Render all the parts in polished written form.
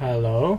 Hello?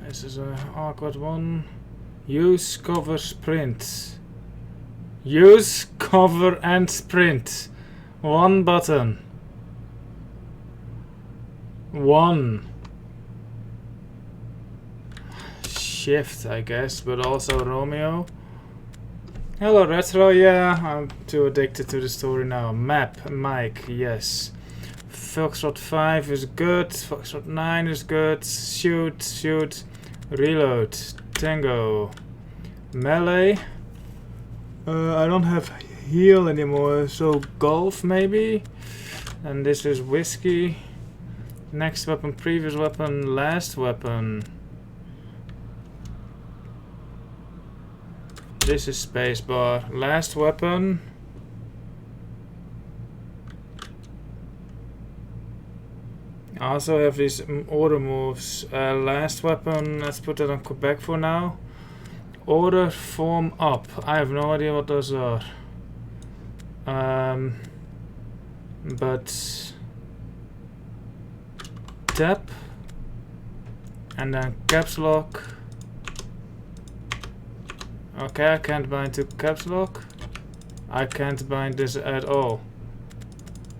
This is an awkward one. Use, cover, sprint. Use, cover and sprint. One button. One. Shift, I guess, but also Romeo. Hello, Retro. Yeah, I'm too addicted to the story now. Map, Mike, yes. Foxtrot 5 is good. Foxtrot 9 is good. Shoot, shoot. Reload. Tango. Melee. I don't have heal anymore, so golf maybe. And this is whiskey. Next weapon, previous weapon, last weapon. This is spacebar. Last weapon. I also have these order moves. Last weapon, let's put that on Quebec for now. Order form up. I have no idea what those are. But tap and then caps lock. Okay, I can't bind to caps lock. I can't bind this at all.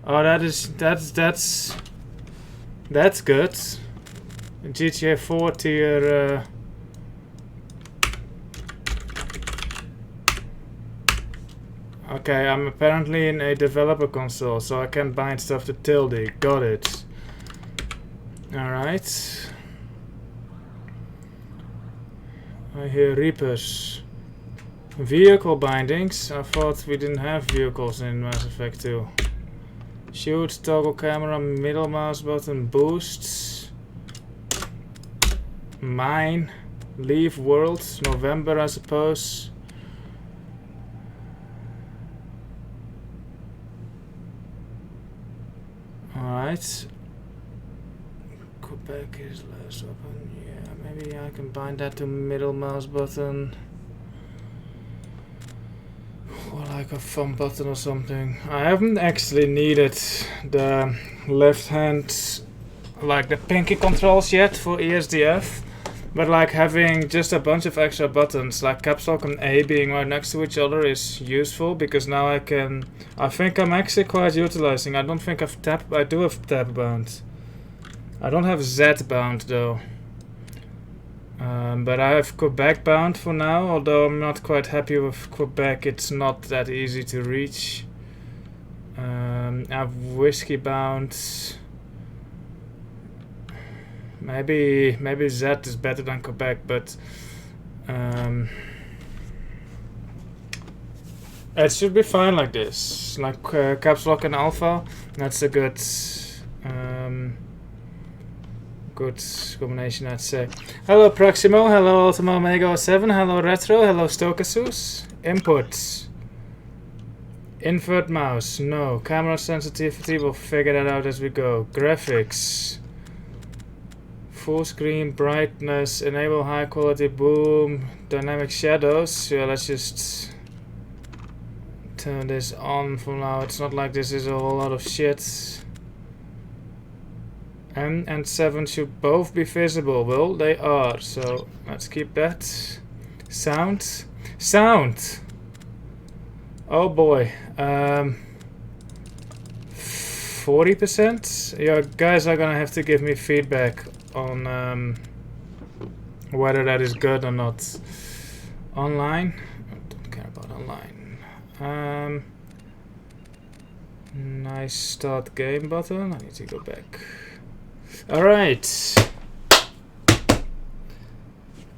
Oh, that's good. GTA 4 tier. Okay, I'm apparently in a developer console, so I can bind stuff to tilde. Got it. Alright. I hear Reapers. Vehicle bindings. I thought we didn't have vehicles in Mass Effect 2. Shoot, toggle camera, middle mouse button, boosts. Mine. Leave world. November, I suppose. Alright. Quebec is last weapon. Yeah, maybe I can bind that to middle mouse button. Or like a thumb button or something. I haven't actually needed the left hand, like the pinky controls yet for ESDF. But like having just a bunch of extra buttons, like caps lock and A being right next to each other is useful, because now I think I'm actually quite utilizing. I don't think I do have tab bound. I don't have Z bound though. But I have Quebec bound for now, although I'm not quite happy with Quebec. It's not that easy to reach. I have whiskey bound. Maybe Z is better than Quebec, but it should be fine like this. Like caps lock and alpha. That's a good good combination, I'd say. Hello Proximo, hello Ultima Omega 7, hello Retro, hello Stokasus. Inputs. Invert mouse, no. Camera sensitivity, we'll figure that out as we go. Graphics. Full screen brightness, enable high quality boom, dynamic shadows. Yeah, let's just turn this on for now. It's not like this is a whole lot of shit. M and 7 should both be visible. Well, they are, so let's keep that. Sound. Sound! Oh boy. 40%? You guys are gonna have to give me feedback on whether that is good or not. Online? I don't care about online. Nice start game button. I need to go back. Alright.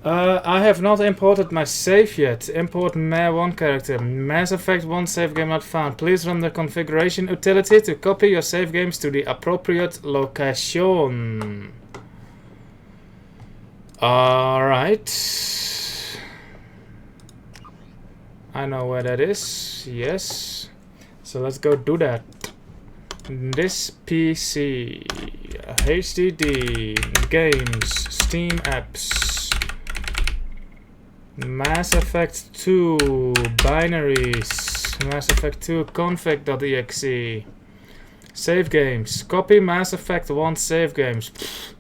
I have not imported my save yet. Import Mare 1 character. Mass Effect 1 save game not found. Please run the configuration utility to copy your save games to the appropriate location. Alright. I know where that is. Yes. So let's go do that. This PC. HDD. Games. Steam apps. Mass Effect 2 binaries, Mass Effect 2 config.exe, save games, copy Mass Effect 1 save games. Pfft.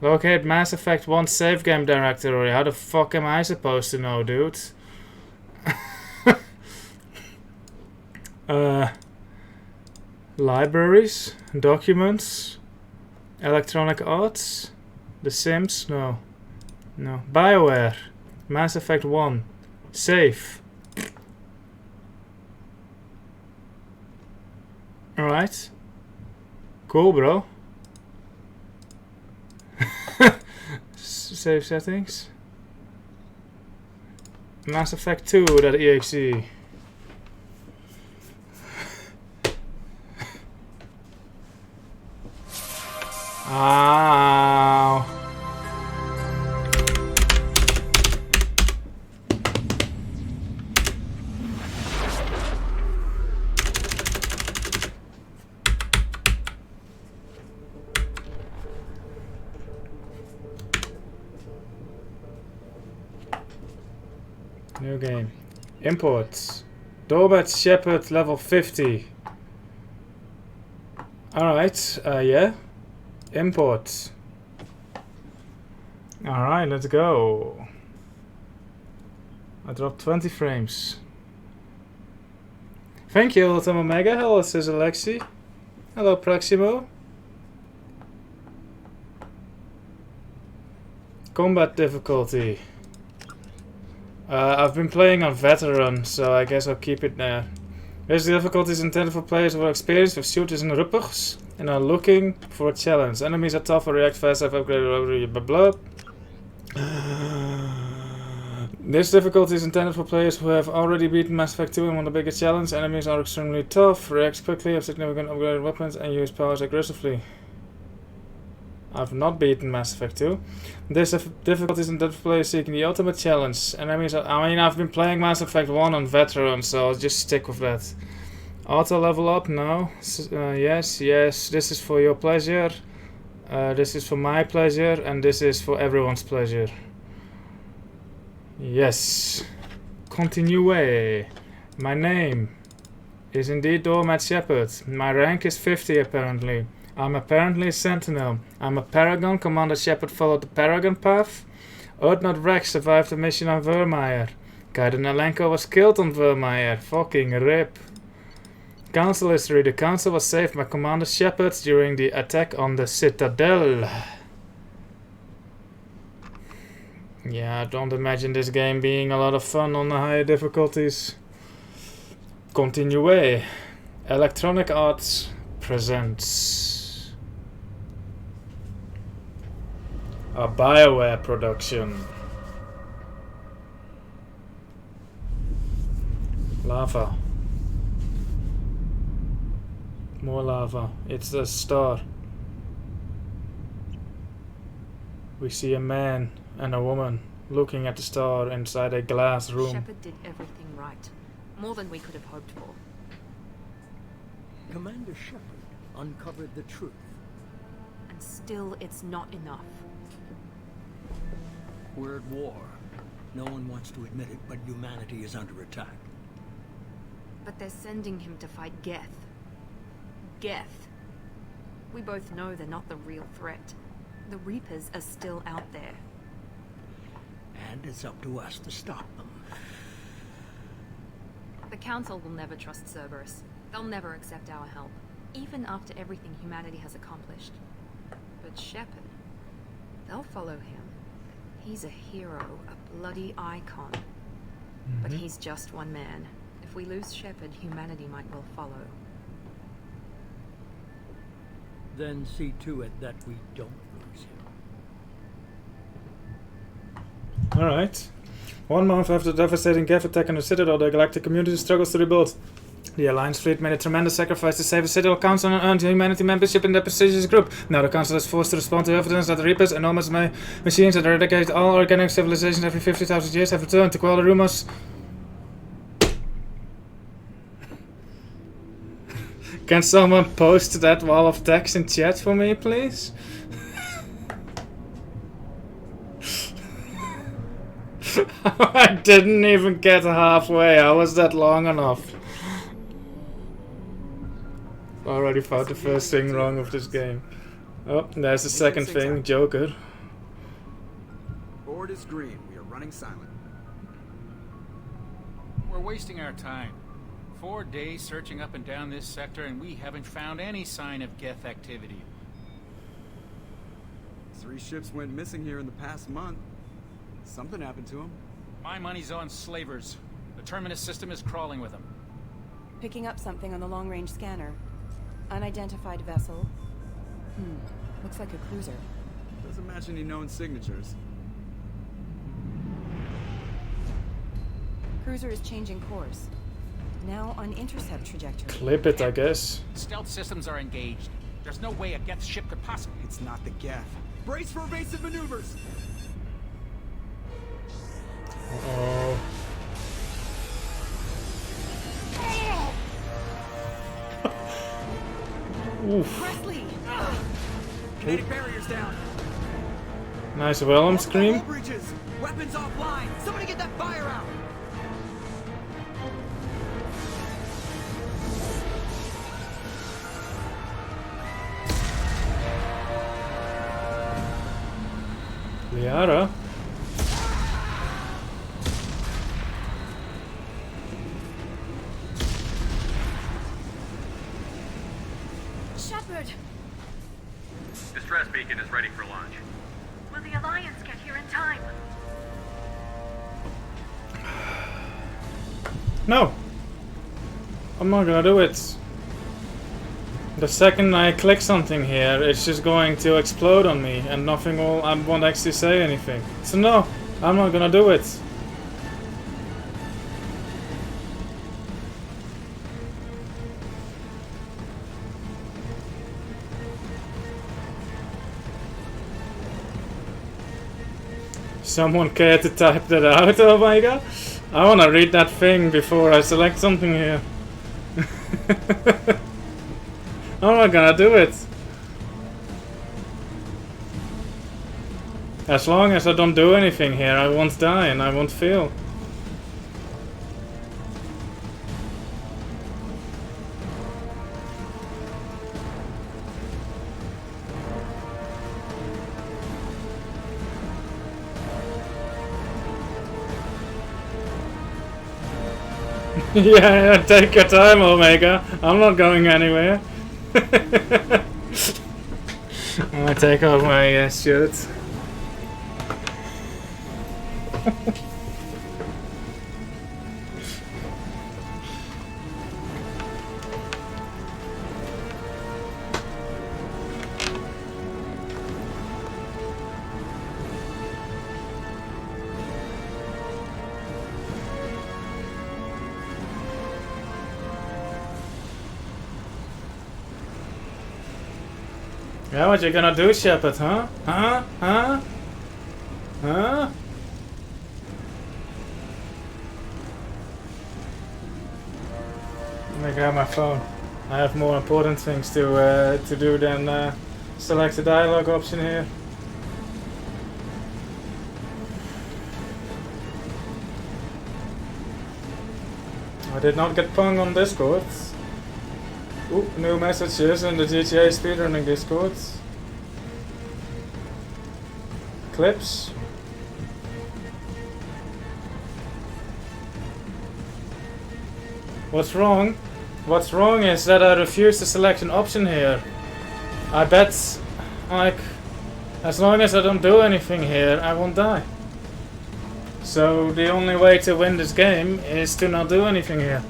Locate Mass Effect 1 save game directory. How the fuck am I supposed to know, dude? Libraries, documents, Electronic Arts, The Sims, no. No. BioWare. Mass Effect 1. Save. Alright. Cool, bro. Save settings. Mass Effect 2.exe. Ow. New game. Imports. Doormat Shepard level 50. Alright, yeah. Import. Alright, let's go. I dropped 20 frames. Thank you, Ultim Omega. Hello, says Alexi. Hello, Proximo. Combat difficulty. I've been playing on veteran, so I guess I'll keep it there. This difficulty is intended for players who are experienced with shooters and ruppers and are looking for a challenge. Enemies are tough or react fast, have upgraded, blah blah blah. This difficulty is intended for players who have already beaten Mass Effect 2 and want a bigger challenge. Enemies are extremely tough, react quickly, have significant upgraded weapons, and use powers aggressively. I've not beaten Mass Effect 2. This difficulty is intended for players seeking the ultimate challenge. Enemies are, I mean, I've been playing Mass Effect 1 on veteran, so I'll just stick with that. Auto level up? No. Yes, yes. This is for your pleasure. This is for my pleasure, and this is for everyone's pleasure. Yes. Continue. My name is indeed Doormat Shepard. My rank is 50 apparently. I'm apparently a sentinel. I'm a Paragon. Commander Shepard followed the Paragon path. Urdnot Rex survived the mission on Vermeer. Kaiden Alenko was killed on Vermeer. Fucking rip. Council history. The council was saved by Commander Shepard during the attack on the Citadel. Yeah, I don't imagine this game being a lot of fun on the higher difficulties. Continue. Electronic Arts presents a BioWare production. Lava. More lava. It's a star. We see a man and a woman looking at the star inside a glass room. Shepard did everything right. More than we could have hoped for. Commander Shepard uncovered the truth. And still, it's not enough. We're at war. No one wants to admit it, but humanity is under attack. But they're sending him to fight Geth. Geth. We both know they're not the real threat. The Reapers are still out there. And it's up to us to stop them. The Council will never trust Cerberus. They'll never accept our help, even after everything humanity has accomplished. But Shepard, they'll follow him. He's a hero, a bloody icon. But he's just one man. If we lose Shepard, humanity might well follow. Then see to it that we don't lose him. Alright. 1 month after the devastating Geth attack on the Citadel, the galactic community struggles to rebuild. The Alliance fleet made a tremendous sacrifice to save the Citadel Council and earned humanity membership in their prestigious group. Now the Council is forced to respond to evidence that the Reapers, enormous machines that eradicate all organic civilizations every 50,000 years, have returned to quell the rumors. Can someone post that wall of text in chat for me, please? I didn't even get halfway. How was that long enough? Already found the first thing wrong with this game. Oh, there's the second thing, Joker. Board is green. We are running silent. We're wasting our time. 4 days searching up and down this sector, and we haven't found any sign of Geth activity. 3 ships went missing here in the past month. Something happened to them. My money's on slavers. The Terminus system is crawling with them. Picking up something on the long-range scanner. Unidentified vessel. Looks like a cruiser. Doesn't match any known signatures. Cruiser is changing course. Now on intercept trajectory. Clip it, I guess. Stealth systems are engaged. There's no way a Geth ship could possibly... It's not the Geth. Brace for evasive maneuvers! Uh-oh. Oof. Presley! Kinetic barriers down. Nice Willem scream. Hull breaches. Weapons offline. Somebody get that fire out. Liara. Shepard! Distress beacon is ready for launch. Will the Alliance get here in time? No! I'm not gonna do it. The second I click something here, it's just going to explode on me and nothing will... I won't actually say anything. So no, I'm not gonna do it. Someone care to type that out, oh my god? I wanna read that thing before I select something here. I'm not gonna do it. As long as I don't do anything here, I won't die and I won't feel. Yeah, take your time, Omega. I'm not going anywhere. I'm gonna take off my shirt. Yeah, what you gonna do, Shepard, huh? Huh? Huh? Huh? Let me grab my phone. I have more important things to do than select the dialogue option here. I did not get pung on Discord. Ooh, new messages in the GTA speedrunning Discord. Clips. What's wrong? What's wrong is that I refuse to select an option here. I bet, like, as long as I don't do anything here, I won't die. So the only way to win this game is to not do anything here.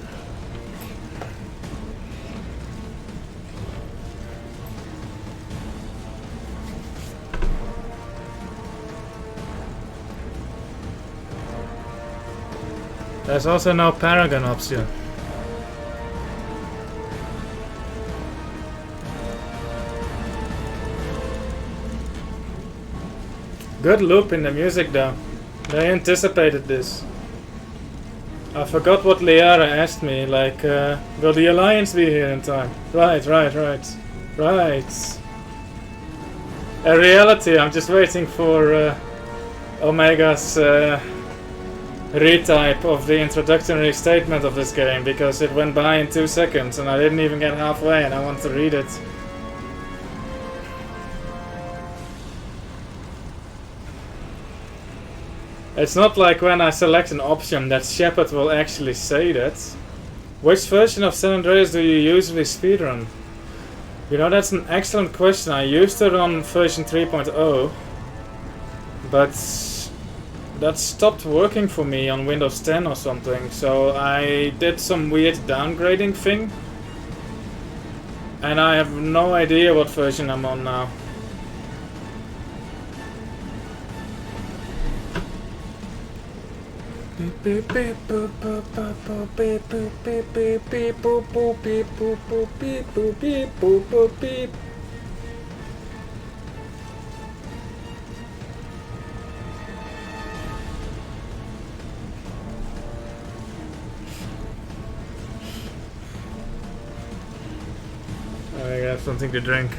There's also no Paragon option. Good loop in the music though. They anticipated this. I forgot what Liara asked me, like, will the Alliance be here in time? Right. In reality, I'm just waiting for Omega's retype of the introductory statement of this game, because it went by in 2 seconds and I didn't even get halfway and I want to read it. It's not like when I select an option that Shepard will actually say that. Which version of San Andreas do you usually speedrun? You know, that's an excellent question. I used to run version 3.0, but that stopped working for me on Windows 10 or something, so I did some weird downgrading thing, and I have no idea what version I'm on now. I have something to drink.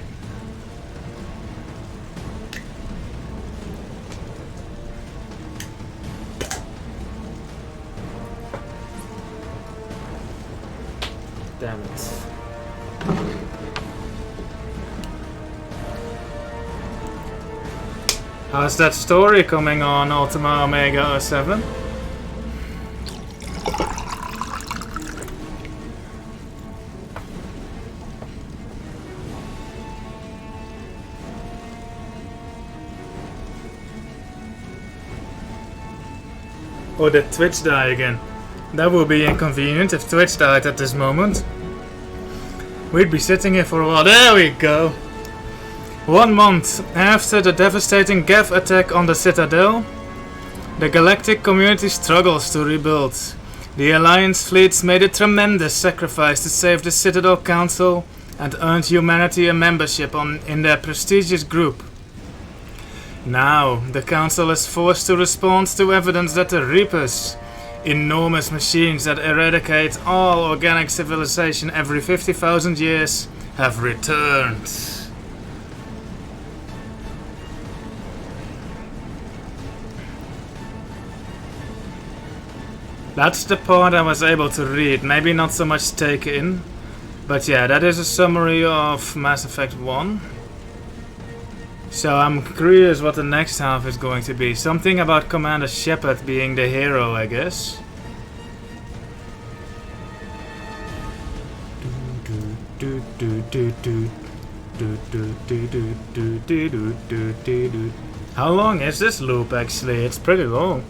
Damn it. How's that story coming on Ultima Omega 07? Or did Twitch die again? That would be inconvenient if Twitch died at this moment. We'd be sitting here for a while. There we go! 1 month after the devastating Geth attack on the Citadel, the galactic community struggles to rebuild. The Alliance fleets made a tremendous sacrifice to save the Citadel Council and earned humanity a membership in their prestigious group. Now, the Council is forced to respond to evidence that the Reapers, enormous machines that eradicate all organic civilization every 50,000 years, have returned. That's the part I was able to read, maybe not so much take in, but yeah, that is a summary of Mass Effect 1. So I'm curious what the next half is going to be. Something about Commander Shepard being the hero, I guess. How long is this loop actually? It's pretty long.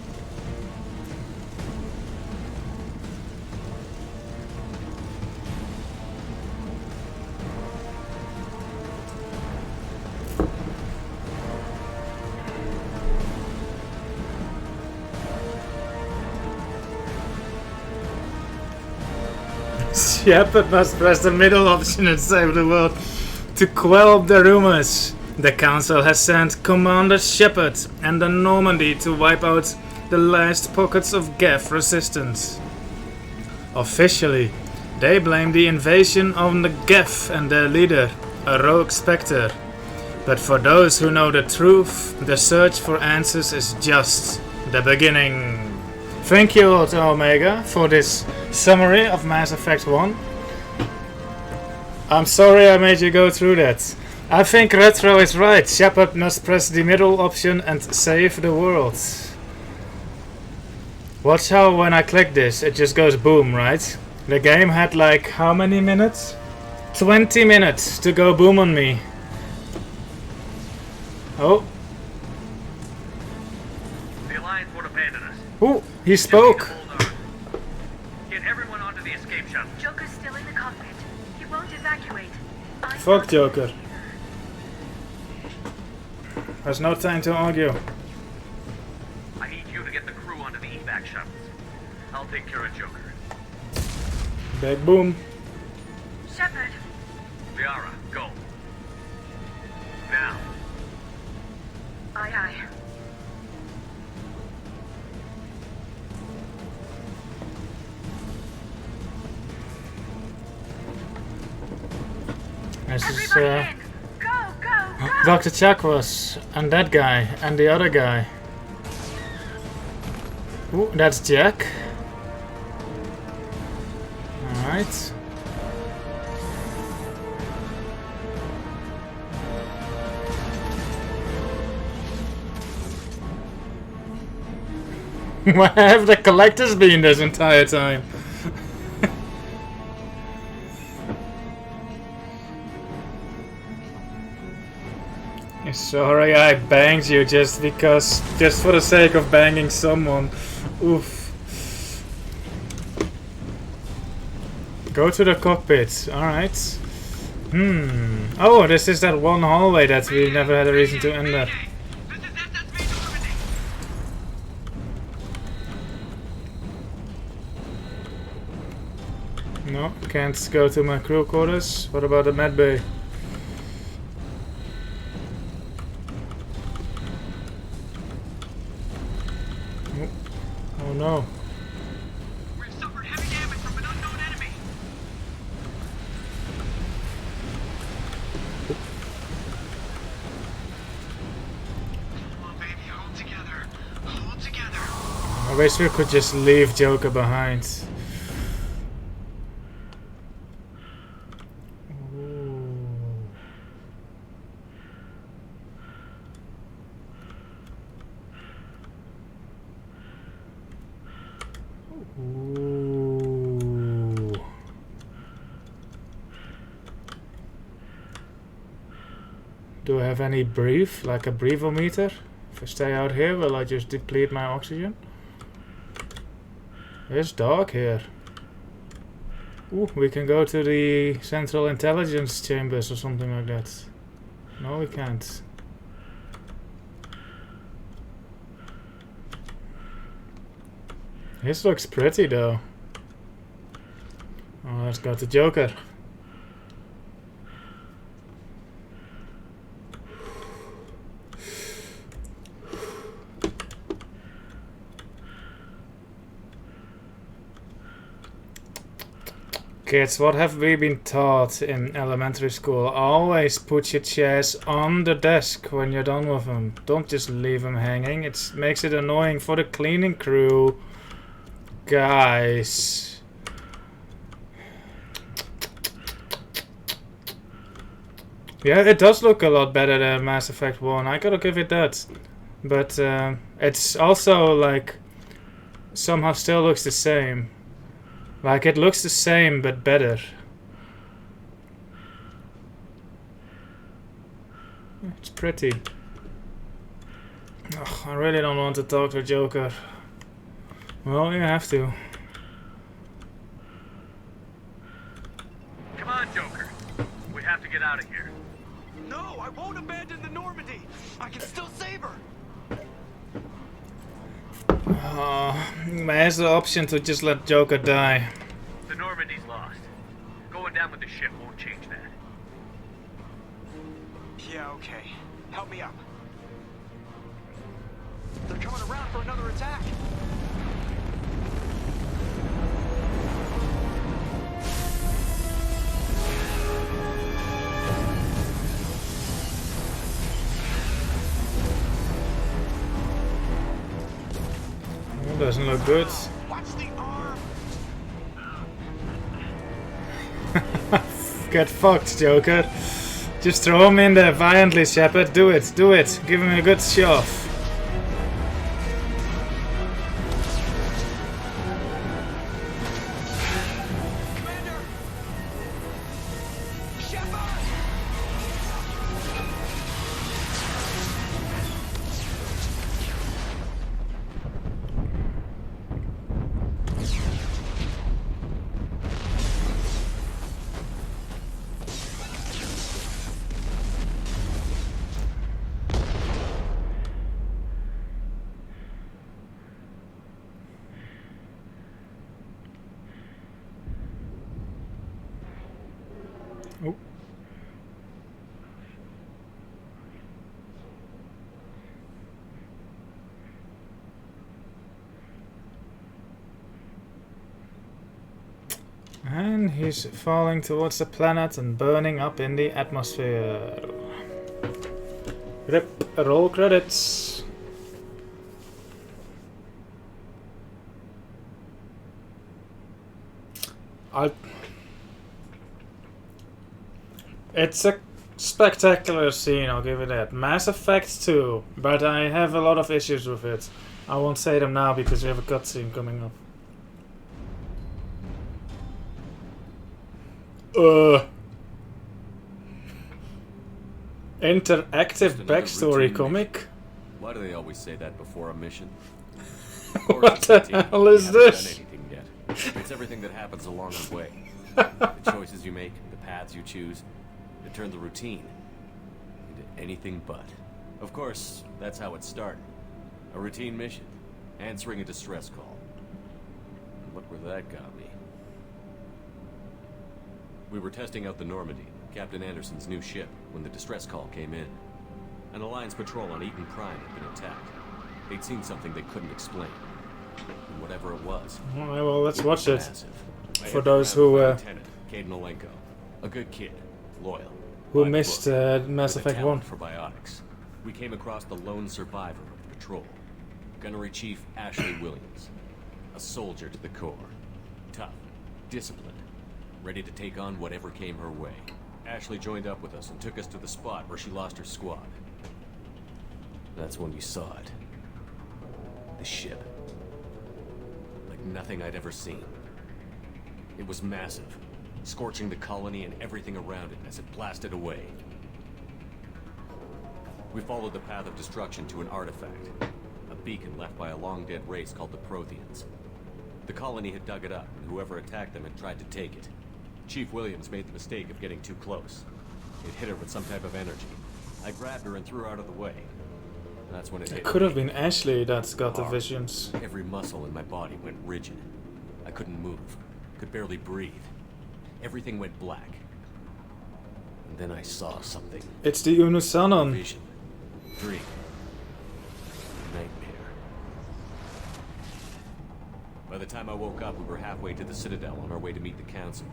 Shepard must press the middle option and save the world. To quell the rumors, the Council has sent Commander Shepard and the Normandy to wipe out the last pockets of Geth resistance. Officially, they blame the invasion on the Geth and their leader, a rogue Spectre. But for those who know the truth, the search for answers is just the beginning. Thank you, Ultima Omega, for this summary of Mass Effect 1. I'm sorry I made you go through that. I think Retro is right. Shepard must press the middle option and save the world. Watch how when I click this, it just goes boom, right? The game had like how many minutes? 20 minutes to go boom on me. Oh. The Alliance won't abandon us. Ooh, he spoke. Get everyone onto the escape shuttle. Joker's still in the cockpit. He won't evacuate. Fuck Joker. There's no time to argue. I need you to get the crew onto the evac shuttles. I'll take care of Joker. Big boom. Shepard, Liara, go. Now. aye aye. This is Everybody in! Go, go, go! Dr. Chakwas and that guy and the other guy. Ooh, that's Jack. Alright. Where have the collectors been this entire time? Sorry I banged you just for the sake of banging someone. Oof. Go to the cockpit, alright. Oh, this is that one hallway that we never had a reason to enter. No, can't go to my crew quarters. What about the med bay? Oh no. We've suffered heavy damage from an unknown enemy. Come on, baby, hold together. Hold together. I wish we could just leave Joker behind. Ooh. Do I have any breathe, like a breathometer? If I stay out here, will I just deplete my oxygen? It's dark here. Ooh, we can go to the central intelligence chambers or something like that. No, we can't. This looks pretty though. Oh, let's go to Joker. Kids, what have we been taught in elementary school? Always put your chairs on the desk when you're done with them. Don't just leave them hanging. It makes it annoying for the cleaning crew. Guys. Yeah, it does look a lot better than Mass Effect 1. I gotta give it that. But it's also like somehow still looks the same. Like it looks the same but better. It's pretty. Ugh, I really don't want to talk to Joker. Well, you have to. Come on, Joker. We have to get out of here. No, I won't abandon the Normandy. I can still save her. There's the option to just let Joker die. The Normandy's lost. Going down with the ship won't change that. Yeah, okay. Help me up. They're coming around for another attack. That doesn't look good. Watch the arm. Get fucked, Joker. Just throw him in there violently, Shepard. Do it, do it. Give him a good shove. Commander! Shepard! And he's falling towards the planet and burning up in the atmosphere. Rip, roll credits. It's a spectacular scene, I'll give it that. Mass Effect 2, but I have a lot of issues with it. I won't say them now because we have a cutscene coming up. Interactive backstory comic? Why do they always say that before a mission? What the hell is this? It's everything that happens along the way. The choices you make, the paths you choose, to turn the routine into anything but. Of course, that's how it started. A routine mission, answering a distress call. And look where that got me. We were testing out the Normandy, Captain Anderson's new ship, when the distress call came in. An Alliance patrol on Eden Prime had been attacked. They'd seen something they couldn't explain. And whatever it was. Alright, well, let's watch it. Massive. For those who Lieutenant Caden Olenko, a good kid, loyal. who missed Mass with a Effect 1. talent for biotics. We came across the lone survivor of the patrol, Gunnery Chief Ashley Williams, a soldier to the core, tough, disciplined, ready to take on whatever came her way. Ashley joined up with us and took us to the spot where she lost her squad. That's when we saw it. The ship. Like nothing I'd ever seen. It was massive, scorching the colony and everything around it as it blasted away. We followed the path of destruction to an artifact, a beacon left by a long-dead race called the Protheans. The colony had dug it up, and whoever attacked them had tried to take it. Chief Williams made the mistake of getting too close. It hit her with some type of energy. I grabbed her and threw her out of the way. That's when it hit It could have me. been Ashley that's got the Hard. visions. Every muscle in my body went rigid. I couldn't move, could barely breathe. Everything went black. And then I saw something. It's the Unusanon. Vision. Dream. Nightmare. By the time I woke up, we were halfway to the Citadel on our way to meet the Council.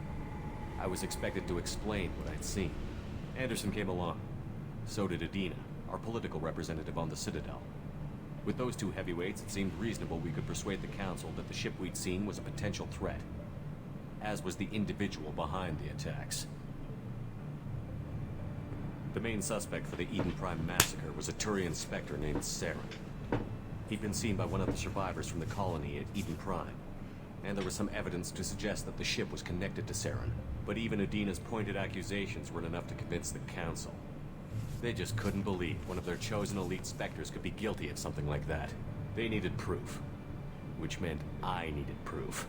I was expected to explain what I'd seen. Anderson came along. So did Adina, our political representative on the Citadel. With those two heavyweights, it seemed reasonable we could persuade the Council that the ship we'd seen was a potential threat, as was the individual behind the attacks. The main suspect for the Eden Prime massacre was a Turian Spectre named Saren. He'd been seen by one of the survivors from the colony at Eden Prime, and there was some evidence to suggest that the ship was connected to Saren. But even Adina's pointed accusations weren't enough to convince the Council. They just couldn't believe one of their chosen elite Spectres could be guilty of something like that. They needed proof, which meant I needed proof.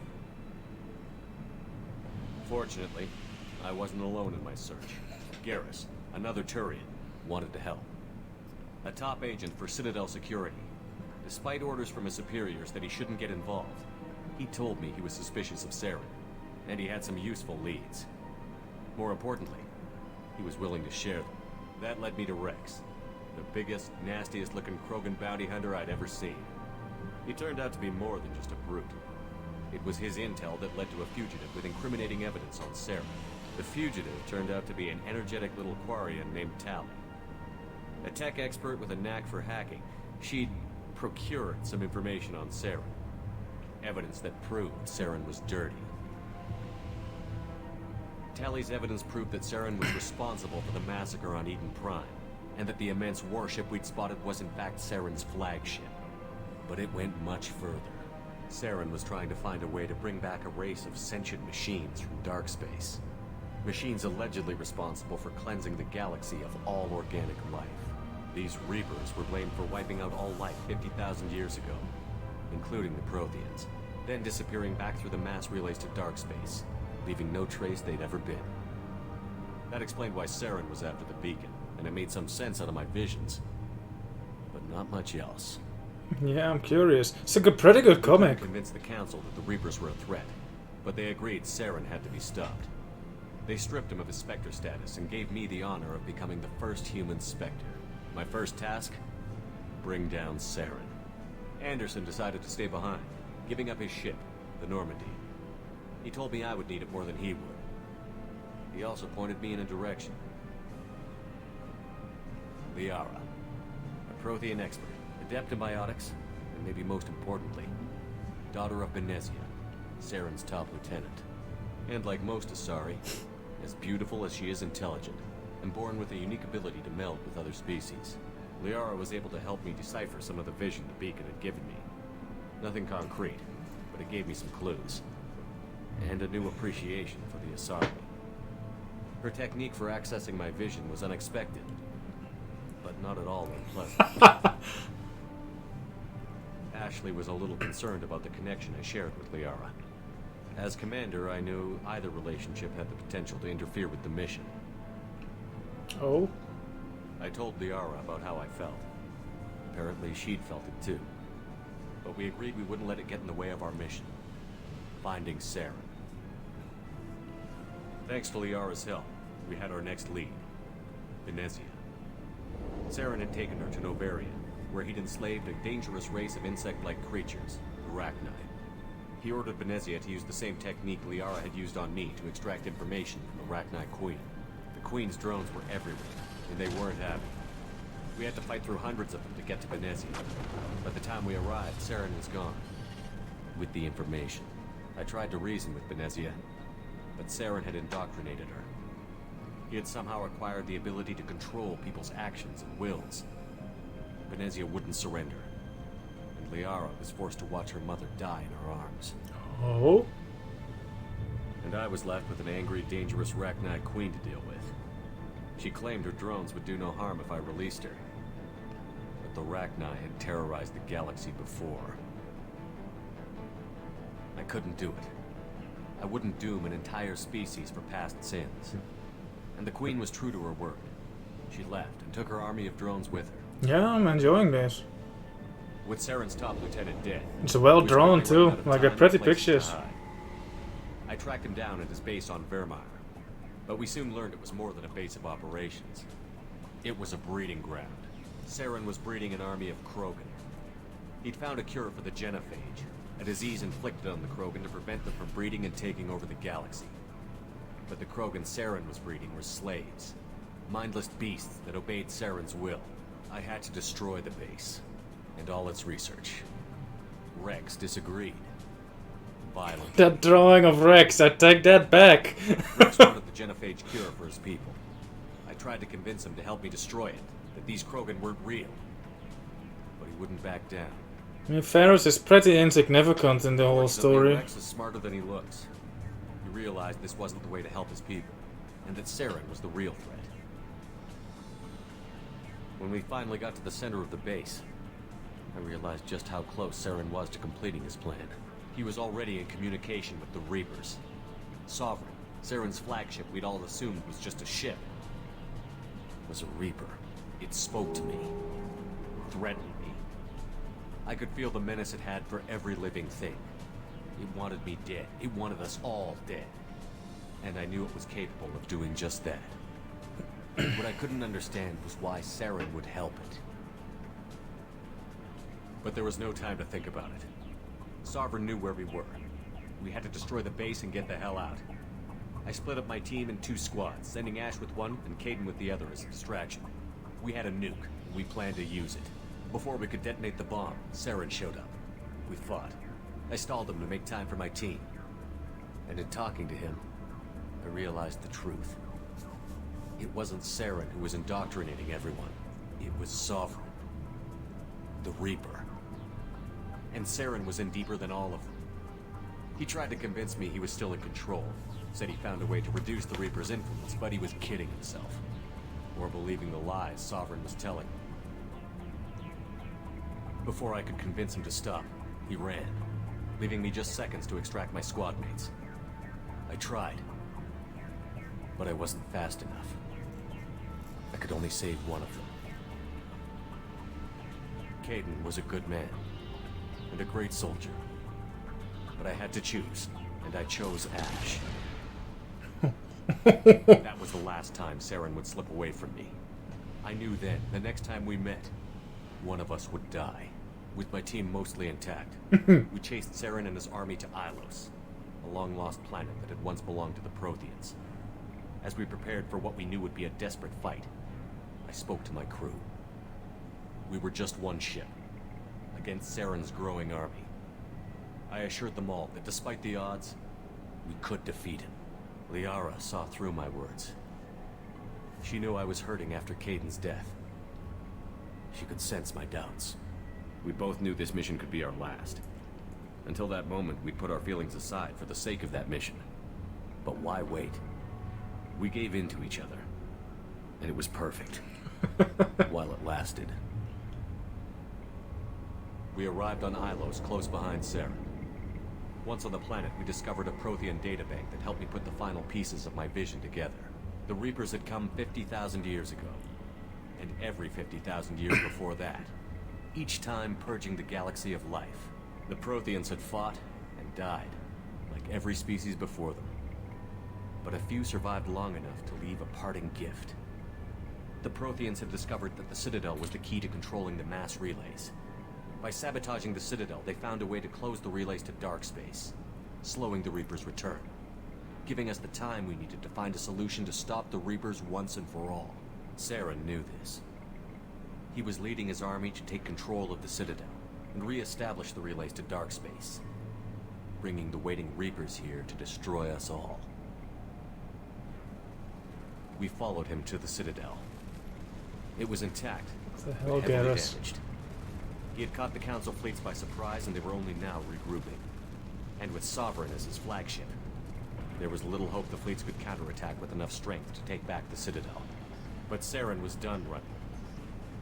Fortunately, I wasn't alone in my search. Garrus, another Turian, wanted to help. A top agent for Citadel Security. Despite orders from his superiors that he shouldn't get involved, he told me he was suspicious of Saren, and he had some useful leads. More importantly, he was willing to share them. That led me to Rex, the biggest, nastiest looking Krogan bounty hunter I'd ever seen. He turned out to be more than just a brute. It was his intel that led to a fugitive with incriminating evidence on Saren. The fugitive turned out to be an energetic little Quarian named Tali. A tech expert with a knack for hacking, she'd procured some information on Saren. Evidence that proved Saren was dirty. Tali's evidence proved that Saren was responsible for the massacre on Eden Prime, and that the immense warship we'd spotted was in fact Saren's flagship. But it went much further. Saren was trying to find a way to bring back a race of sentient machines from dark space. Machines allegedly responsible for cleansing the galaxy of all organic life. These Reapers were blamed for wiping out all life 50,000 years ago, including the Protheans, then disappearing back through the mass relays to dark space, leaving no trace they'd ever been. That explained why Saren was after the beacon, and it made some sense out of my visions. But not much else. Yeah, I'm curious. It's a pretty good comic. Convinced the Council that the Reapers were a threat, but they agreed Saren had to be stopped. They stripped him of his Spectre status and gave me the honor of becoming the first human Spectre. My first task? Bring down Saren. Anderson decided to stay behind, giving up his ship, the Normandy. He told me I would need it more than he would. He also pointed me in a direction. Liara, a Prothean expert, adept in biotics, and maybe most importantly, daughter of Benezia, Saren's top lieutenant. And like most Asari, as beautiful as she is intelligent, and born with a unique ability to meld with other species. Liara was able to help me decipher some of the vision the beacon had given me. Nothing concrete, but it gave me some clues. And a new appreciation for the Asari. Her technique for accessing my vision was unexpected, but not at all unpleasant. Ashley was a little concerned about the connection I shared with Liara. As commander, I knew either relationship had the potential to interfere with the mission. Oh? I told Liara about how I felt. Apparently she'd felt it too. But we agreed we wouldn't let it get in the way of our mission. Finding Saren. Thanks to Liara's help, we had our next lead. Benezia. Saren had taken her to Novaria, where he'd enslaved a dangerous race of insect-like creatures, Arachnai. He ordered Benezia to use the same technique Liara had used on me to extract information from the Arachnai Queen. The Queen's drones were everywhere, and they weren't happy. We had to fight through hundreds of them to get to Benezia. By the time we arrived, Saren was gone. With the information. I tried to reason with Benezia, but Saren had indoctrinated her. He had somehow acquired the ability to control people's actions and wills. Benezia wouldn't surrender, and Liara was forced to watch her mother die in her arms. Oh? And I was left with an angry, dangerous Arachnai Queen to deal with. She claimed her drones would do no harm if I released her. But the Arachnai had terrorized the galaxy before. I couldn't do it. I wouldn't doom an entire species for past sins. And the Queen was true to her word. She left and took her army of drones with her. Yeah, I'm enjoying this. With Saren's top lieutenant dead, It's well we was drawn quickly running too, out of like time a pretty and places to pictures. hide. I tracked him down at his base on Vermeer, but we soon learned it was more than a base of operations. It was a breeding ground. Saren was breeding an army of Krogan. He'd found a cure for the genophage, a disease inflicted on the Krogan to prevent them from breeding and taking over the galaxy. But the Krogan Saren was breeding were slaves, mindless beasts that obeyed Saren's will. I had to destroy the base, and all its research. Rex disagreed. Violent. That drawing of Rex, I take that back. Rex wanted the genophage cure for his people. I tried to convince him to help me destroy it, that these Krogan weren't real. But he wouldn't back down. I mean, Ferris is pretty insignificant in the whole Fortunately, story. Rex is smarter than he looks. He realized this wasn't the way to help his people, and that Saren was the real threat. When we finally got to the center of the base, I realized just how close Saren was to completing his plan. He was already in communication with the Reapers. Sovereign, Saren's flagship we'd all assumed was just a ship, was a Reaper. It spoke to me, threatened me. I could feel the menace it had for every living thing. It wanted me dead. It wanted us all dead. And I knew it was capable of doing just that. What I couldn't understand was why Saren would help it. But there was no time to think about it. Sovereign knew where we were. We had to destroy the base and get the hell out. I split up my team in 2 squads, sending Ash with one and Caden with the other as a distraction. We had a nuke, and we planned to use it. Before we could detonate the bomb, Saren showed up. We fought. I stalled him to make time for my team. And in talking to him, I realized the truth. It wasn't Saren who was indoctrinating everyone. It was Sovereign. The Reaper. And Saren was in deeper than all of them. He tried to convince me he was still in control. Said he found a way to reduce the Reaper's influence, but he was kidding himself. Or believing the lies Sovereign was telling him. Before I could convince him to stop, he ran, leaving me just seconds to extract my squad mates. I tried, but I wasn't fast enough. I could only save one of them. Caden was a good man, and a great soldier. But I had to choose, and I chose Ash. That was the last time Saren would slip away from me. I knew then, the next time we met, one of us would die. With my team mostly intact, we chased Saren and his army to Ilos, a a long-lost planet that had once belonged to the Protheans. As we prepared for what we knew would be a desperate fight, I spoke to my crew. We were just one ship, against Saren's growing army. I assured them all that despite the odds, we could defeat him. Liara saw through my words. She knew I was hurting after Caden's death. She could sense my doubts. We both knew this mission could be our last. Until that moment, we'd put our feelings aside for the sake of that mission. But why wait? We gave in to each other. And it was perfect. While it lasted. We arrived on Ilos, close behind Saren. Once on the planet, we discovered a Prothean databank that helped me put the final pieces of my vision together. The Reapers had come 50,000 years ago. And every 50,000 years before that. Each time purging the galaxy of life. The Protheans had fought and died, like every species before them. But a few survived long enough to leave a parting gift. The Protheans had discovered that the Citadel was the key to controlling the mass relays. By sabotaging the Citadel, they found a way to close the relays to dark space, slowing the Reapers' return, giving us the time we needed to find a solution to stop the Reapers once and for all. Saren knew this. He was leading his army to take control of the Citadel and re-establish the relays to dark space, bringing the waiting Reapers here to destroy us all. We followed him to the Citadel. It was intact, The hell, but heavily Garrus. damaged. He had caught the Council fleets by surprise, and they were only now regrouping. And with Sovereign as his flagship, there was little hope the fleets could counterattack with enough strength to take back the Citadel. But Saren was done running,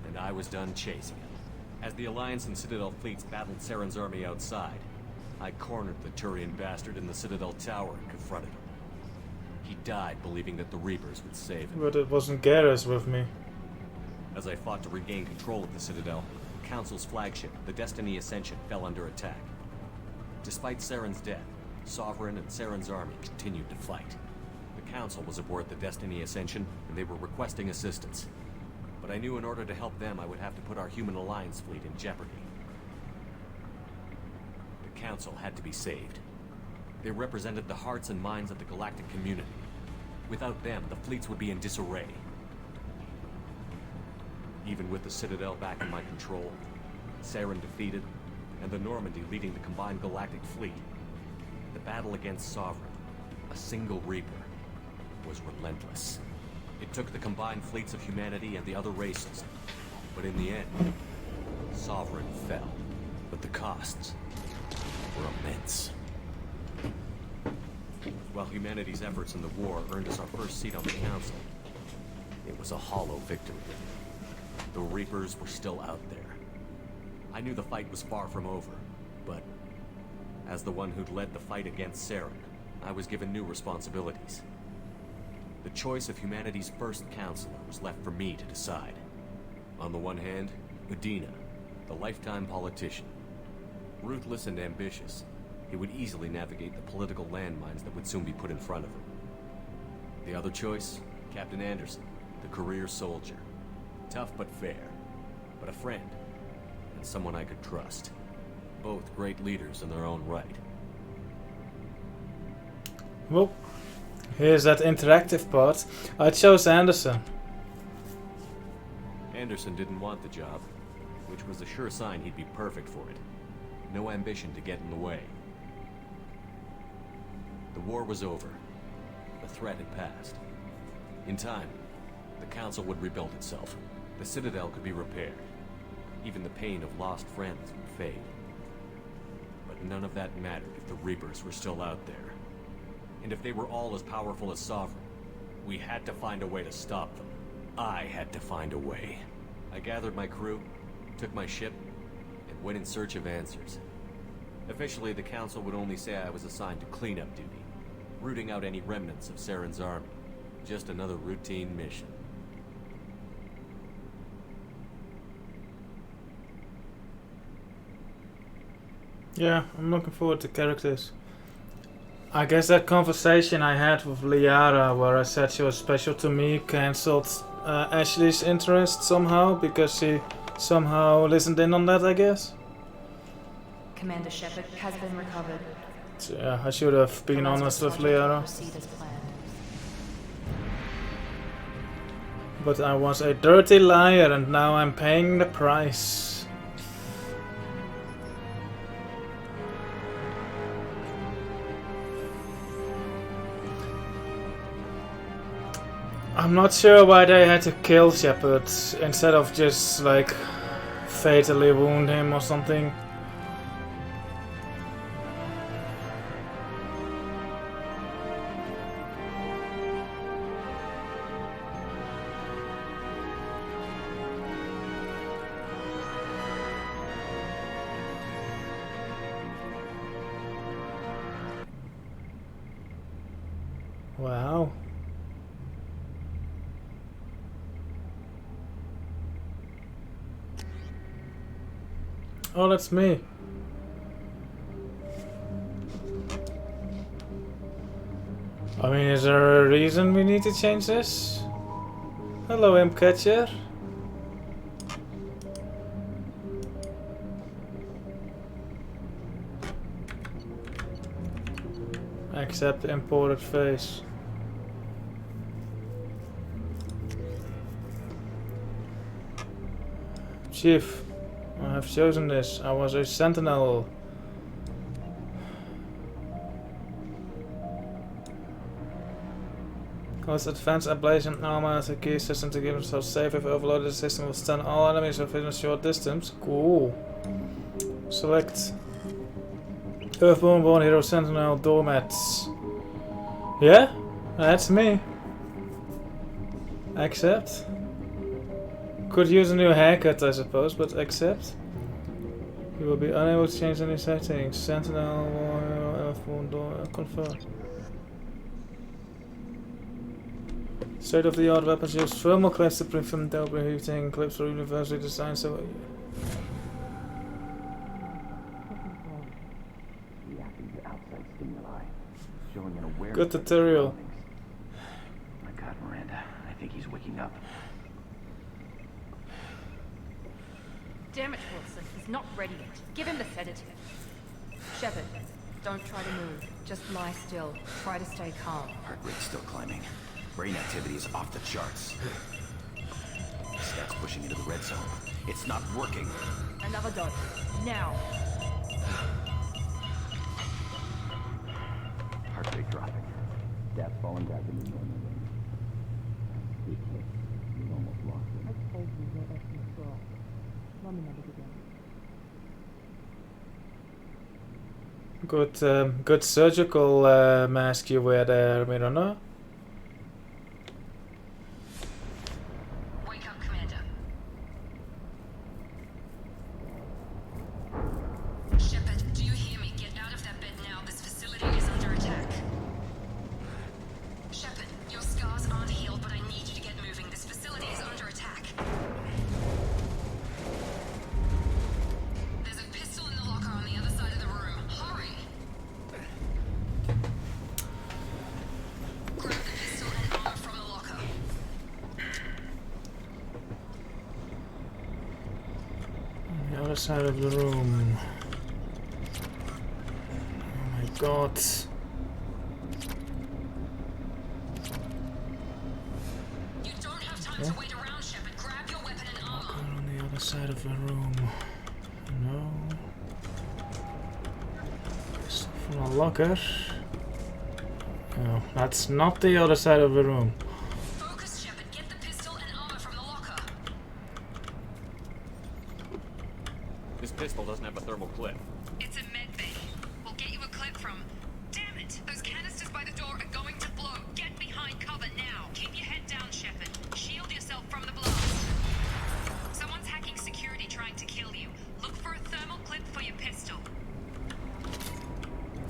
and I was done chasing him. As the Alliance and Citadel fleets battled Saren's army outside, I cornered the Turian bastard in the Citadel tower and confronted him. He died believing that the Reapers would save him. But it wasn't Garrus with me. As I fought to regain control of the Citadel, the Council's flagship, the Destiny Ascension, fell under attack. Despite Saren's death, Sovereign and Saren's army continued to fight. The Council was aboard the Destiny Ascension, and they were requesting assistance. But I knew in order to help them, I would have to put our human alliance fleet in jeopardy. The Council had to be saved. They represented the hearts and minds of the galactic community. Without them, the fleets would be in disarray. Even with the Citadel back in my control, Saren defeated, and the Normandy leading the combined galactic fleet, the battle against Sovereign, a single Reaper, was relentless. It took the combined fleets of humanity and the other races, but in the end, Sovereign fell. But the costs were immense. While humanity's efforts in the war earned us our first seat on the Council, it was a hollow victory. The Reapers were still out there. I knew the fight was far from over, but as the one who'd led the fight against Saren, I was given new responsibilities. The choice of humanity's first counselor was left for me to decide. On the one hand, Udina, the lifetime politician. Ruthless and ambitious, he would easily navigate the political landmines that would soon be put in front of him. The other choice, Captain Anderson, the career soldier. Tough but fair, but a friend, and someone I could trust. Both great leaders in their own right. Well, here's that interactive part. I chose Anderson. Anderson didn't want the job, which was a sure sign he'd be perfect for it. No ambition to get in the way. The war was over. The threat had passed. In time, the Council would rebuild itself. The Citadel could be repaired. Even the pain of lost friends would fade. But none of that mattered if the Reapers were still out there. And if they were all as powerful as Sovereign, we had to find a way to stop them. I had to find a way. I gathered my crew, took my ship, and went in search of answers. Officially, the Council would only say I was assigned to cleanup duty, rooting out any remnants of Saren's army. Just another routine mission. Yeah, I'm looking forward to characters. I guess that conversation I had with Liara, where I said she was special to me, cancelled Ashley's interest somehow, because she somehow listened in on that, I guess. Commander Shepard has been recovered. Yeah, I should have been honest with Liara. But I was a dirty liar and now I'm paying the price. I'm not sure why they had to kill Shepard instead of just like fatally wound him or something. Wow. Oh, that's me. I mean, is there a reason we need to change this? Hello, Imp Catcher. Accept imported face. Chief, I have chosen this. I was a sentinel. Cause advanced ablation armor as a key system to keep himself safe. If overloaded, the system will stun all enemies within a short distance. Cool. Select Earthborn Born Hero Sentinel Doormat. Yeah, that's me. Accept. Could use a new haircut, I suppose, but accept. You will be unable to change any settings. Sentinel, Earthborn Door, confirm. State-of-the-art weapons use thermal clips to prevent overheating. Clips are universally designed so. Good tutorial. My God, Miranda, I think he's waking up. Damn it, Wilson. He's not ready yet. Give him the sedative. Shepard, don't try to move. Just lie still. Try to stay calm. Heart rate's still climbing. Brain activity is off the charts. Stats pushing into the red zone. It's not working. Another dose. Now. Heart rate dropping. Stats falling back into normal range. You almost lost him. I told you you're at control. Let me never begin. Good surgical mask you wear there, Miranda. Wake up, Commander. Shepard, do you hear me? Get out of that bed now. This facility is under attack. Shepard, your scars aren't healed, but I need you to get moving. This facility is under attack. There's a pistol in the locker on the other side of the room. Hurry! Grab the pistol and armor from the locker. On the other side of the room. Oh my god. You don't have time to wait around, Shepard. Grab your weapon and armor. Locker on the other side of the room. No. Pistol from a locker. No, that's not the other side of the room. Focus, Shepard. Get the pistol and armor from the locker. This pistol doesn't have a thermal clip. It's a med bay. We'll get you a clip from... Damn it! Those canisters by the door are going to blow. Get behind cover now. Keep your head down, Shepard. Shield yourself from the blast. Someone's hacking security trying to kill you. Look for a thermal clip for your pistol.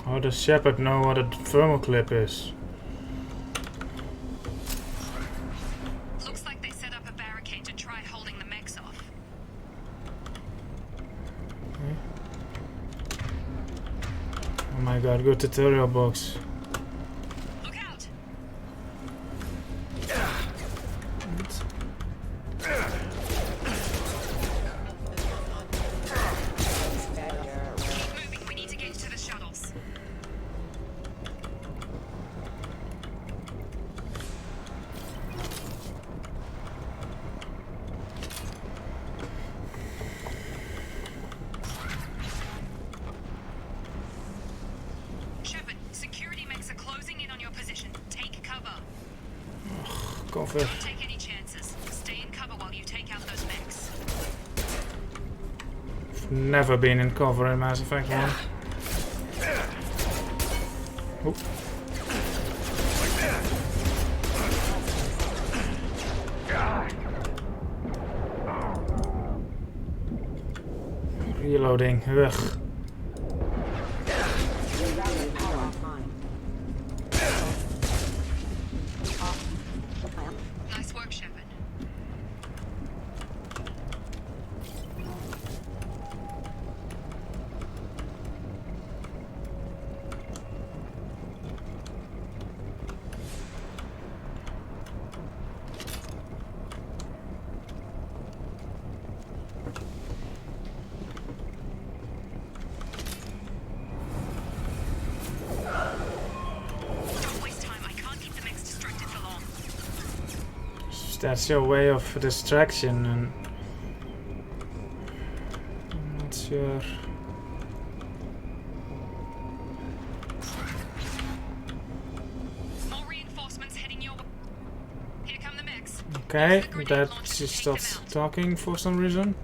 How does Shepard know what a thermal clip is? Looks like they set up a barricade to try holding the mechs off. Oh my god, good tutorial box. Look out! Keep moving. We need to get to the shuttles. cover. Don't take any chances. Stay in cover while you take out those mechs. Never been in cover in Mass Effect 1. Oop. Reloading. Ugh. Nice work, Shepard. Don't waste time. I can't keep the mechs distracted for long. That's your way of distraction, and I'm not sure. More reinforcements heading your way. Here come the mechs. Okay, that she stops talking for some reason.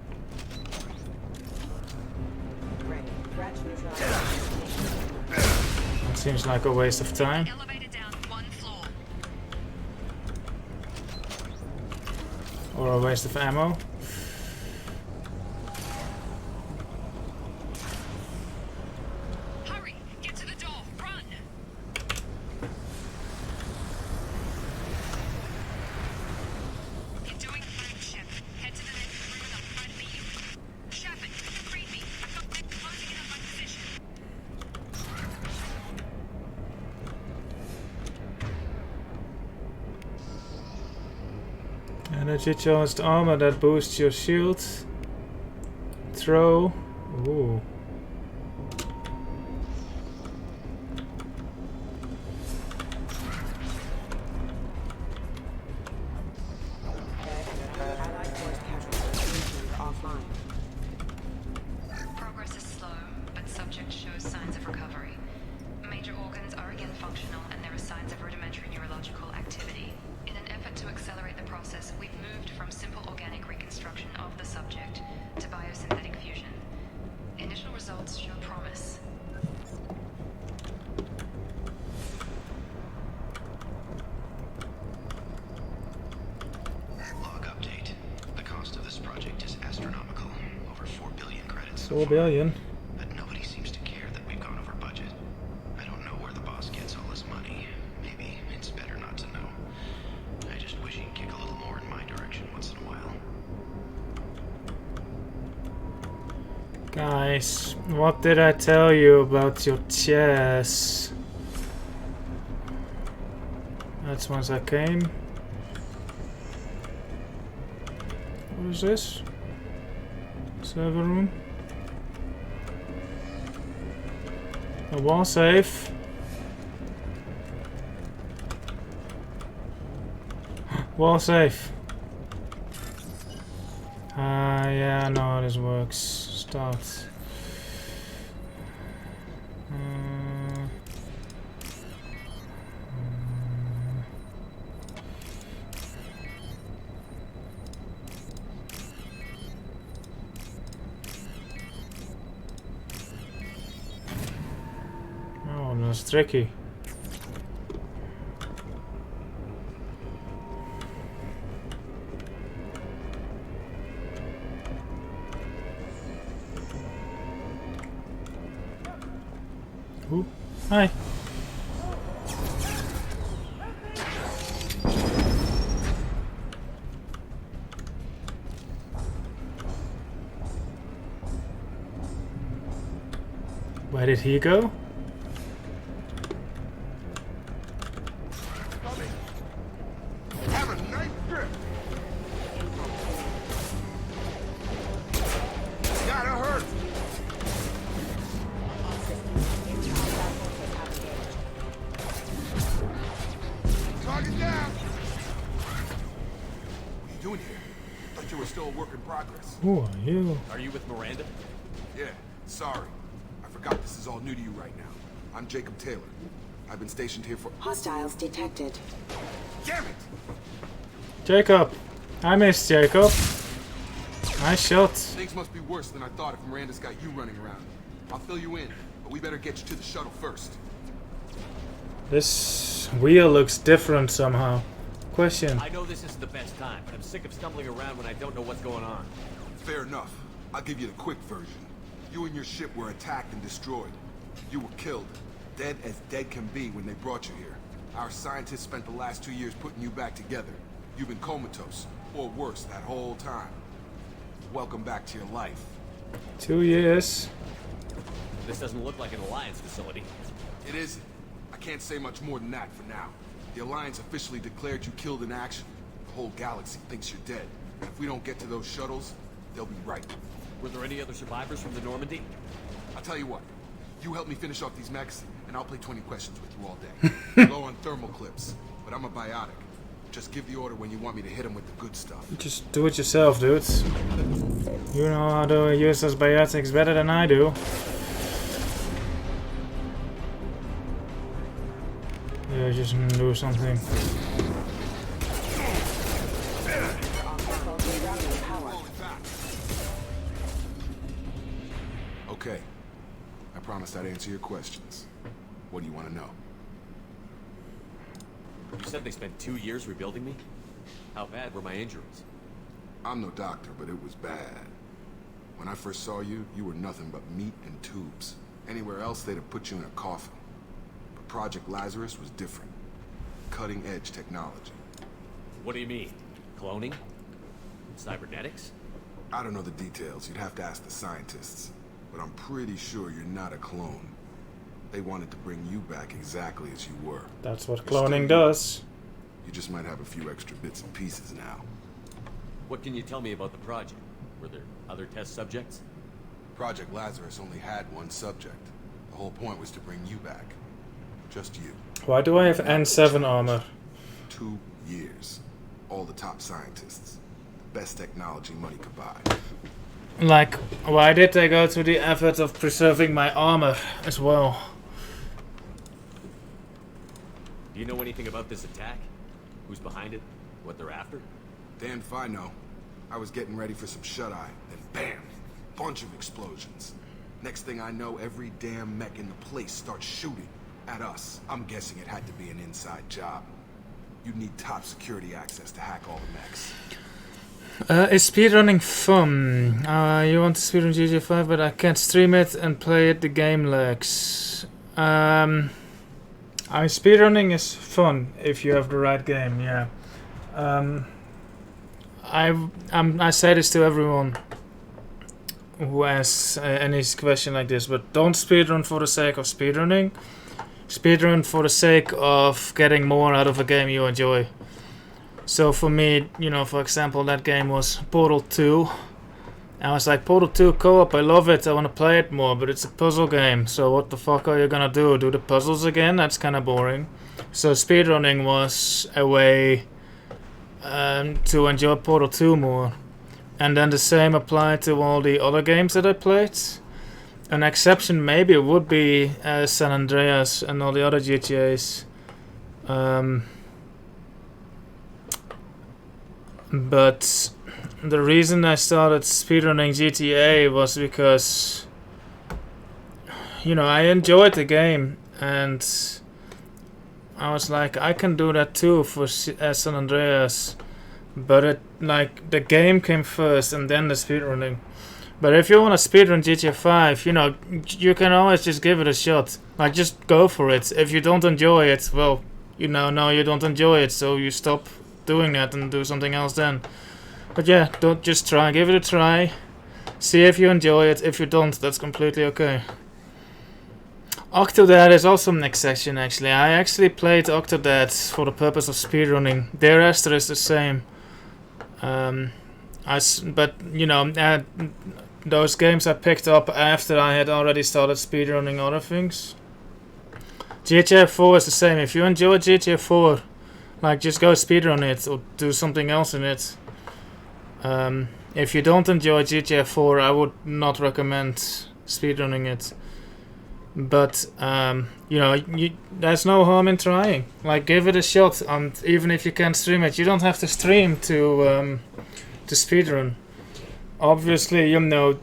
It seems like a waste of time. Elevator down 1 floor. Or a waste of ammo. Hurry! Get to the door! Run! You're doing fine, Shep. Head to the next room and I'll try to beat you. Shepard, read me. I've got them closing in on my position. Energy charged armor that boosts your shield. Throw. Ooh. Progress is slow, but subject shows signs of recovery. Major organs are again functional, and there are signs of rudimentary neurological activity. In an effort to accelerate the process, we've moved from simple organic reconstruction of the subject to biosynthetic fusion. Initial results show promise. Log update. The cost of this project is astronomical. Over 4 billion credits. so 4 far. billion. But nobody seems to care that we've gone over budget. I don't know where the boss gets all his money. Maybe it's better not to know. I just wish he'd kick a little more in my direction once in a while. Guys, what did I tell you about your chess? That's once I came. What is this? Server room. A wall safe. Wall safe. Yeah, I know how this works. Start. Oh, that's tricky. Ooh, hi. Where did he go? Have a nice trip. Gotta hurt. Target down. What are you doing here? Thought you were still a work in progress. Who are you? Are you with Miranda? Yeah, sorry. I forgot this is all new to you right now. I'm Jacob Taylor. I've been stationed here for... Hostiles detected. Damn it! Jacob! I missed Jacob. Nice shot. Things must be worse than I thought if Miranda's got you running around. I'll fill you in, but we better get you to the shuttle first. This wheel looks different somehow. Question. I know this isn't the best time, but I'm sick of stumbling around when I don't know what's going on. Fair enough. I'll give you the quick version. You and your ship were attacked and destroyed. You were killed. Dead as dead can be when they brought you here. Our scientists spent the last 2 years putting you back together. You've been comatose, or worse, that whole time. Welcome back to your life. 2 years. This doesn't look like an Alliance facility. It isn't. I can't say much more than that for now. The Alliance officially declared you killed in action. The whole galaxy thinks you're dead. And if we don't get to those shuttles, they'll be right. Were there any other survivors from the Normandy? I'll tell you what. You help me finish off these mechs, and I'll play 20 questions with you all day. Low on thermal clips, but I'm a biotic. Just give the order when you want me to hit them with the good stuff. Just do it yourself, dudes. You know how to use those biotics better than I do. Yeah, just do something. Okay. I promised I'd answer your questions. What do you want to know? You said they spent 2 years rebuilding me? How bad were my injuries? I'm no doctor, but it was bad. When I first saw you, you were nothing but meat and tubes. Anywhere else, they'd have put you in a coffin. But Project Lazarus was different. Cutting-edge technology. What do you mean? Cloning? Cybernetics? I don't know the details. You'd have to ask the scientists. But I'm pretty sure you're not a clone. They wanted to bring you back exactly as you were. That's what cloning does. You just might have a few extra bits and pieces now. What can you tell me about the project? Were there other test subjects? Project Lazarus only had one subject. The whole point was to bring you back. Just you. Why do I have N7 armor? 2 years. All the top scientists. The best technology money could buy. Like, why did they go to the effort of preserving my armor as well? Do you know anything about this attack? Who's behind it? What they're after? Damn if I know. I was getting ready for some shut-eye, then bam! Bunch of explosions. Next thing I know, every damn mech in the place starts shooting at us. I'm guessing it had to be an inside job. You'd need top security access to hack all the mechs. Is speedrunning fun? You want to speedrun GTA 5, but I can't stream it and play it, the game lags. Speedrunning is fun if you have the right game, yeah. I say this to everyone who asks any question like this, but don't speedrun for the sake of speedrunning. Speedrun for the sake of getting more out of a game you enjoy. So for me, you know, for example, that game was Portal 2. I was like, Portal 2 co-op, I love it, I want to play it more, but it's a puzzle game, so what the fuck are you gonna do? Do the puzzles again? That's kind of boring. So speedrunning was a way to enjoy Portal 2 more. And then the same applied to all the other games that I played. An exception maybe would be San Andreas and all the other GTAs. But the reason I started speedrunning GTA was because, you know, I enjoyed the game and I was like, I can do that too for San Andreas. But it, like, the game came first and then the speedrunning. But if you want to speedrun GTA 5, you know, you can always just give it a shot. Like, just go for it. If you don't enjoy it, well, you know, no, you don't enjoy it, so you stop doing that and do something else then. But yeah, don't just try, give it a try. See if you enjoy it. If you don't, that's completely okay. Octodad is also an exception actually. I actually played Octodad for the purpose of speedrunning. Their Esther is the same. But you know, those games I picked up after I had already started speedrunning other things. GTA 4 is the same. If you enjoy GTA 4, like, just go speedrun it or do something else in it. If you don't enjoy GTA 4, I would not recommend speedrunning it. But you know, there's no harm in trying. Like, give it a shot, and even if you can't stream it, you don't have to stream to speedrun. Obviously, you know,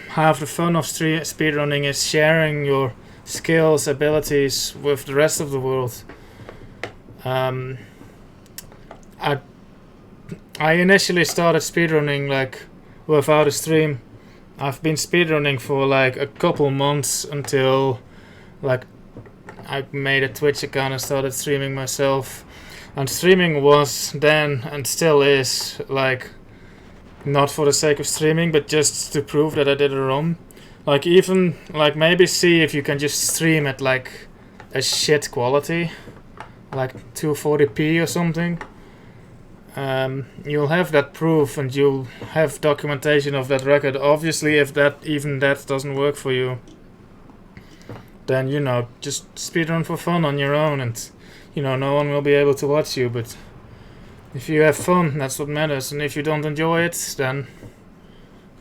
half the fun of speedrunning is sharing your skills, abilities with the rest of the world. I initially started speedrunning like without a stream. I've been speedrunning for like a couple months until like I made a Twitch account and started streaming myself. And streaming was then and still is like not for the sake of streaming, but just to prove that I did a run. Like, even like maybe see if you can just stream at like a shit quality, like 240p or something. You'll have that proof and you'll have documentation of that record. Obviously, if even that doesn't work for you, then, you know, just speedrun for fun on your own, and, you know, no one will be able to watch you. But if you have fun, that's what matters. And if you don't enjoy it, then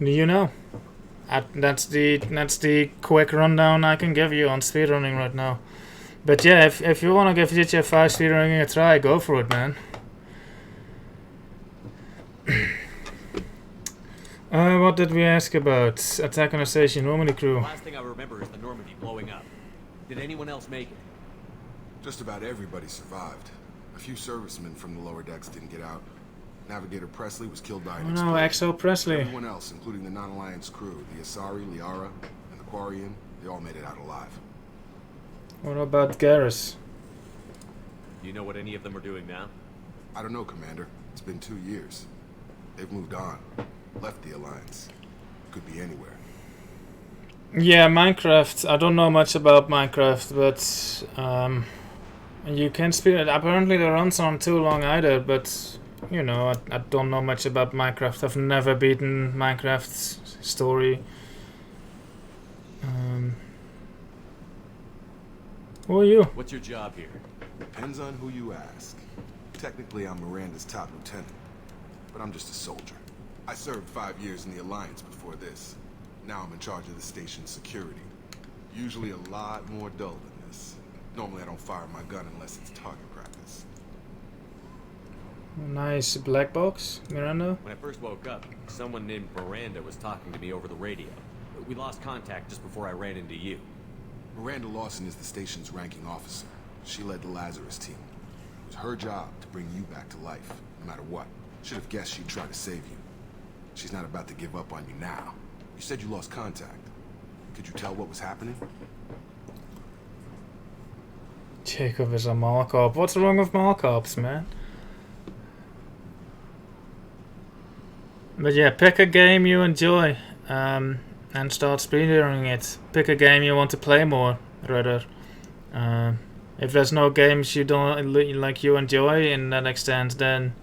you know. That's the quick rundown I can give you on speedrunning right now. But yeah, if you want to give GTA 5 speedrunning a try, go for it, man. What did we ask about? Attack on a station, Normandy crew. Last thing I remember is the Normandy blowing up. Did anyone else make it? Just about everybody survived. A few servicemen from the lower decks didn't get out. Navigator Presley was killed by an explosion. Exo Presley. Everyone else, including the non-Alliance crew, the Asari, Liara, and the Quarian, they all made it out alive. What about Garrus? Do you know what any of them are doing now? I don't know, Commander. It's been 2 years. They've moved on. Left the Alliance. Could be anywhere. Yeah, Minecraft. I don't know much about Minecraft, but you can speed it. Apparently the runs aren't too long either, but you know, I don't know much about Minecraft. I've never beaten Minecraft's story. Who are you? What's your job here? Depends on who you ask. Technically, I'm Miranda's top lieutenant, but I'm just a soldier. I served 5 years in the Alliance before this. Now I'm in charge of the station's security. Usually a lot more dull than this. Normally I don't fire my gun unless it's target practice. Nice black box, Miranda. When I first woke up, someone named Miranda was talking to me over the radio. We lost contact just before I ran into you. Miranda Lawson is the station's ranking officer. She led the Lazarus team. It was her job to bring you back to life, no matter what. Should have guessed she'd try to save you. She's not about to give up on you now. You said you lost contact. Could you tell what was happening? Jacob is a Malcorp. What's wrong with Malcorps, man? But yeah, pick a game you enjoy, and start speedrunning it. Pick a game you want to play more, rather. If there's no games you don't like you enjoy in that extent, then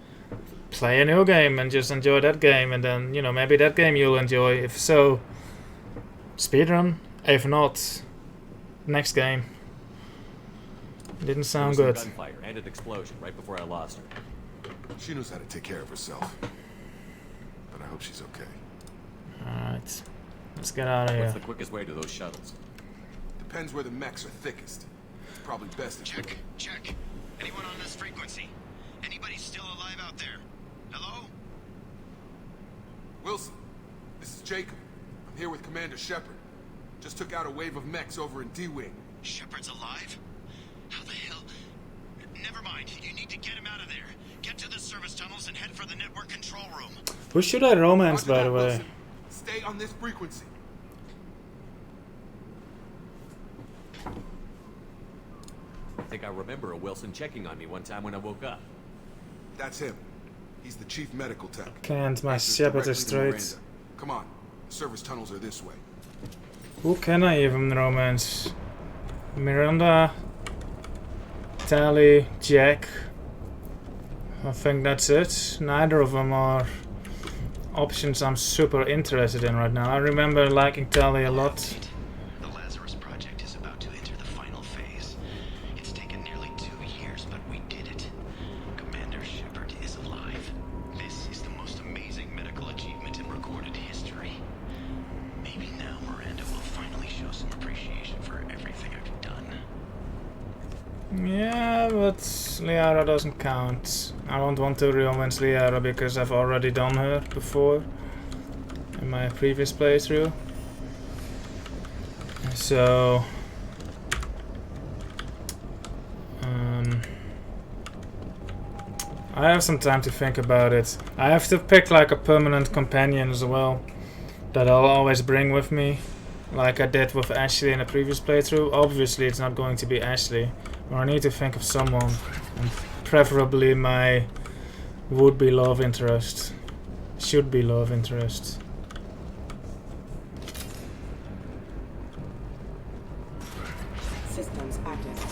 play a new game and just enjoy that game, and then, you know, maybe that game you'll enjoy. If so, speedrun. If not, next game. Didn't sound good. Gunfire and an explosion right before I lost her. She knows how to take care of herself. But I hope she's okay. Alright. Let's get out of here. What's the quickest way to those shuttles? Depends where the mechs are thickest. It's probably best if Check. Anyone on this frequency? Anybody still alive out there? Hello? Wilson, this is Jacob. I'm here with Commander Shepard. Just took out a wave of mechs over in D-Wing. Shepard's alive? How the hell? Never mind. You need to get him out of there. Get to the service tunnels and head for the network control room. Who should I romance, by the way? Wilson. Stay on this frequency. I think I remember a Wilson checking on me one time when I woke up. That's him. He's the chief medical tech. Can't, my Shepard is straight. Come on. The service tunnels are this way. Who can I even romance? Miranda, Tally, Jack. I think that's it. Neither of them are options I'm super interested in right now. I remember liking Tally a lot. The Lazarus project is about to enter the final phase. It's taken nearly 2 years, but we did it. Commander Shepard is alive. This is the most amazing medical achievement in recorded history. Maybe now Miranda will finally show some appreciation for everything I've done. Yeah, but Liara doesn't count. I don't want to rearrange Liara because I've already done her before in my previous playthrough. So I have some time to think about it. I have to pick like a permanent companion as well that I'll always bring with me, like I did with Ashley in a previous playthrough. Obviously it's not going to be Ashley, but I need to think of someone, and preferably my would-be love interest, should-be love interest. Systems active.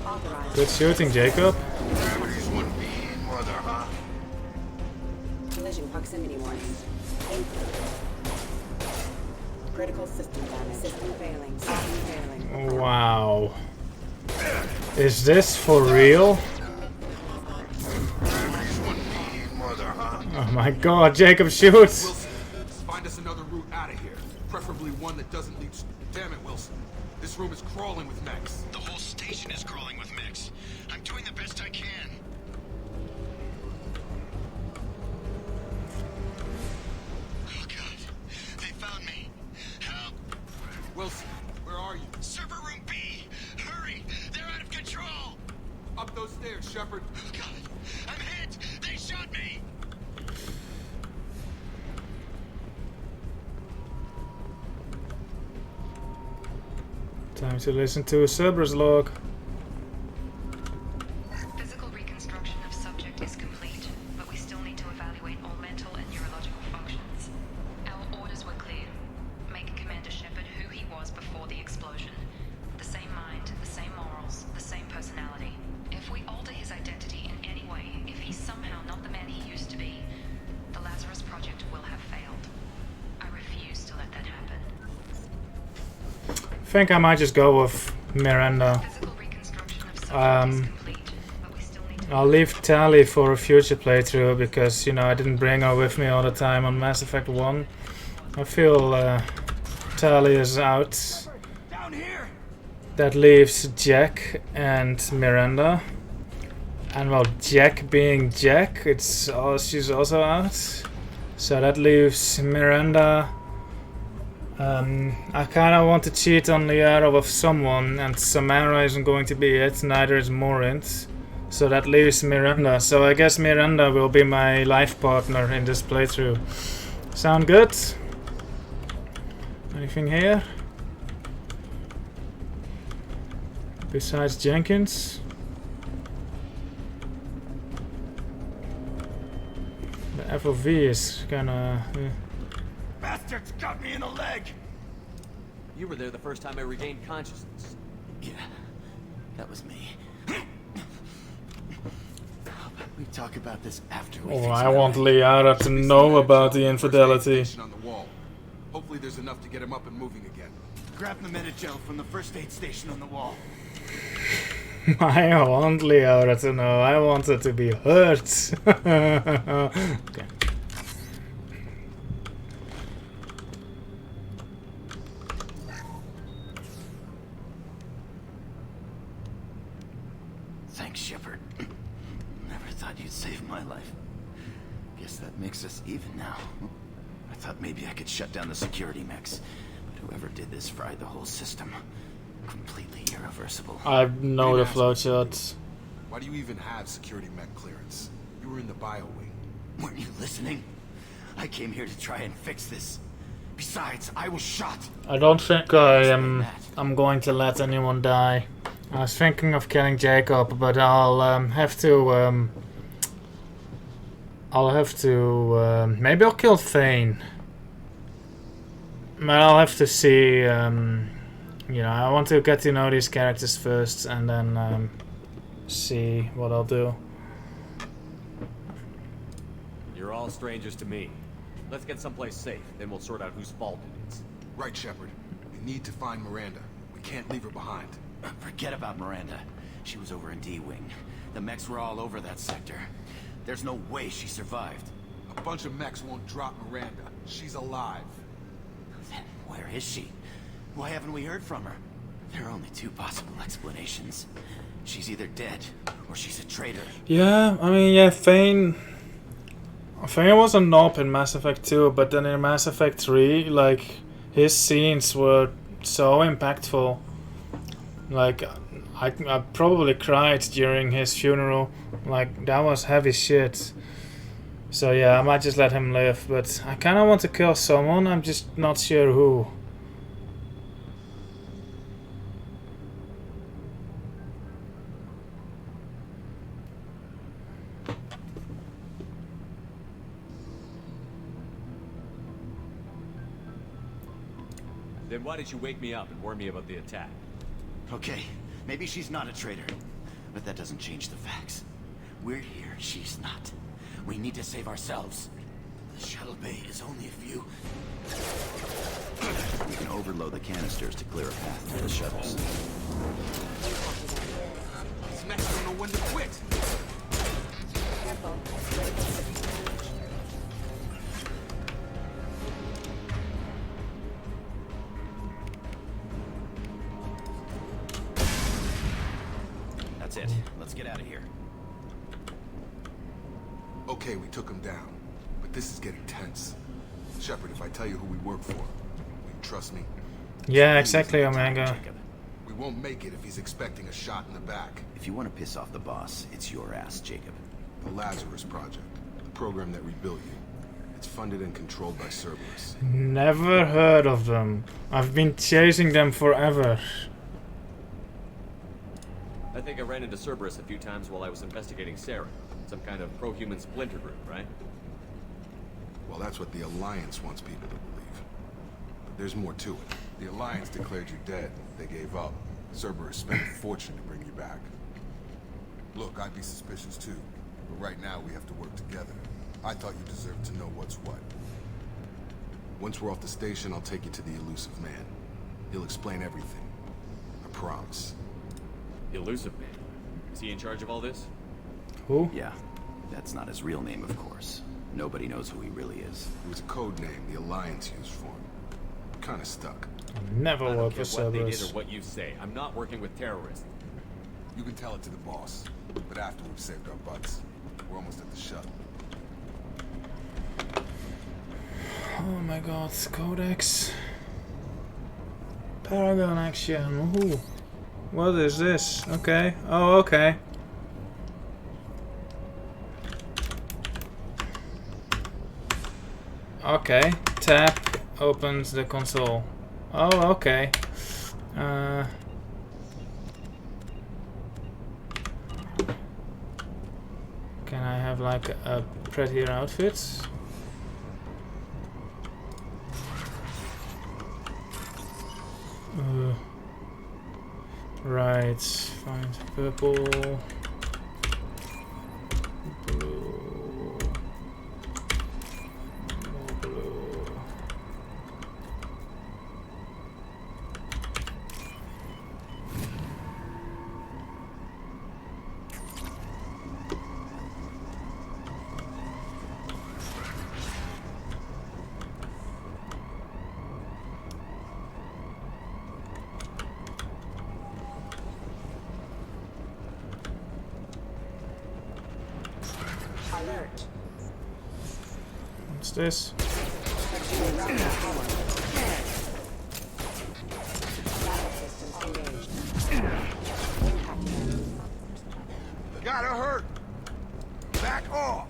Authorized. Good shooting, Jacob. Collision proximity warning. Critical system damage. System failing. System failing. Wow. Is this for real? Oh my god, Jacob shoots! Wilson, find us another route out of here. Preferably one that doesn't lead... Damn it, Wilson. This room is crawling with mechs. The whole station is crawling with mechs. I'm doing the best I can. Oh god, they found me. Help! Wilson, where are you? Server room B! Hurry! They're out of control! Up those stairs, Shepard. Oh god, I'm hit! They shot me! Time to listen to a Cerberus log. Physical reconstruction of subject is complete, but we still need to evaluate all mental and neurological functions. Our orders were clear. Make Commander Shepard who he was before the explosion. The same mind, the same morals, the same personality. If we alter his identity in any way, if he's somehow not the man he used to be, the Lazarus Project will have failed. I refuse to let that happen. I think I might just go with Miranda. I'll leave Tali for a future playthrough because, you know, I didn't bring her with me all the time on Mass Effect 1. I feel Tali is out. That leaves Jack and Miranda. And well, Jack being Jack, she's also out. So that leaves Miranda. I kind of want to cheat on Liara with someone, and Samara isn't going to be it, neither is Morint. So that leaves Miranda. So I guess Miranda will be my life partner in this playthrough. Sound good? Anything here? Besides Jenkins? The FOV is kinda... Bastards got me in the leg! You were there the first time I regained consciousness. Yeah, that was me. We talk about this after we Oh, I want Liara to know about the infidelity. On the wall. Hopefully there's enough to get him up and moving again. Grab the Metagel from the first aid station on the wall. I want Liara to know. I want her to be hurt. Okay. Thanks, Shepard. Never thought you'd save my life. Guess that makes us even now. I thought maybe I could shut down the security mechs, but whoever did this fried the whole system. Completely irreversible. I know the flowcharts. Why do you even have security mech clearance? You were in the bio wing. Weren't you listening? I came here to try and fix this. Besides, I was shot. I don't think I'm going to let anyone die. I was thinking of killing Jacob, but I'll have to. Maybe I'll kill Thane. But I'll have to see. You know, I want to get to know these characters first, and then see what I'll do. You're all strangers to me. Let's get someplace safe, then we'll sort out whose fault it is. Right, Shepard. We need to find Miranda. We can't leave her behind. Forget about Miranda. She was over in D-Wing. The mechs were all over that sector. There's no way she survived. A bunch of mechs won't drop Miranda. She's alive. Then where is she? Why haven't we heard from her? There are only two possible explanations. She's either dead, or she's a traitor. Yeah, I mean, yeah, Thane was a knob in Mass Effect 2, but then in Mass Effect 3, like, his scenes were so impactful. Like, I probably cried during his funeral. Like, that was heavy shit. So yeah, I might just let him live, but I kinda want to kill someone, I'm just not sure who. Then why did you wake me up and warn me about the attack? Okay, maybe she's not a traitor, but that doesn't change the facts. We're here, she's not. We need to save ourselves. The shuttle bay is only a few. We can overload the canisters to clear a path to the shuttles. These mechs don't know when to quit. That's it. Let's get out of here. Okay, we took him down, but this is getting tense. Shepard, if I tell you who we work for, will you trust me? Yeah, exactly, Omega. We won't make it if he's expecting a shot in the back. If you want to piss off the boss, it's your ass, Jacob. The Lazarus Project, the program that rebuilt you. It's funded and controlled by Cerberus. Never heard of them. I've been chasing them forever. I think I ran into Cerberus a few times while I was investigating Sarah. Some kind of pro-human splinter group, right? Well, that's what the Alliance wants people to believe. But there's more to it. The Alliance declared you dead. They gave up. Cerberus spent a fortune to bring you back. Look, I'd be suspicious too. But right now, we have to work together. I thought you deserved to know what's what. Once we're off the station, I'll take you to the Elusive Man. He'll explain everything. I promise. Elusive Man? Is he in charge of all this? Who? Yeah. That's not his real name, of course. Nobody knows who he really is. It was a code name the Alliance used for him. Kinda stuck. Never I don't work care for what they did Cerberus. or what you say. I'm not working with terrorists. You can tell it to the boss. But after we've saved our butts, we're almost at the shuttle. Oh my god, Codex. Paragon action. Ooh. What is this? Okay. Oh, okay. Okay. Tap opens the console. Oh, okay. Can I have like a prettier outfit? Right, find purple, blue, more blue. What's this? Gotta hurt! Back off!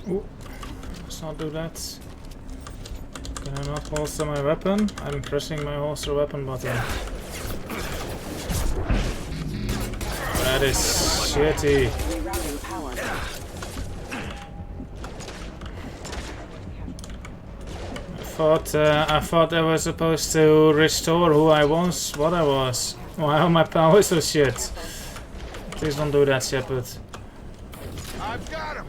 Ooh, let's not do that. Can I not holster my weapon? I'm pressing my holster weapon button. That is shitty. I thought I was supposed to restore who I was, what I was. Why are my powers so shit? Please don't do that, Shepard. I've got him.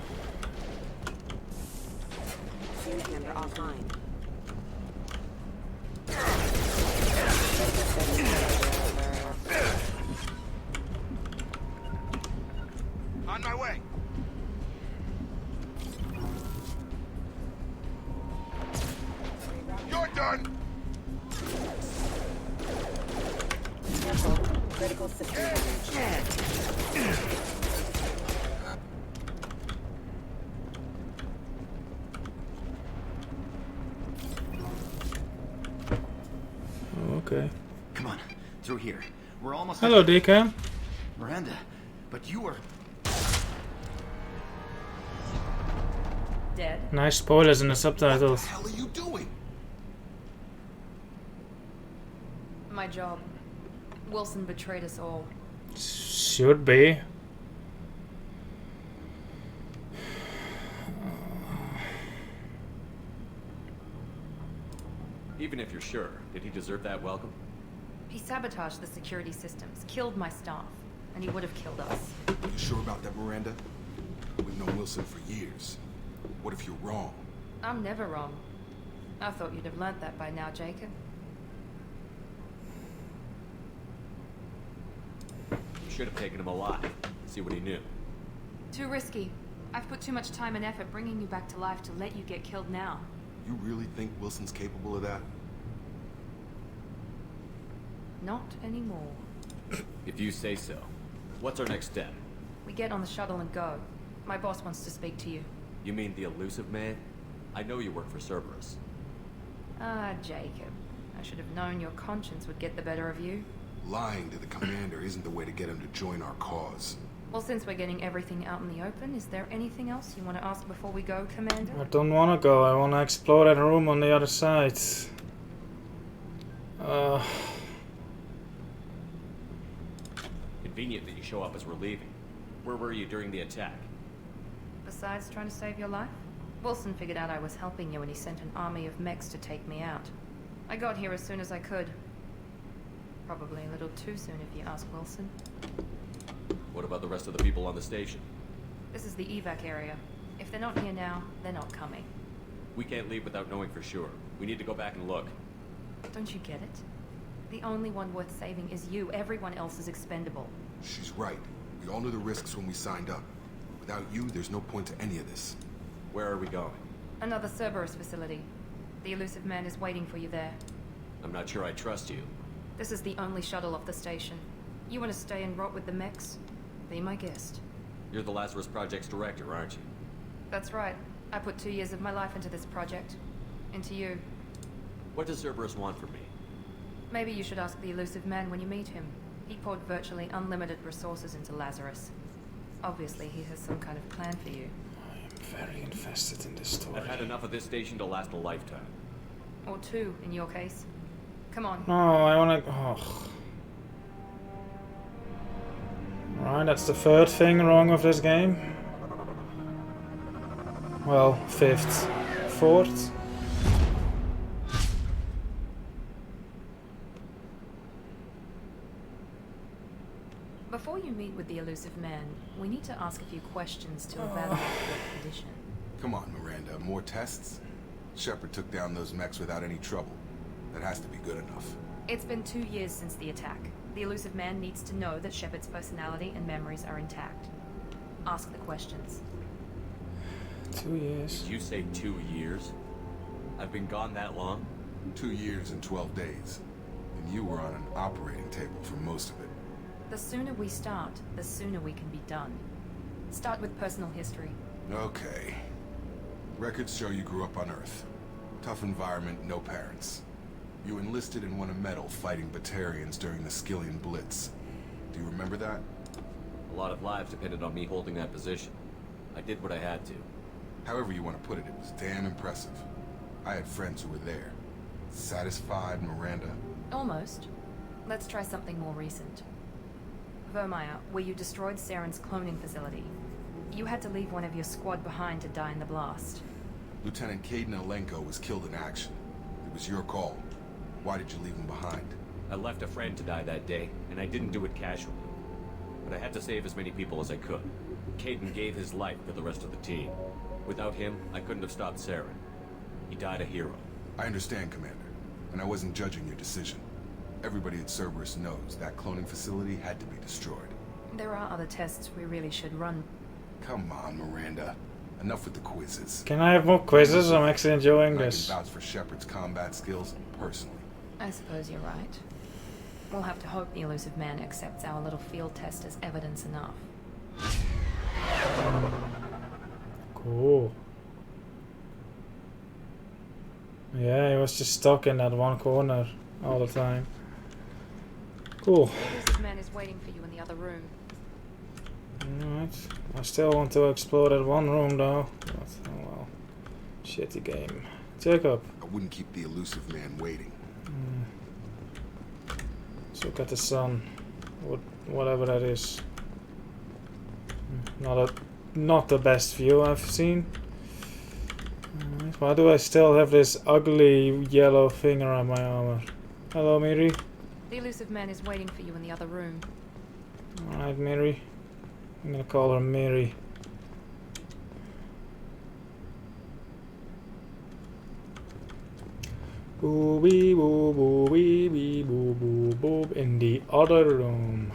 Member offline. On my way. You're done. Critical system damage. Okay. Come on, through here. We're almost. Hello, DK. Miranda, but you were. Dead. Nice spoilers in the subtitles. What the hell are you doing? My job. Wilson betrayed us all. Should be. Even if you're sure, did he deserve that welcome? He sabotaged the security systems, killed my staff, and he would have killed us. You sure about that, Miranda? We've known Wilson for years. What if you're wrong? I'm never wrong. I thought you'd have learnt that by now, Jacob. You should have taken him alive. See what he knew. Too risky. I've put too much time and effort bringing you back to life to let you get killed now. You really think Wilson's capable of that? Not anymore. If you say so. What's our next step? We get on the shuttle and go. My boss wants to speak to you. You mean the elusive man? I know you work for Cerberus. Ah, Jacob. I should have known your conscience would get the better of you. Lying to the commander isn't the way to get him to join our cause. Well, since we're getting everything out in the open, is there anything else you want to ask before we go, Commander? I don't want to go. I want to explore that room on the other side. Convenient that you show up as we're leaving. Where were you during the attack? Besides trying to save your life, Wilson figured out I was helping you and he sent an army of mechs to take me out. I got here as soon as I could. Probably a little too soon if you ask Wilson. What about the rest of the people on the station? This is the evac area. If they're not here now, they're not coming. We can't leave without knowing for sure. We need to go back and look. Don't you get it? The only one worth saving is you. Everyone else is expendable. She's right. We all knew the risks when we signed up. Without you, there's no point to any of this. Where are we going? Another Cerberus facility. The elusive man is waiting for you there. I'm not sure I trust you. This is the only shuttle off the station. You want to stay and rot with the mechs? Be my guest. You're the Lazarus Project's director, aren't you? That's right. I put 2 years of my life into this project. Into you. What does Cerberus want from me? Maybe you should ask the elusive man when you meet him. He poured virtually unlimited resources into Lazarus. Obviously, he has some kind of plan for you. I am very invested in this story. I've had enough of this station to last a lifetime. Or 2, in your case. Come on. No, I wanna... Oh. Right, that's the third thing wrong with this game. Well, fifth. Fourth. Before you meet with the elusive man, we need to ask a few questions to evaluate your condition. Come on, Miranda. More tests? Shepard took down those mechs without any trouble. That has to be good enough. It's been 2 years since the attack. The elusive man needs to know that Shepard's personality and memories are intact. Ask the questions. 2 years. Did you say 2 years? I've been gone that long? 2 years and 12 days. And you were on an operating table for most of it. The sooner we start, the sooner we can be done. Start with personal history. Okay. Records show you grew up on Earth. Tough environment, no parents. You enlisted and won a medal fighting Batarians during the Skillian Blitz. Do you remember that? A lot of lives depended on me holding that position. I did what I had to. However you want to put it, it was damn impressive. I had friends who were there. Satisfied, Miranda? Almost. Let's try something more recent. Vermeer, where you destroyed Saren's cloning facility. You had to leave one of your squad behind to die in the blast. Lieutenant Caden Alenko was killed in action. It was your call. Why did you leave him behind? I left a friend to die that day, and I didn't do it casually. but I had to save as many people as I could. Caden gave his life for the rest of the team. Without him, I couldn't have stopped Saren. He died a hero. I understand, Commander, and I wasn't judging your decision. Everybody at Cerberus knows that cloning facility had to be destroyed. There are other tests we really should run. Come on, Miranda. Enough with the quizzes. Can I have more quizzes? I'm actually enjoying this. I can vouch for Shepard's combat skills personally. I suppose you're right. We'll have to hope the elusive man accepts our little field test as evidence enough. Cool. Yeah, he was just stuck in that one corner all the time. Cool. The elusive man is waiting for you in the other room. Alright. I still want to explore that one room though. But, oh well. Shitty game. Jacob. I wouldn't keep the elusive man waiting. Let's look at the sun. Whatever that is. Not the best view I've seen. Alright. Why do I still have this ugly yellow finger on my armor? Hello, Miri. The elusive man is waiting for you in the other room. Alright, Miri. I'm gonna call her Miri. Boo bee boo boo bee bee boo boo boo in the other room.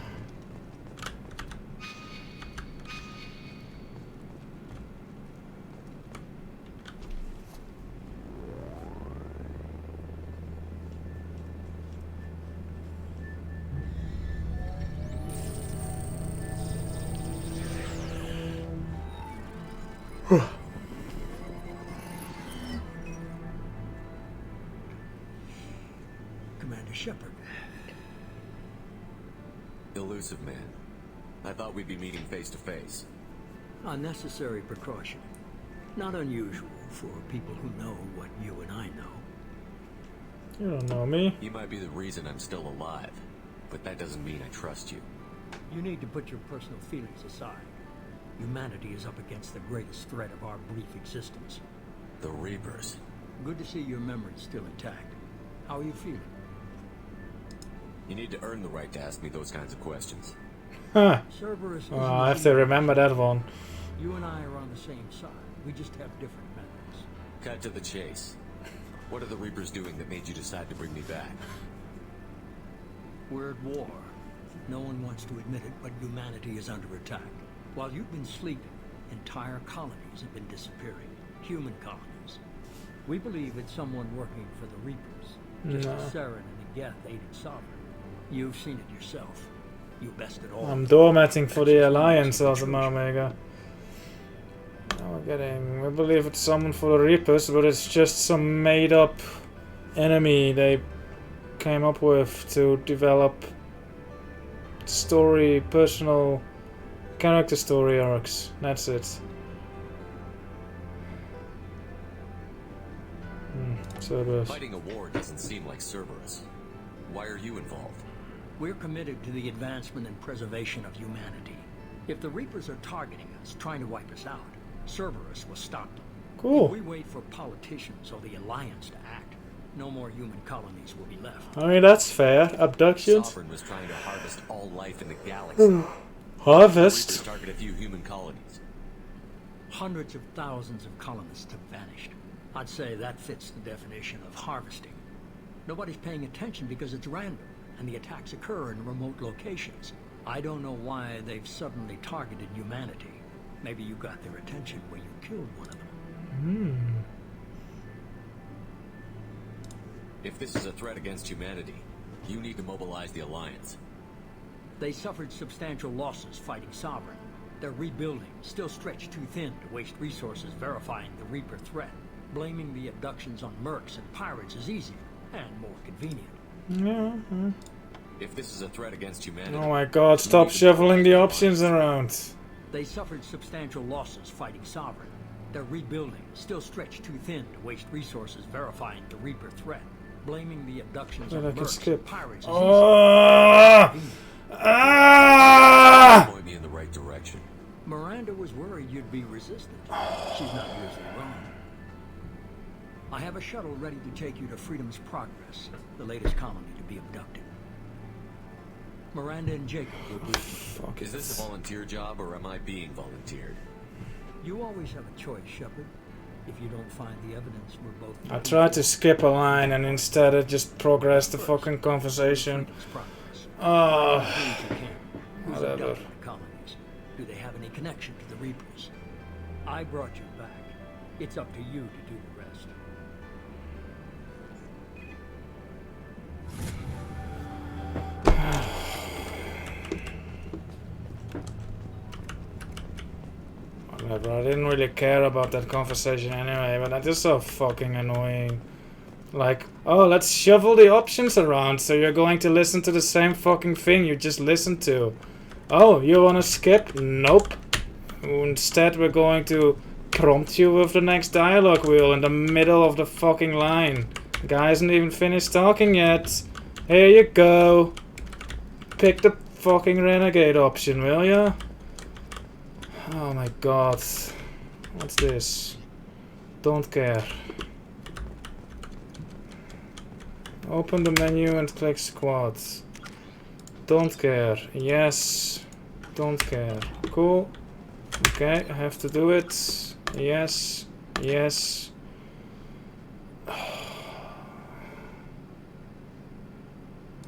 Commander Shepard. Elusive man. I thought we'd be meeting face to face. Unnecessary precaution. Not unusual for people who know what you and I know. You don't know me. You might be the reason I'm still alive, but that doesn't mean I trust you. You need to put your personal feelings aside. Humanity is up against the greatest threat of our brief existence. The Reapers. Good to see your memory's still intact. How are you feeling? You need to earn the right to ask me those kinds of questions. Huh. Cerberus Oh, I have to remember that one. You and I are on the same side. We just have different methods. Cut to the chase. What are the Reapers doing that made you decide to bring me back? We're at war. No one wants to admit it, but humanity is under attack. While you've been sleeping, entire colonies have been disappearing. Human colonies. We believe it's someone working for the Reapers. Just as Saren and the Geth aided Sovereign. You've seen it yourself. You bested all. I'm doormatting for the Alliance as a Omega. Now we're getting... We believe it's someone for the Reapers, but it's just some made-up enemy they came up with to develop story, personal character story arcs. That's it. Cerberus. Fighting a war doesn't seem like Cerberus. Why are you involved? We're committed to the advancement and preservation of humanity. If the Reapers are targeting us, trying to wipe us out, Cerberus will stop them. Cool. If we wait for politicians or the Alliance to act, no more human colonies will be left. I mean, that's fair. Abductions. Sovereign was trying to harvest all life in the galaxy. Harvest? The Reapers target a few human colonies. Hundreds of thousands of colonists have vanished. I'd say that fits the definition of harvesting. Nobody's paying attention because it's random, and the attacks occur in remote locations. I don't know why they've suddenly targeted humanity. Maybe you got their attention when you killed one of them. If this is a threat against humanity, you need to mobilize the Alliance. They suffered substantial losses fighting Sovereign. They're rebuilding, still stretched too thin to waste resources verifying the Reaper threat. Blaming the abductions on mercs and pirates is easier and more convenient. If this is a threat against humanity... Oh my god, stop shuffling the options around. They suffered substantial losses fighting Sovereign. They're rebuilding, still stretched too thin to waste resources verifying the Reaper threat. Blaming the abductions on mercs and pirates is easier. Point me in the right direction. Miranda was worried you'd be resistant. She's not usually wrong. I have a shuttle ready to take you to Freedom's Progress, the latest colony to be abducted. Miranda and Jacob will brief me. Fuck Is this a volunteer job, or am I being volunteered? You always have a choice, Shepard. If you don't find the evidence, we're both... I tried to skip a line and instead it just progressed the fucking conversation. Oh, whatever. Colonies. Do they have any connection to the Reapers? I brought you back. It's up to you to do the rest. Whatever, I didn't really care about that conversation anyway, but that is so fucking annoying. Like, oh, let's shuffle the options around, so you're going to listen to the same fucking thing you just listened to. Oh, you wanna skip? Nope. Instead, we're going to prompt you with the next dialogue wheel in the middle of the fucking line. The guy hasn't even finished talking yet. Here you go. Pick the fucking renegade option, will ya? Oh my god. What's this? Don't care. Open the menu and click squad. Don't care. Yes. Don't care. Cool. Okay, I have to do it. Yes. Yes.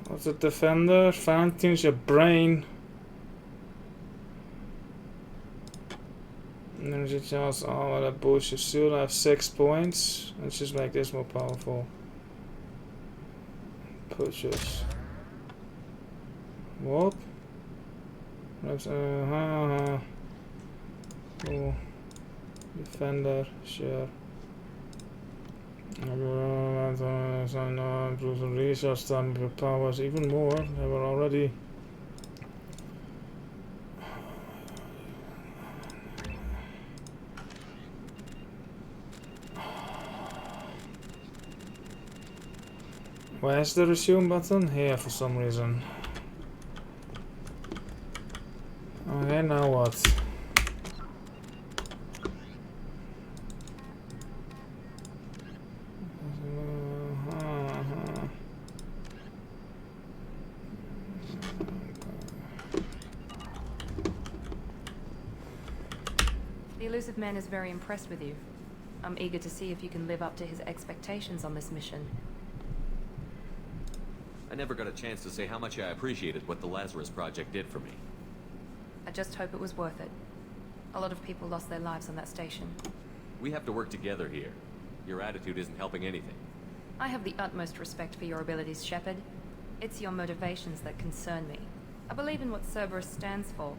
What's a defender? Fine-tunes your brain. Energy charge, all that bullshit. Still have 6 points. Let's just make this more powerful. Pushes. What? That's cool. Defender, sure. Resource time for powers even more. They were already. Where's the resume button? Here for some reason. Okay, now what? The elusive man is very impressed with you. I'm eager to see if you can live up to his expectations on this mission. I never got a chance to say how much I appreciated what the Lazarus Project did for me. I just hope it was worth it. A lot of people lost their lives on that station. We have to work together here. Your attitude isn't helping anything. I have the utmost respect for your abilities, Shepard. It's your motivations that concern me. I believe in what Cerberus stands for.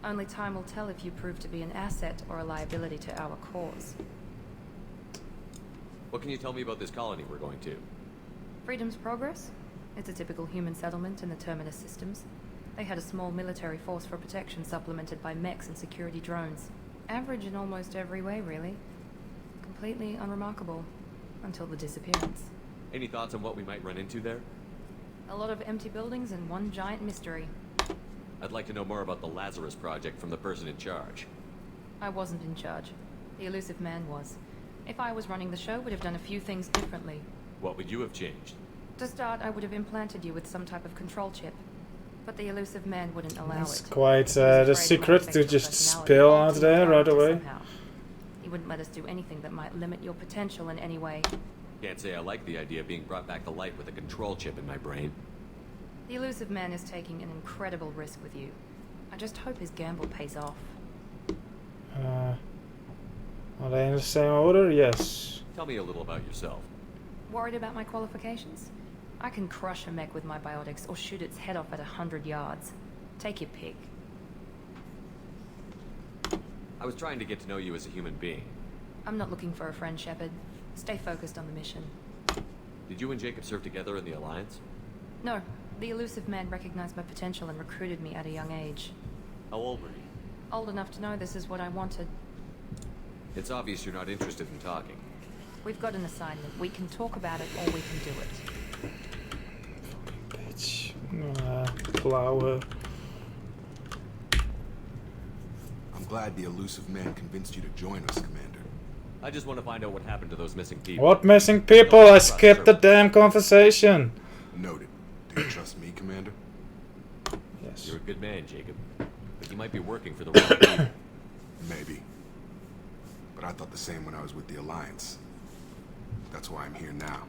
Only time will tell if you prove to be an asset or a liability to our cause. What can you tell me about this colony we're going to? Freedom's Progress? It's a typical human settlement in the Terminus systems. They had a small military force for protection supplemented by mechs and security drones. Average in almost every way, really. Completely unremarkable. Until the disappearance. Any thoughts on what we might run into there? A lot of empty buildings and one giant mystery. I'd like to know more about the Lazarus Project from the person in charge. I wasn't in charge. The elusive man was. If I was running the show, would have done a few things differently. What would you have changed? To start, I would have implanted you with some type of control chip. But the elusive man wouldn't allow It's it. quite the secret to just spill out there right away. Somehow. He wouldn't let us do anything that might limit your potential in any way. Can't say I like the idea of being brought back to life with a control chip in my brain. The elusive man is taking an incredible risk with you. I just hope his gamble pays off. Are they in the same order? Yes. Tell me a little about yourself. Worried about my qualifications? I can crush a mech with my biotics or shoot its head off at 100 yards. Take your pick. I was trying to get to know you as a human being. I'm not looking for a friend, Shepard. Stay focused on the mission. Did you and Jacob serve together in the Alliance? No. The elusive man recognized my potential and recruited me at a young age. How old were you? Old enough to know this is what I wanted. It's obvious you're not interested in talking. We've got an assignment. We can talk about it or we can do it. Bitch. Flower. I'm glad the elusive man convinced you to join us, Commander. I just want to find out what happened to those missing people. What missing people? I skipped the damn conversation. Noted. Do you trust me, Commander? guess. You're a good man, Jacob. But you might be working for the wrong people. Maybe. But I thought the same when I was with the Alliance. That's why I'm here now.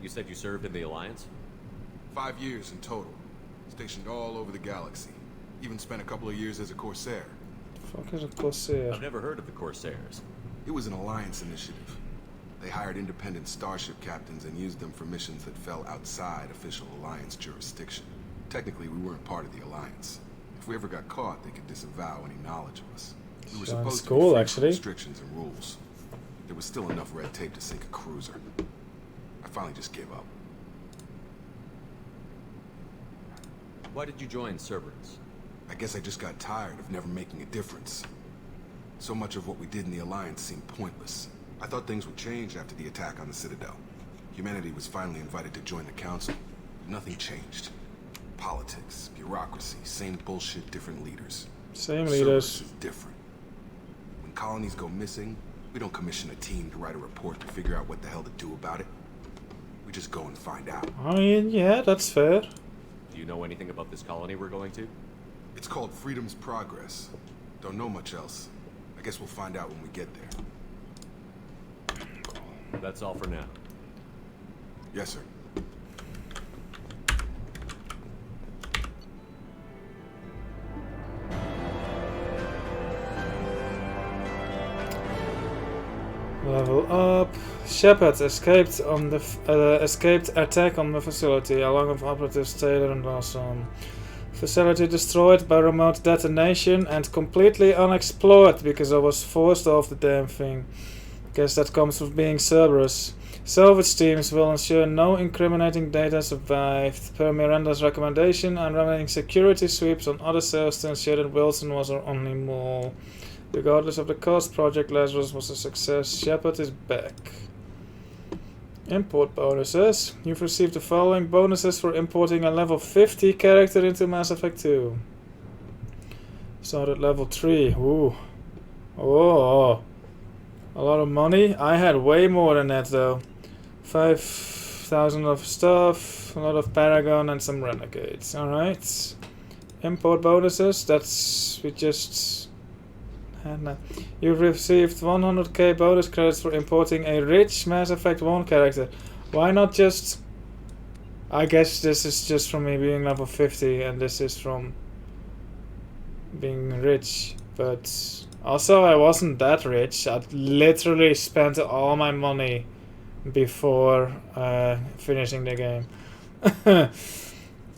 You said you served in the Alliance? 5 years in total. Stationed all over the galaxy. Even spent a couple of years as a Corsair. Fuck is a Corsair? I've never heard of the Corsairs. It was an Alliance initiative. They hired independent starship captains and used them for missions that fell outside official Alliance jurisdiction. Technically, we weren't part of the Alliance. If we ever got caught, they could disavow any knowledge of us. We were supposed to be free from restrictions and rules. There was still enough red tape to sink a cruiser. I finally just gave up. Why did you join Cerberus? I guess I just got tired of never making a difference. So much of what we did in the Alliance seemed pointless. I thought things would change after the attack on the Citadel. Humanity was finally invited to join the Council. Nothing changed. Politics, bureaucracy, same bullshit, different leaders. Same Cerberus leaders. is different. When colonies go missing, we don't commission a team to write a report to figure out what the hell to do about it. We just go and find out. I mean, yeah, that's fair. Do you know anything about this colony we're going to? It's called Freedom's Progress. Don't know much else. I guess we'll find out when we get there. That's all for now. Yes, sir. Level up. Shepard escaped on the escaped attack on the facility, along with operatives Taylor and Lawson. Facility destroyed by remote detonation and completely unexplored because I was forced off the damn thing. Guess that comes with being Cerberus. Salvage teams will ensure no incriminating data survived. Per Miranda's recommendation, I'm running security sweeps on other cells to ensure that Wilson was our only mole. Regardless of the cost, Project Lazarus was a success. Shepard is back. Import bonuses. You've received the following bonuses for importing a level 50 character into Mass Effect 2. Start at level 3. Ooh. Oh. A lot of money. I had way more than that though. 5,000 of stuff, a lot of Paragon and some Renegades. Alright. Import bonuses. That's... we just... You've received 100k bonus credits for importing a rich Mass Effect 1 character. Why not just... I guess this is just from me being level 50 and this is from being rich. But also I wasn't that rich. I literally spent all my money before finishing the game.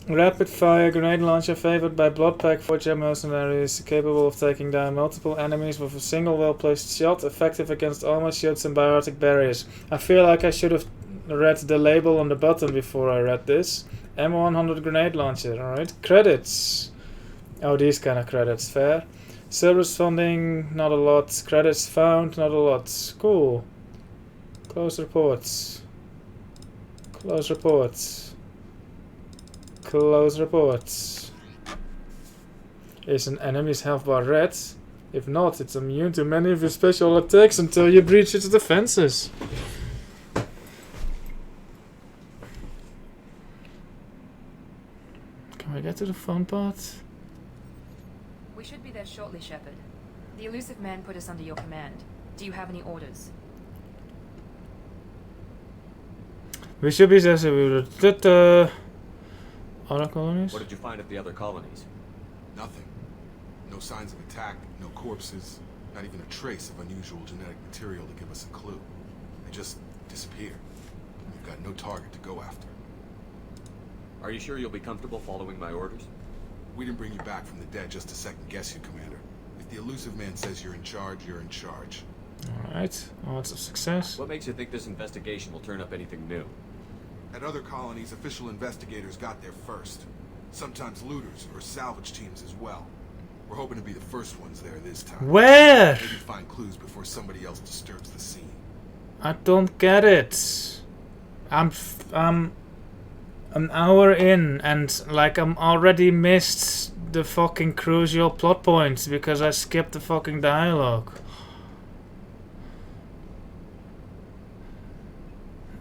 Rapid fire grenade launcher favored by Bloodpack 4 mercenaries, capable of taking down multiple enemies with a single well placed shot, effective against armor shields and biotic barriers. I feel like I should have read the label on the button before I read this. M100 grenade launcher, alright. Credits. Oh, these kind of credits, fair. Service funding, not a lot. Credits found, not a lot. Cool. Close reports. Close reports. Close reports. Is an enemy's health bar red? If not, it's immune to many of your special attacks until you breach its defenses. Can we get to the fun part? We should be there shortly, Shepard. The elusive man put us under your command. Do you have any orders? We should be there. Other colonies? What did you find at the other colonies? Nothing. No signs of attack, no corpses, not even a trace of unusual genetic material to give us a clue. They just disappeared. We've got no target to go after. Are you sure you'll be comfortable following my orders? We didn't bring you back from the dead just to second guess you, Commander. If the elusive man says you're in charge, you're in charge. Alright, odds of success. What makes you think this investigation will turn up anything new? At other colonies, official investigators got there first. Sometimes looters or salvage teams as well. We're hoping to be the first ones there this time. Where? Maybe find clues before somebody else disturbs the scene. I don't get it. I'm an hour in and like I'm already missed the fucking crucial plot points because I skipped the fucking dialogue.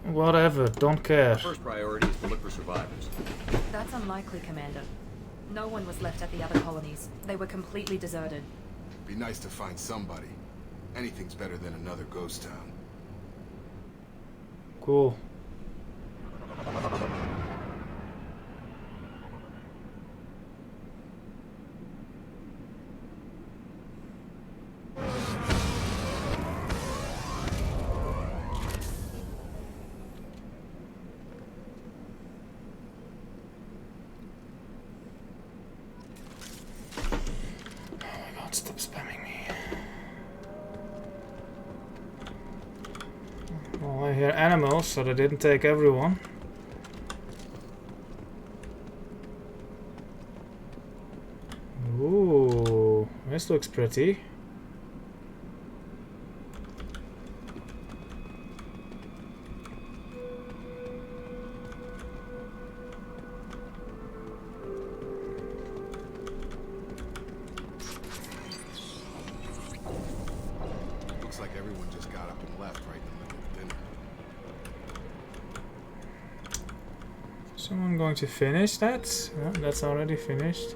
Whatever, don't care. Our first priority is to look for survivors. That's unlikely, Commander. No one was left at the other colonies. They were completely deserted. Be nice to find somebody. Anything's better than another ghost town. Cool. Stop spamming me. Well, I hear animals, so they didn't take everyone. Ooh, this looks pretty. Looks like everyone just got up and left right in the middle of dinner. Someone going to finish that? No, that's already finished.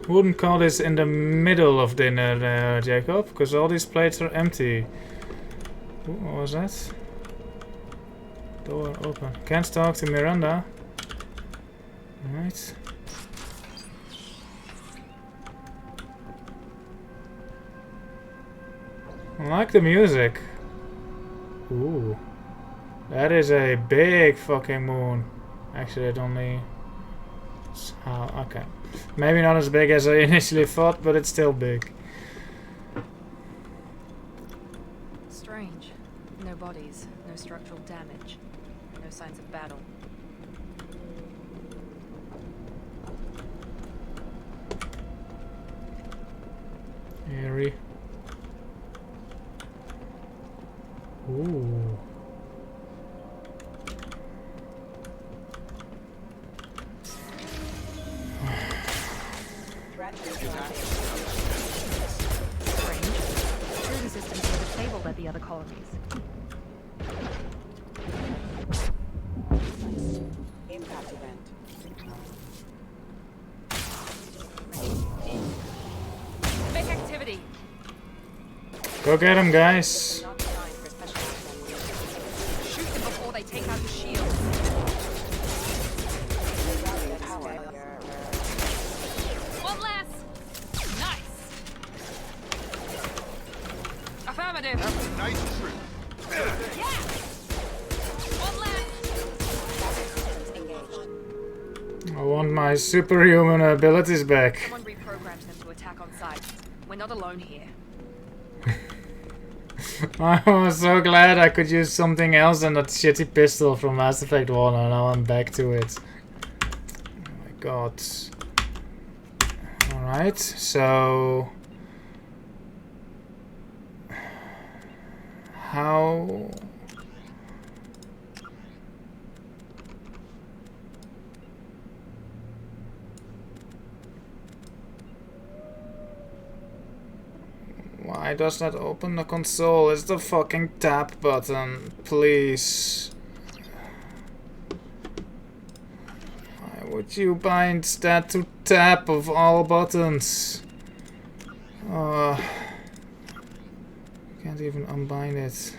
Wouldn't call this in the middle of dinner, Jacob, because all these plates are empty. Ooh, what was that? Door open. Can't talk to Miranda. Alright. I like the music. Ooh. That is a big fucking moon. Actually, it only... okay. Maybe not as big as I initially thought, but it's still big. Strange. No bodies, no structural damage, no signs of battle. Eerie. Ooh. Security systems were disabled at the other colonies. Impact event. Make activity! Go get him, guys. Shoot them before they take out the shield. One less! Nice! Affirmative! That's a nice trick. Yeah! One less! I want my superhuman abilities back. Someone reprogrammed them to attack on sight. We're not alone here. I was so glad I could use something else than that shitty pistol from Mass Effect 1, and now I'm back to it. Oh my god. Alright, so... how... why does that open the console? It's the fucking tap button, please. Why would you bind that to tap of all buttons? Can't even unbind it.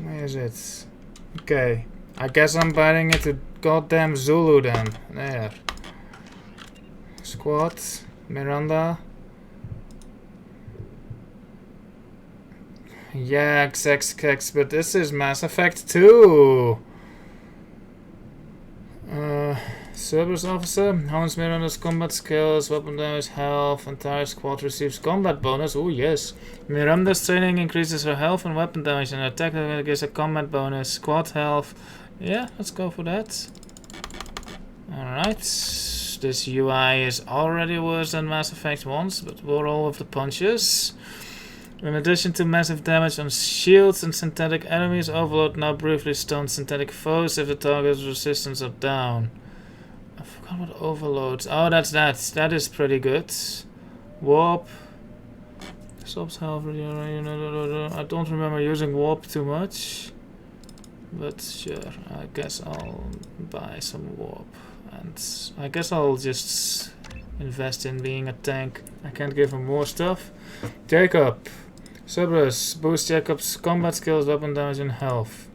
Where is it? Okay, I guess I'm binding it to goddamn Zulu then. There. Squad, Miranda. Yeah, XX, but this is Mass Effect 2. Cerberus officer, hones Miranda's combat skills, weapon damage, health, entire squad receives combat bonus. Oh yes. Miranda's training increases her health and weapon damage, and attack gives a combat bonus. Squad health. Yeah, let's go for that. Alright. This UI is already worse than Mass Effect 1's, but we'll roll with the punches. In addition to massive damage on shields and synthetic enemies, Overload now briefly stuns synthetic foes if the target's resistance are down. I forgot what Overload... oh, that's that. That is pretty good. Warp. Stops health. I don't remember using warp too much. But sure, I guess I'll buy some warp. And I guess I'll just invest in being a tank. I can't give him more stuff. Jacob. Cerberus. Boost Jacob's combat skills, weapon damage and health.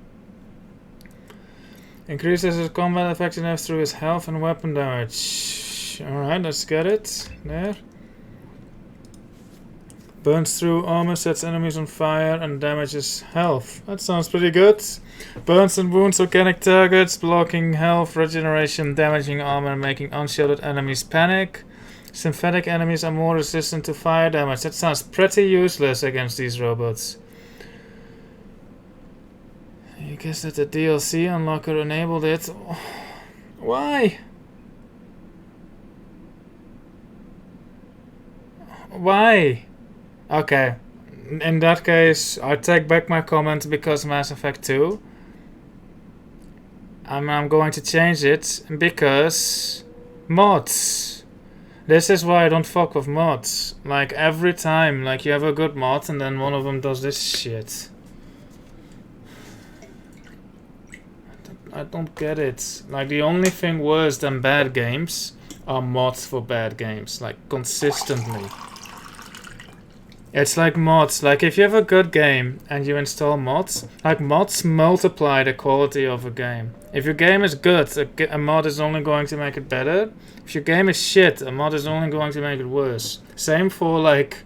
Increases his combat effectiveness through his health and weapon damage. Alright, let's get it. There. Burns through armor, sets enemies on fire, and damages health. That sounds pretty good. Burns and wounds organic targets, blocking health, regeneration, damaging armor, and making unshielded enemies panic. Synthetic enemies are more resistant to fire damage. That sounds pretty useless against these robots. I guess that the DLC unlocker enabled it. Why? Why? Okay, in that case, I take back my comment because Mass Effect 2. I'm going to change it because mods. This is why I don't fuck with mods. Like every time, like you have a good mod and then one of them does this shit. I don't get it. Like the only thing worse than bad games are mods for bad games, like consistently. It's like mods. Like if you have a good game and you install mods, like mods multiply the quality of a game. If your game is good, a mod is only going to make it better. If your game is shit, a mod is only going to make it worse. Same for like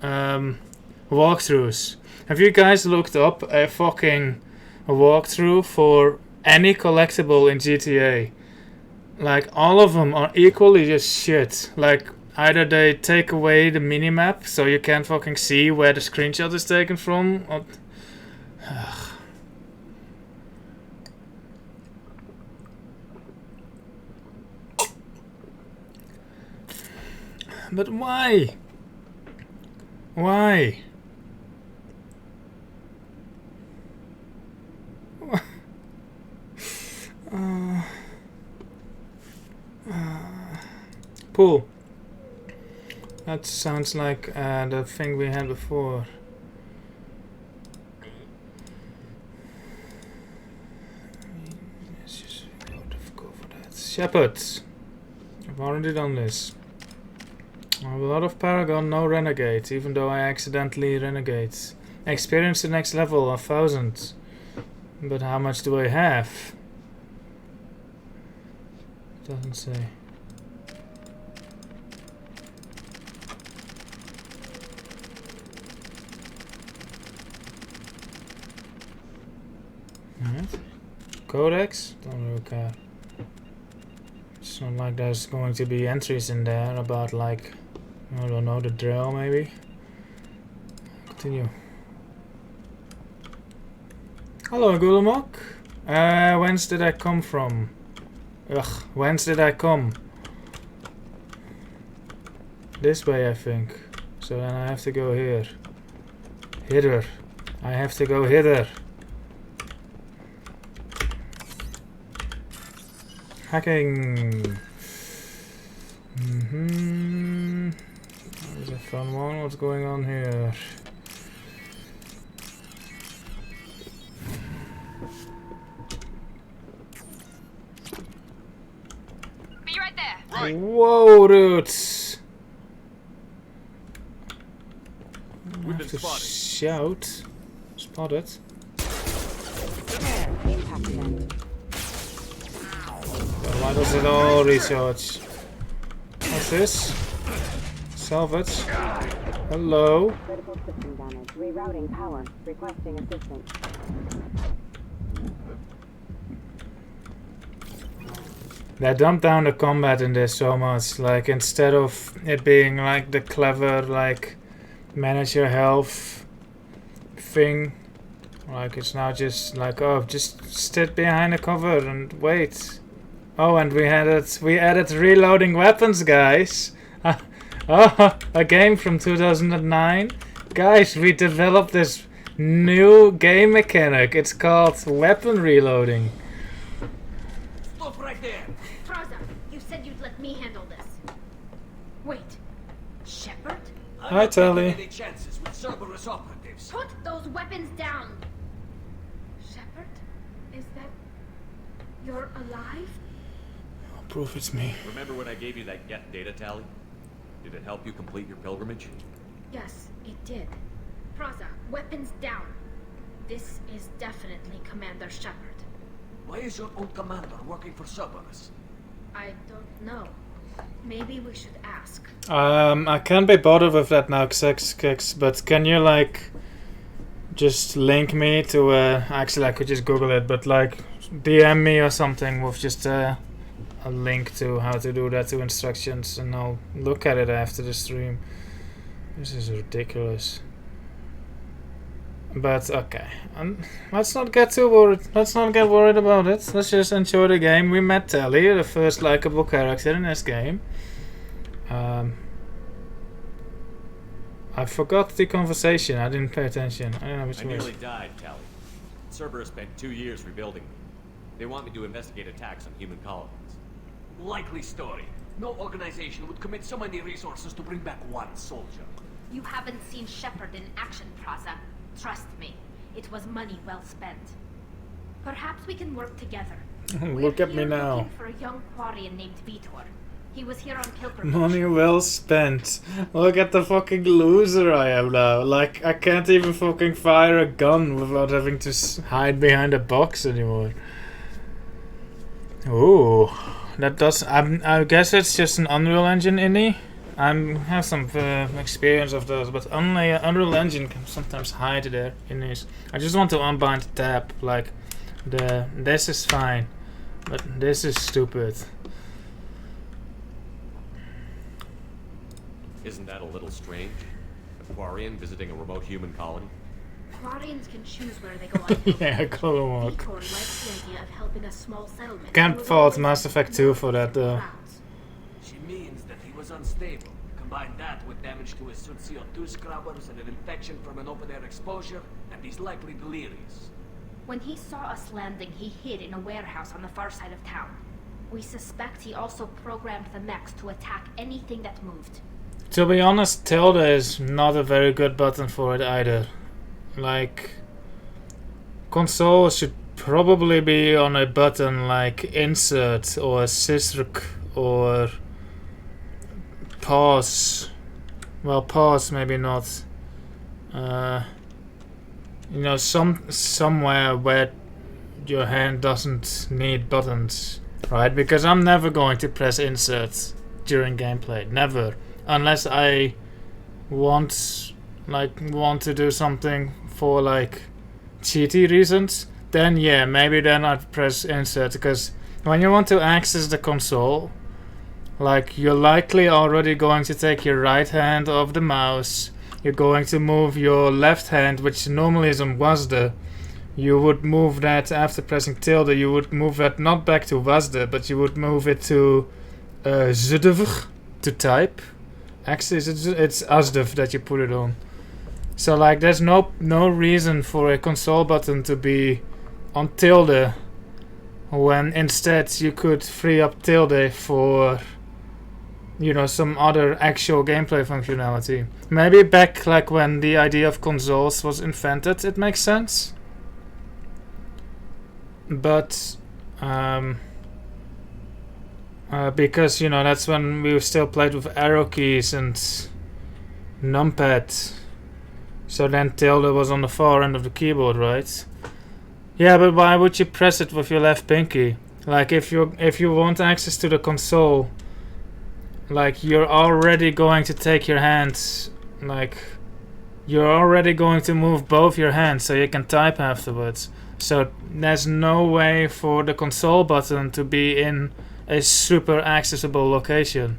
walkthroughs. Have you guys looked up a fucking walkthrough for any collectible in GTA? Like all of them are equally just shit. Like either they take away the minimap so you can't fucking see where the screenshot is taken from, or but why? Why? Pool. That sounds like the thing we had before. Let's just go for that. Shepard. I've already done this. I have a lot of Paragon, no Renegade, even though I accidentally renegade. Experience the next level, 1000. But how much do I have? Doesn't say. Alright. Codex? Don't really care. It's not like there's going to be entries in there about like, I don't know, the drill maybe. Continue. Hello Gulamok. Whence did I come from? Ugh, whence did I come? This way I think. So then I have to go here. Hither. I have to go hither. Hacking. That was a fun one. What's going on here? Be right there. Right. Whoa, dudes! I have to shout. Spotted. Why does it all recharge? What's this? Salvage. Hello. Critical system damage. Rerouting power. Requesting assistance. They dumped down the combat in this so much. Like instead of it being like the clever like manage your health thing, like it's now just like, oh, just sit behind a cover and wait. Oh, and we added reloading weapons, guys. Oh, a game from 2009. Guys, we developed this new game mechanic. It's called weapon reloading. Stop right there! Fraza, you said you'd let me handle this. Wait, Shepard? Hi, Tally. Any chances with Cerberus operatives? Put those weapons down! Shepard? Is that... You're alive? Proof it's me. Remember when I gave you that get data tally? Did it help you complete your pilgrimage? Yes, it did. Praza, weapons down. This is definitely Commander Shepard. Why is your own commander working for Cerberus? I don't know. Maybe we should ask. I can't be bothered with that now, Kicks, but can you like just link me to actually I could just Google it, but like DM me or something with just a link to how to do that, to instructions, and I'll look at it after the stream. This is ridiculous. But okay, let's not get too worried. Let's not get worried about it. Let's just enjoy the game. We met Tally, the first likable character in this game. I forgot the conversation. I didn't pay attention. I don't know which I nearly died, Tally. Cerberus spent 2 years rebuilding me. They want me to investigate attacks on human colonies. Likely story. No organization would commit so many resources to bring back one soldier. You haven't seen Shepard in action, Praza. Trust me, it was money well spent. Perhaps we can work together. Look at me now. Looking for a young Quarian named Vitor. He was here on pilgrimage. Money well spent. Look at the fucking loser I am now. Like, I can't even fucking fire a gun without having to hide behind a box anymore. Ooh, that does. I guess it's just an Unreal Engine indie. I have some experience of those, but only Unreal Engine can sometimes hide their indies. I just want to unbind the tab. Like, this is fine, but this is stupid. Isn't that a little strange? A Quarian visiting a remote human colony? Quarians can choose where they go on. Yeah, Colonel Vitor likes the idea of helping a small settlement. Can't fault Mass Effect 2 for that though. She means that he was unstable. Combine that with damage to his suit CO2 scrubbers and an infection from an open-air exposure, and he's likely delirious. When he saw us landing, he hid in a warehouse on the far side of town. We suspect he also programmed the mechs to attack anything that moved. To be honest, tilde is not a very good button for it either. Like, console should probably be on a button like insert or sysrc or pause. Well, pause maybe not. You know, somewhere where your hand doesn't need buttons, right? Because I'm never going to press insert during gameplay, never, unless I want to do something for like cheaty reasons. Then yeah, maybe then I'd press insert, because when you want to access the console, like, you're likely already going to take your right hand off the mouse. You're going to move your left hand, which normally is on WASD. You would move that after pressing tilde. You would move that not back to WASD, but you would move it to zdv, to type. Actually, it's ASDF that you put it on. So like, there's no reason for a console button to be on tilde, when instead you could free up tilde for, you know, some other actual gameplay functionality. Maybe back like when the idea of consoles was invented, it makes sense. But because, you know, that's when we still played with arrow keys and numpad. So then tilde was on the far end of the keyboard, right? Yeah, but why would you press it with your left pinky? Like, if you want access to the console, like, you're already going to take your hands, like, you're already going to move both your hands so you can type afterwards. So there's no way for the console button to be in a super accessible location.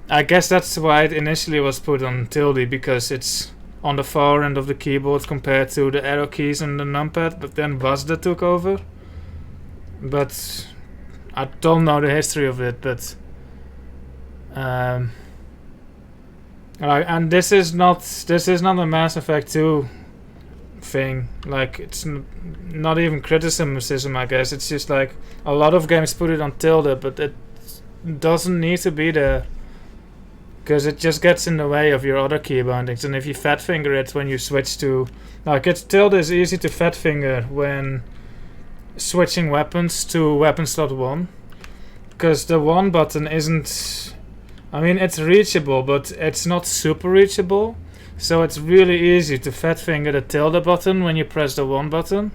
I guess that's why it initially was put on tilde, because it's on the far end of the keyboard compared to the arrow keys and the numpad, but then WASD took over. But I don't know the history of it, but and this is not a Mass Effect 2 thing. Like, it's not even criticism, I guess. It's just like a lot of games put it on tilde, but it doesn't need to be there. because it just gets in the way of your other key bindings. And if you fat finger it when you switch to, like, it's still this easy to fat finger when switching weapons to weapon slot 1, because the 1 button isn't, I mean, it's reachable, but it's not super reachable. So it's really easy to fat finger the tilde button when you press the 1 button.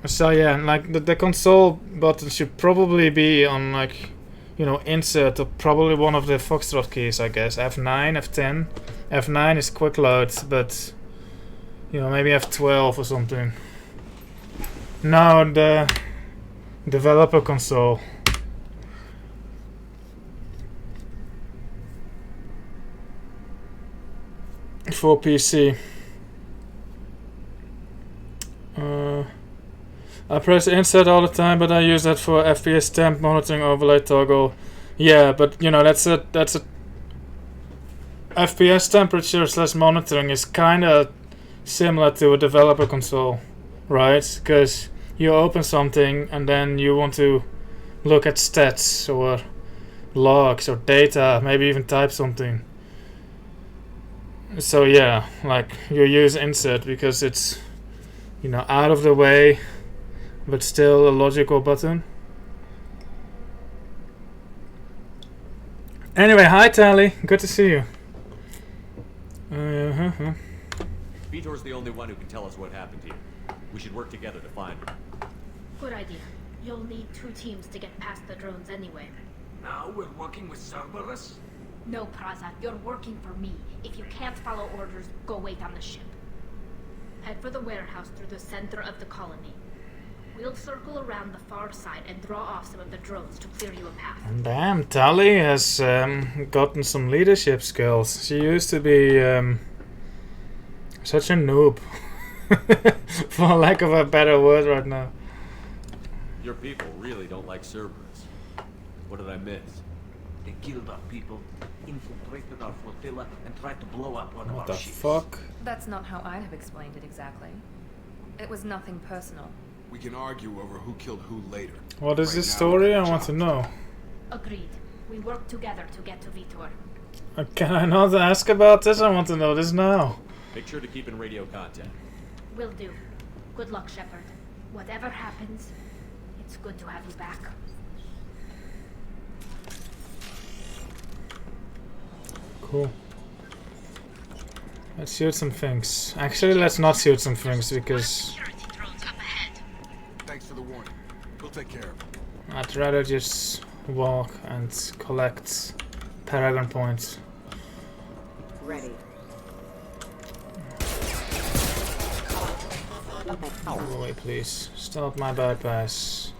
So yeah, like the console button should probably be on, like, you know, insert or probably one of the foxtrot keys, I guess. F9, F10. F9 is quick load, but you know, maybe F12 or something. No, the developer console. For PC. I press insert all the time, but I use that for FPS temp monitoring overlay toggle. Yeah, but you know, that's a FPS temperature / monitoring is kind of similar to a developer console, right? Because you open something and then you want to look at stats or logs or data, maybe even type something. So yeah, like, you use insert because it's, you know, out of the way, but still a logical button. Anyway, hi Tally, good to see you. Vitor's the only one who can tell us what happened here. We should work together to find her. Good idea. You'll need 2 teams to get past the drones anyway. Now we're working with Cerberus? No, Praza, you're working for me. If you can't follow orders, go wait on the ship. Head for the warehouse through the center of the colony. We'll circle around the far side and draw off some of the drones to clear you a path. Damn, Tally has gotten some leadership skills. She used to be such a noob. For lack of a better word right now. Your people really don't like Cerberus. What did I miss? They killed our people, infiltrated our flotilla, and tried to blow up one of What our the ships. fuck? That's not how I'd have explained it exactly. It was nothing personal. We can argue over who killed who later. What is Right this now, story? I job want to know. Agreed. We work together to get to Vitor. Can I not ask about this? I want to know this now. Make sure to keep in radio contact. Will do. Good luck, Shepard. Whatever happens, it's good to have you back. Cool. Let's shoot some things. Actually, let's not shoot some things because Thanks for the warning. We'll take care of it. I'd rather just walk and collect Paragon points. Ready. Go away, please. Stop my bypass.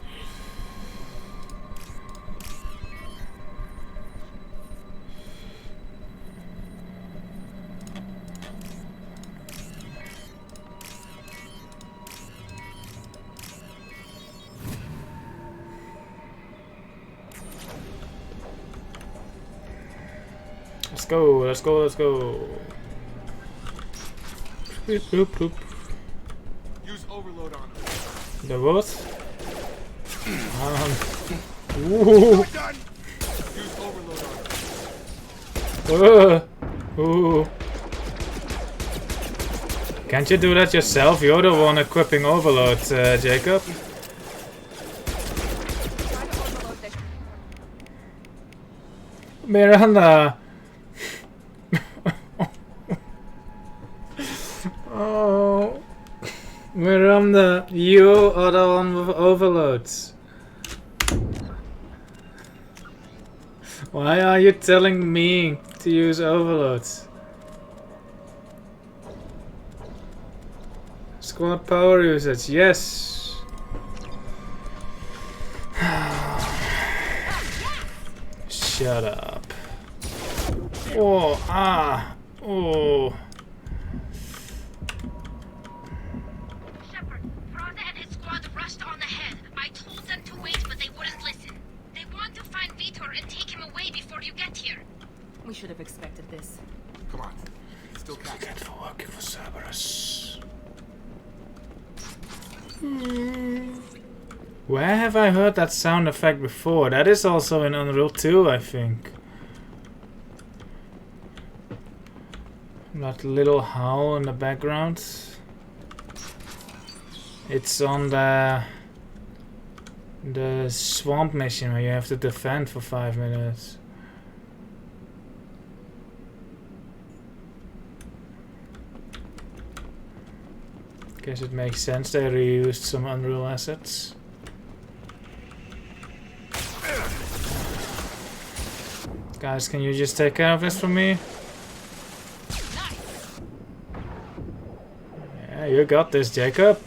Let's go, let's go, let's go. Boop, boop, boop. Use overload on him. The what? Ooh. Done. Use overload on him. Ooh. Can't you do that yourself? You're the one equipping overload, Jacob. Miranda. Oh, Miranda, you are the one with overloads. Why are you telling me to use overloads? Squad power usage, yes. Shut up. Oh, ah, oh. Shepard, Praza and his squad rushed on ahead. I told them to wait, but they wouldn't listen. They want to find Vitor and take him away before you get here. We should have expected this. Come on. We can still catch Get for working for Cerberus. Where have I heard that sound effect before? That is also in Unreal 2, I think. That little howl in the background. It's on the swamp mission where you have to defend for 5 minutes. Guess it makes sense they reused some Unreal assets. Guys, can you just take care of this for me? Yeah, you got this, Jacob.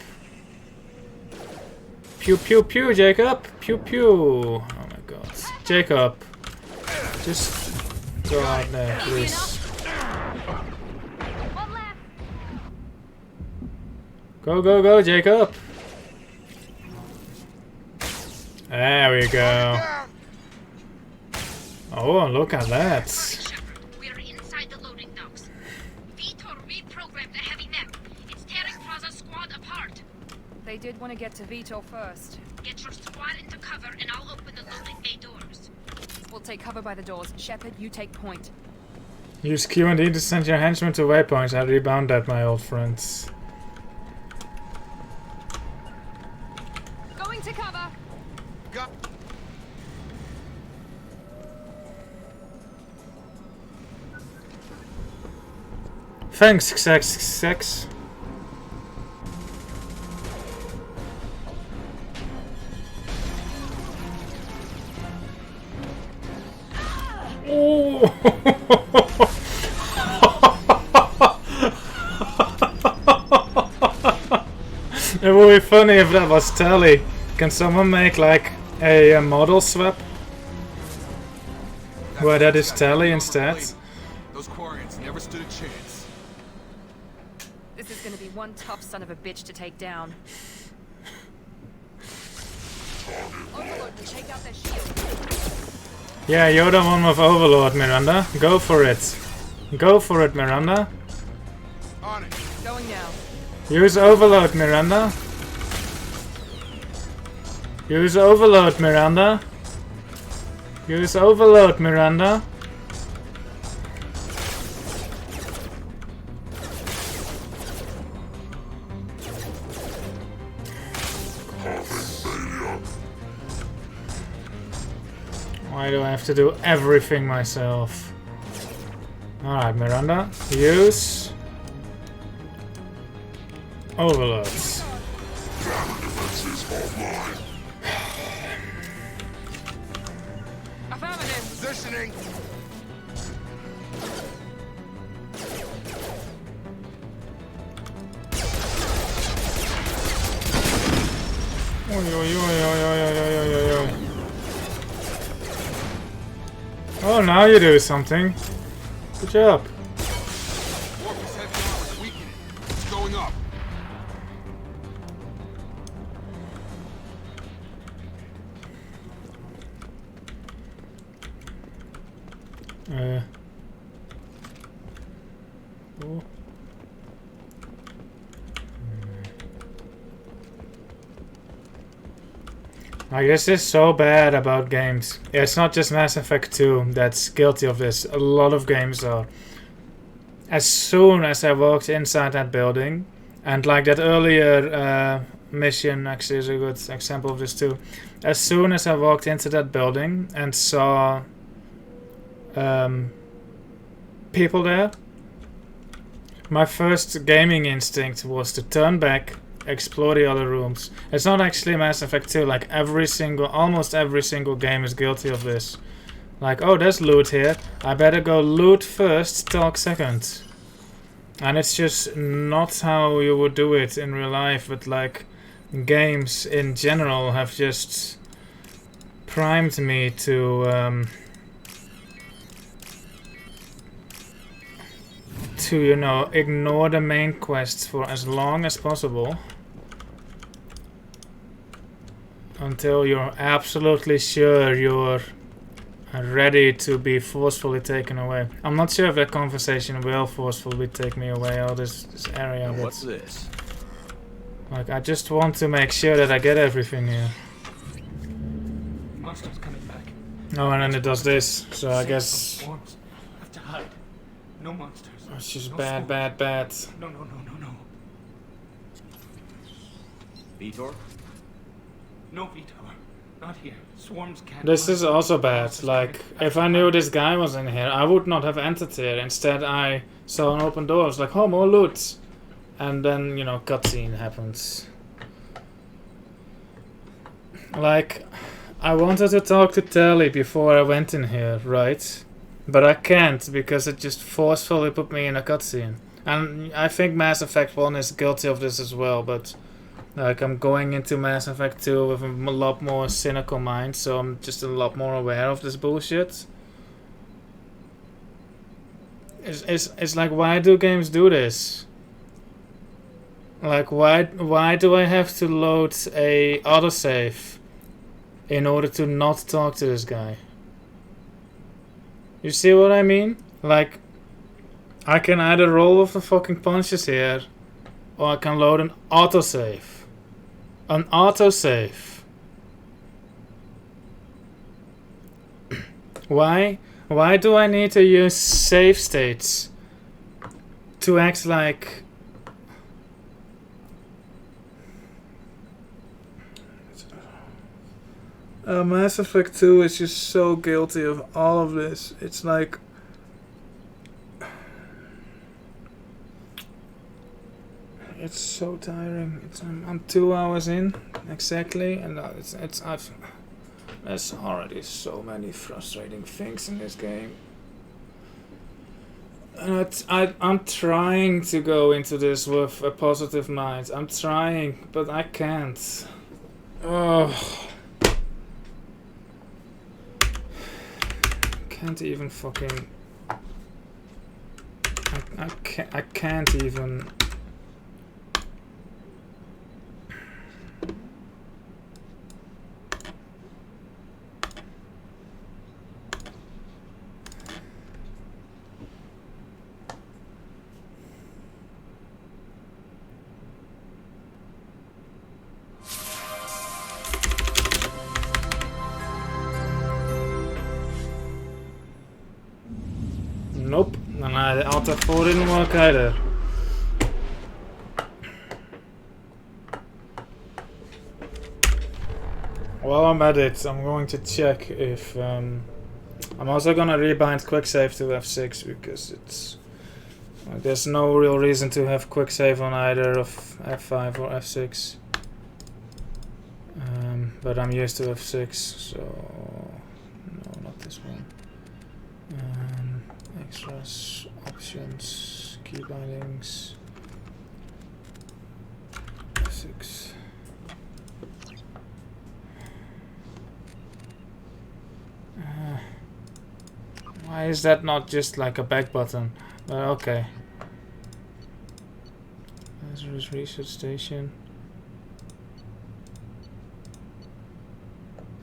Pew pew pew, Jacob. Pew pew. Oh my god. Jacob. Just go out there, please. Go, go, go, Jacob. There we go. Oh, look at that. We're inside the loading docks. Vitor reprogrammed the heavy net. It's tearing Praza's squad apart. They did want to get to Vito first. Get your squad into cover and I'll open the loading bay doors. We'll take cover by the doors. Shepard, you take point. Use Q and D to send your henchmen to waypoints. I rebound that, my old friends. Going to cover. Go. Thanks, sex. Oh. It would be funny if that was Tally. Can someone make like a model swap where that is Tally instead? Those Quarians never stood a chance. This is gonna be one tough son of a bitch to take down. Overlord can take out their shield. Yeah, you're the one with Overlord, Miranda. Go for it. Go for it, Miranda. On it. Going now. Use Overload, Miranda. Use Overload, Miranda. Use Overload, Miranda. Why do I have to do everything myself? Alright, Miranda. Use Overloads. Affirmative. Positioning. Oi, oi, oi, oi, oi, oi, oi, oi, oi. Oh, now you do something. Good job. Warp's heavy armor's weakening. It's going up. Oh. I guess this is so bad about games. It's not just Mass Effect 2 that's guilty of this. A lot of games are. As soon as I walked inside that building, and like that earlier mission actually is a good example of this too. As soon as I walked into that building and saw people there, my first gaming instinct was to turn back, explore the other rooms. It's not actually Mass Effect 2, like almost every single game is guilty of this. Like, oh, there's loot here, I better go loot first, talk second. And it's just not how you would do it in real life, but like games in general have just primed me to you know, ignore the main quests for as long as possible until you're absolutely sure you're ready to be forcefully taken away. I'm not sure if that conversation will forcefully take me away out of this area. What's this? Like, I just want to make sure that I get everything here. Monsters coming back. Oh, and then it does this, so I guess... Have to hide. No monsters. It's just No bad, smoke. bad, bad. No. Vitor? No, Vitor. Not here. Swarms can't. This is run. also bad. Like, if I knew this guy was in here, I would not have entered here. Instead, I saw an open door. I was like, oh, more loot. And then, you know, cutscene happens. Like, I wanted to talk to Tally before I went in here, right? But I can't, because it just forcefully put me in a cutscene. And I think Mass Effect 1 is guilty of this as well, but... Like, I'm going into Mass Effect 2 with a lot more cynical mind, so I'm just a lot more aware of this bullshit. It's like, why do games do this? Like, why do I have to load a autosave in order to not talk to this guy? You see what I mean? Like, I can either roll with the fucking punches here, or I can load an autosave. An autosave. Why do I need to use save states to act like... Mass Effect 2 is just so guilty of all of this. It's like... It's so tiring. I'm 2 hours in exactly, and there's already so many frustrating things in this game. And I'm trying to go into this with a positive mind. I'm trying, but I can't. Oh, can't even fucking. I can't even. Nope, and the Alta 4 didn't work either. While I'm at it, I'm going to check if... I'm also gonna rebind quick save to F6 because it's... there's no real reason to have quick save on either of F5 or F6. But I'm used to F6, so... no, not this one. Extras, options, key bindings, F6. Why is that not just like a back button? Okay. Lazarus Research Station.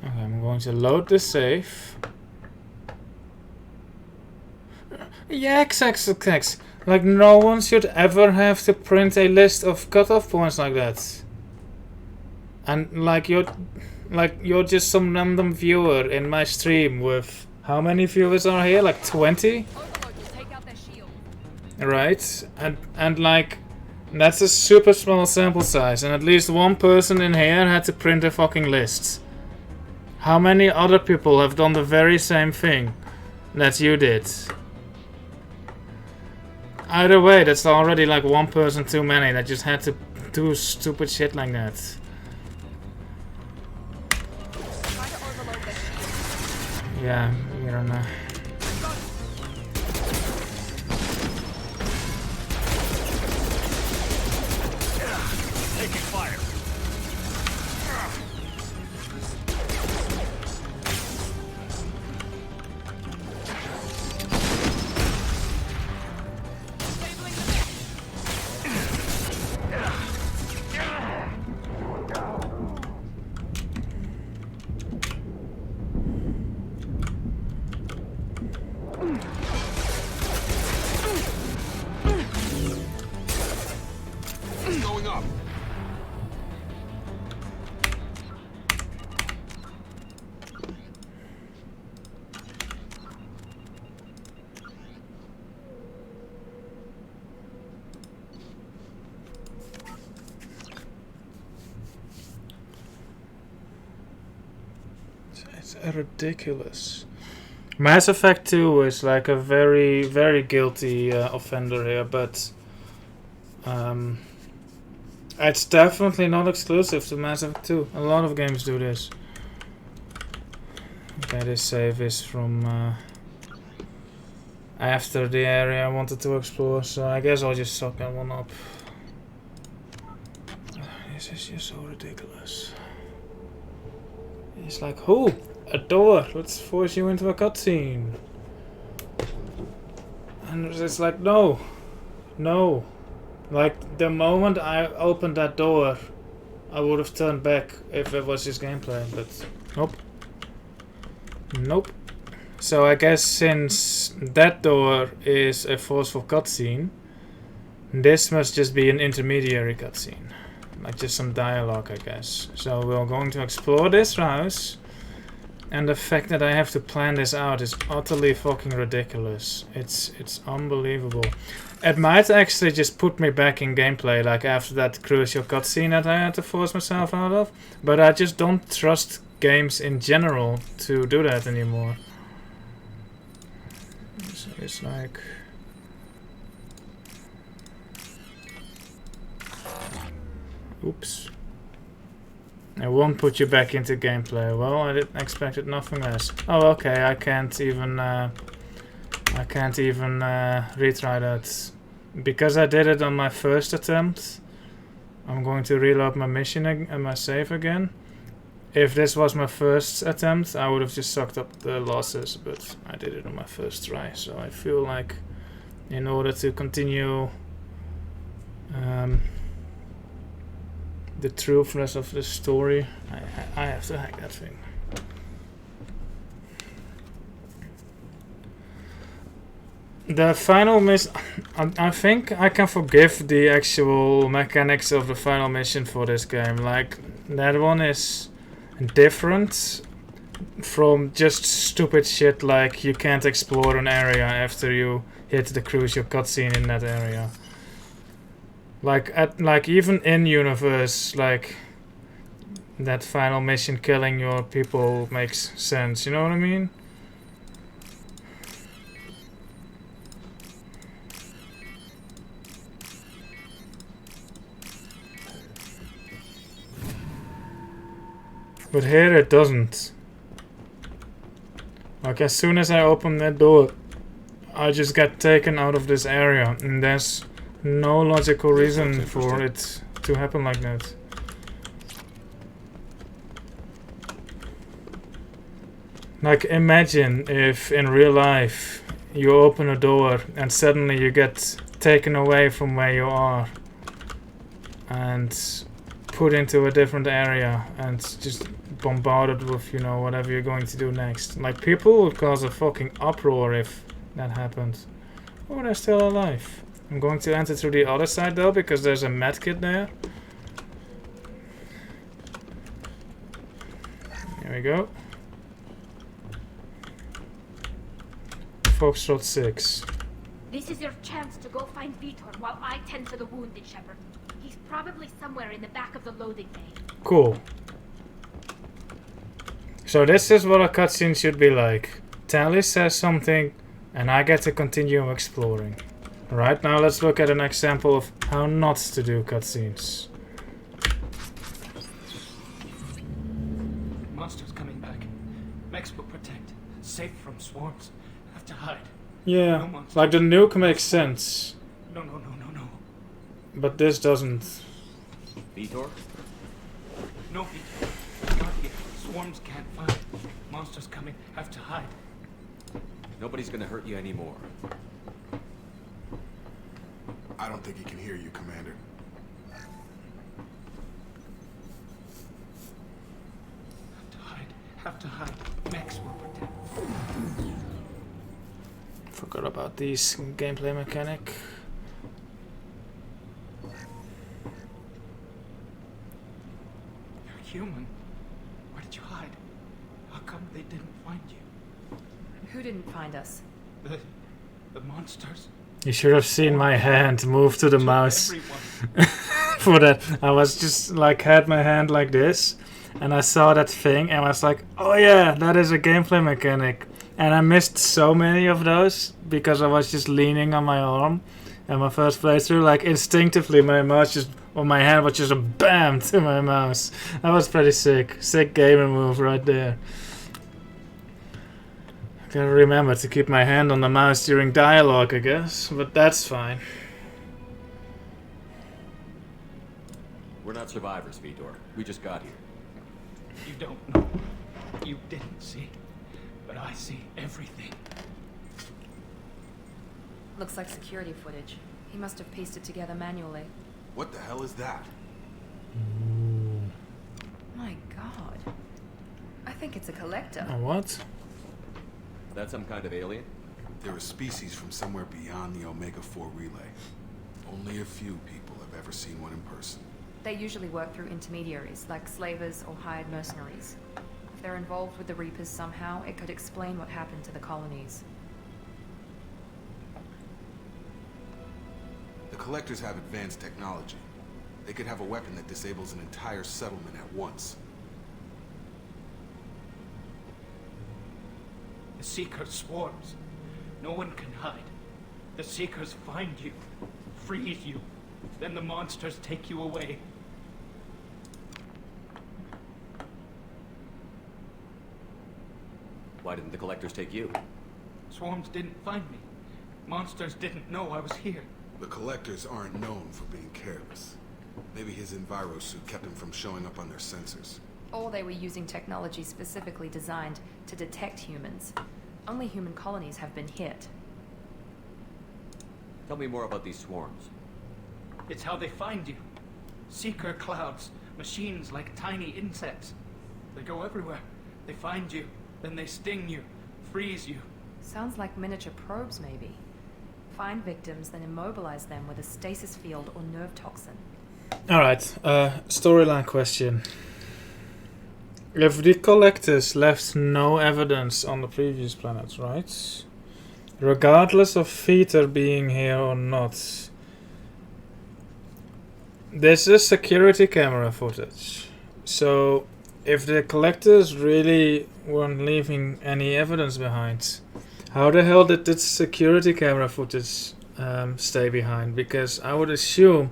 Okay, I'm going to load the save. Yeah, XX. Like, no one should ever have to print a list of cutoff points like that. And like you're just some random viewer in my stream with how many viewers are here? Like 20? Right? And like that's a super small sample size, and at least one person in here had to print a fucking list. How many other people have done the very same thing that you did? Either way, that's already like one person too many that just had to do stupid shit like that. Yeah, you don't know. Taking fire. Going up. It's ridiculous. Mass Effect 2 is like a very, very guilty offender here, but it's definitely not exclusive to Mass Effect 2. A lot of games do this. Okay, this save is from after the area I wanted to explore, so I guess I'll just suck that one up. This is just so ridiculous. It's like, oh, a door, let's force you into a cutscene. And it's like, no. No. Like, the moment I opened that door, I would have turned back if it was just gameplay, but nope. Nope. So I guess since that door is a forceful cutscene, this must just be an intermediary cutscene. Like just some dialogue, I guess. So we're going to explore this house, and the fact that I have to plan this out is utterly fucking ridiculous. It's unbelievable. It might actually just put me back in gameplay, like after that crucial cutscene that I had to force myself out of, but I just don't trust games in general to do that anymore. So it's like... Oops. It won't put you back into gameplay. Well, I didn't expect nothing less. Oh, okay, I can't even retry that. Because I did it on my first attempt, I'm going to reload my mission and my save again. If this was my first attempt, I would have just sucked up the losses, but I did it on my first try, so I feel like in order to continue the truthness of the story, I have to hack that thing. The final mission, I think I can forgive the actual mechanics of the final mission for this game. Like, that one is different from just stupid shit like you can't explore an area after you hit the crucial cutscene in that area. Like even in universe, like that final mission killing your people makes sense. You know what I mean? But here it doesn't. Like as soon as I open that door, I just get taken out of this area, and there's no logical reason for it to happen like that. Like imagine if in real life you open a door and suddenly you get taken away from where you are and put into a different area and just bombarded with, you know, whatever you're going to do next. Like people would cause a fucking uproar if that happened. Oh, they're still alive. I'm going to enter through the other side though, because there's a medkit there. Here we go. Foxtrot 6. This is your chance to go find Vitor while I tend to the wounded, Shepard. He's probably somewhere in the back of the loading bay. Cool. So this is what a cutscene should be like. Tally says something and I get to continue exploring. Right, now let's look at an example of how not to do cutscenes. Monsters coming back. Mechs will protect. Safe from swarms. Have to hide. Yeah, No like the nuke makes sense. No. But this doesn't. Vitor? No, Vitor. Not here. Swarms can't find. Monsters coming. Have to hide. Nobody's gonna hurt you anymore. I don't think he can hear you, Commander. Have to hide. Mechs will protect. Forgot about these gameplay mechanic. You're human. Where did you hide? How come they didn't find you? Who didn't find us? The monsters. You should have seen my hand move to the mouse. For that, I was just like had my hand like this, and I saw that thing and I was like, oh yeah, that is a gameplay mechanic. And I missed so many of those because I was just leaning on my arm. And my first playthrough, like instinctively, my hand was just a bam to my mouse. That was pretty sick. Sick gamer move right there. Gotta remember to keep my hand on the mouse during dialogue, I guess, but that's fine. We're not survivors, Vitor. We just got here. You don't know. You didn't see. But I see everything. Looks like security footage. He must have pieced it together manually. What the hell is that? My god. I think it's a collector. A what? That some kind of alien? They're a species from somewhere beyond the Omega-4 relay. Only a few people have ever seen one in person. They usually work through intermediaries, like slavers or hired mercenaries. If they're involved with the Reapers somehow, it could explain what happened to the colonies. The collectors have advanced technology. They could have a weapon that disables an entire settlement at once. The Seeker swarms. No one can hide. The Seekers find you, freeze you, then the monsters take you away. Why didn't the collectors take you? Swarms didn't find me. Monsters didn't know I was here. The collectors aren't known for being careless. Maybe his enviro suit kept him from showing up on their sensors. Or they were using technology specifically designed to detect humans. Only human colonies have been hit. Tell me more about these swarms. It's how they find you. Seeker clouds, machines like tiny insects. They go everywhere. They find you, then they sting you, freeze you. Sounds like miniature probes, maybe. Find victims, then immobilize them with a stasis field or nerve toxin. Alright, storyline question. If the collectors left no evidence on the previous planets, right? Regardless of Peter being here or not, this is security camera footage. So, if the collectors really weren't leaving any evidence behind, how the hell did this security camera footage stay behind? Because I would assume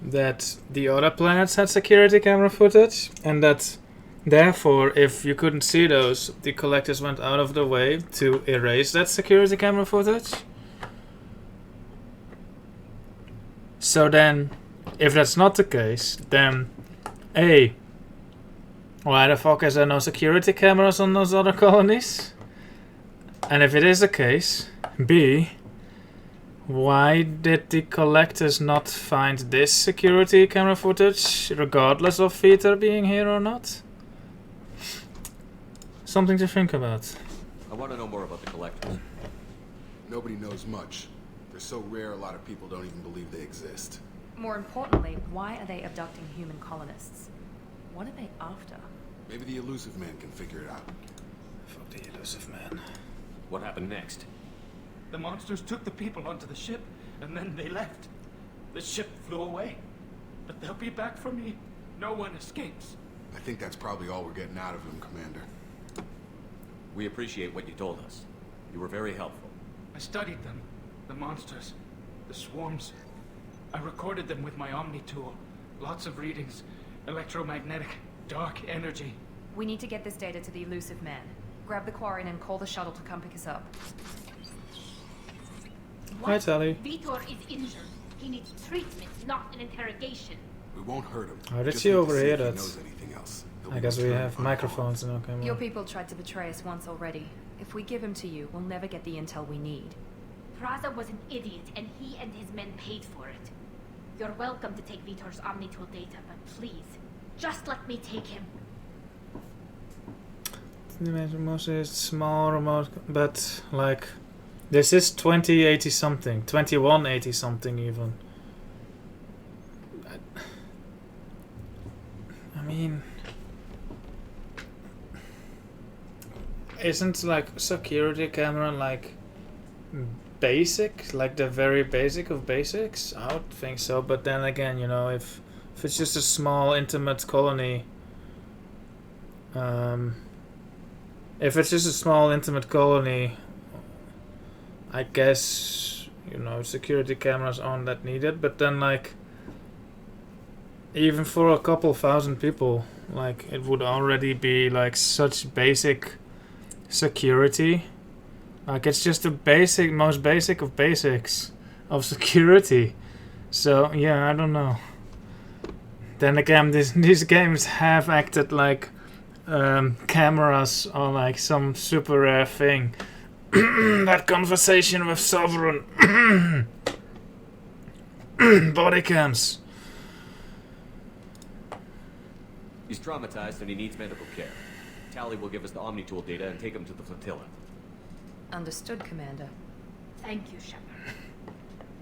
that the other planets had security camera footage, and that therefore, if you couldn't see those, the collectors went out of the way to erase that security camera footage. So then, if that's not the case, then A, why the fuck is there no security cameras on those other colonies? And if it is the case, B, why did the collectors not find this security camera footage, regardless of Peter being here or not? Something to think about. I want to know more about the collectors. Nobody knows much. They're so rare, a lot of people don't even believe they exist. More importantly, why are they abducting human colonists? What are they after? Maybe the Elusive Man can figure it out. Fuck the Elusive Man. What happened next? The monsters took the people onto the ship, and then they left. The ship flew away. But they'll be back for me. No one escapes. I think that's probably all we're getting out of him, Commander. We appreciate what you told us. You were very helpful. I studied them. The monsters. The swarms. I recorded them with my Omni tool. Lots of readings. Electromagnetic. Dark energy. We need to get this data to the Elusive Man. Grab the Quarian and call the shuttle to come pick us up. Hi, Tally. Vitor is injured. He needs treatment, not an interrogation. We won't hurt him. How did Just she need to overhear see if he that? knows anything else. I guess we have microphones in our camera. Your people tried to betray us once already. If we give him to you, we'll never get the intel we need. Praza was an idiot, and he and his men paid for it. You're welcome to take Vitor's Omnitool data, but please, just let me take him. Mostly small remote, but like this is 2080 something, 2180 something even. I mean, isn't like security camera like basic, like the very basic of basics? I would think so, but then again, you know, if it's just a small intimate colony, If it's just a small intimate colony, I guess, you know, security cameras aren't that needed. But then, like, even for a couple thousand people, like, it would already be like such basic security. Like, it's just the basic, most basic of basics of security. So yeah, I don't know. Then again, these games have acted like cameras are like some super rare thing. That conversation with Sovereign. Body cams. He's traumatized and he needs medical care. Tally will give us the Omni-Tool data and take him to the flotilla. Understood, Commander. Thank you, Shepard.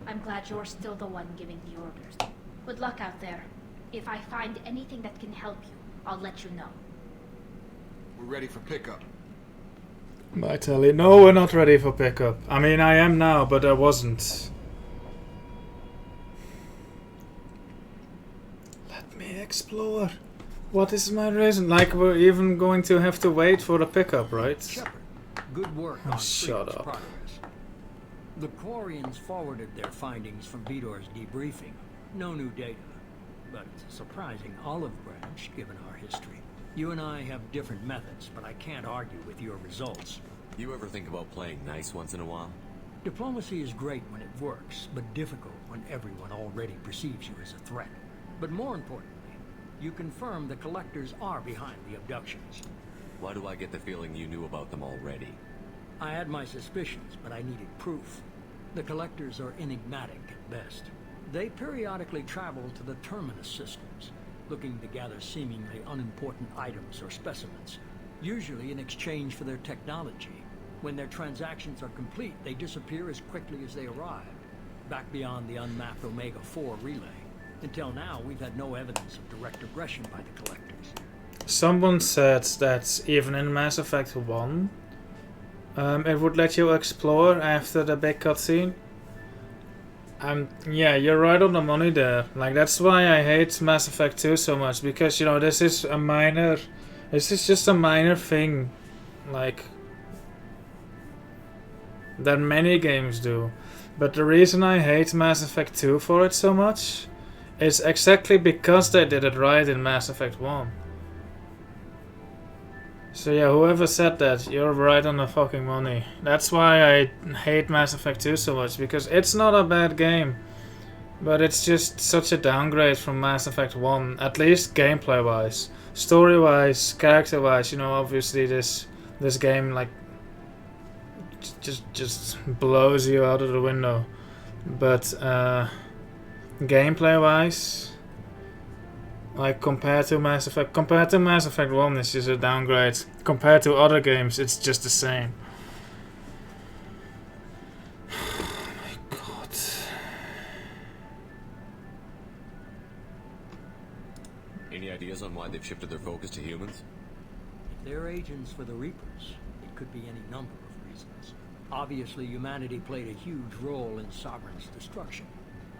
I'm glad you're still the one giving the orders. Good luck out there. If I find anything that can help you, I'll let you know. We're ready for pickup. Bye, Tally. No, we're not ready for pickup. I mean, I am now, but I wasn't. Let me explore. What is my reason? Like, we're even going to have to wait for the pickup, right? Shepard, good work Oh, on shut Freedom's up. progress. The Quarians forwarded their findings from Vidor's debriefing. No new data, but it's a surprising olive branch given our history. You and I have different methods, but I can't argue with your results. You ever think about playing nice once in a while? Diplomacy is great when it works, but difficult when everyone already perceives you as a threat. But more importantly, you confirm the collectors are behind the abductions. Why do I get the feeling you knew about them already? I had my suspicions, but I needed proof. The collectors are enigmatic at best. They periodically travel to the terminus systems, looking to gather seemingly unimportant items or specimens, usually in exchange for their technology. When their transactions are complete, they disappear as quickly as they arrived, back beyond the unmapped Omega-4 relay. Until now, we've had no evidence of direct aggression by the collectors. Someone said that even in Mass Effect 1, it would let you explore after the big cutscene. Yeah, you're right on the money there. Like, that's why I hate Mass Effect 2 so much, because, you know, this is just a minor thing, like, that many games do. But the reason I hate Mass Effect 2 for it so much is exactly because they did it right in Mass Effect 1. So yeah, whoever said that, you're right on the fucking money. That's why I hate Mass Effect 2 so much, because it's not a bad game, but it's just such a downgrade from Mass Effect 1, at least gameplay wise. Story wise, character wise, you know, obviously this game like just blows you out of the window. But gameplay wise, like compared to Mass Effect 1, it's just a downgrade. Compared to other games, it's just the same. Oh my god. Any ideas on why they've shifted their focus to humans? If they're agents for the Reapers, it could be any number of reasons. Obviously, humanity played a huge role in Sovereign's destruction.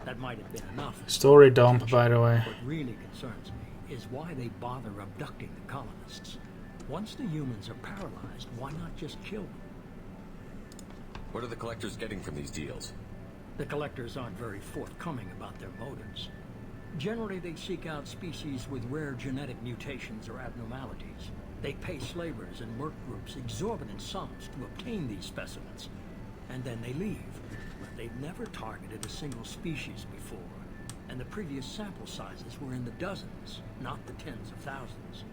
That might have been enough. Story dump, by the way. What really concerns me is why they bother abducting the colonists. Once the humans are paralyzed, why not just kill them? What are the collectors getting from these deals? The collectors aren't very forthcoming about their motives. Generally, they seek out species with rare genetic mutations or abnormalities. They pay slavers and work groups exorbitant sums to obtain these specimens, and then they leave. But they've never targeted a single species before, and the previous sample sizes were in the dozens, not the tens of thousands.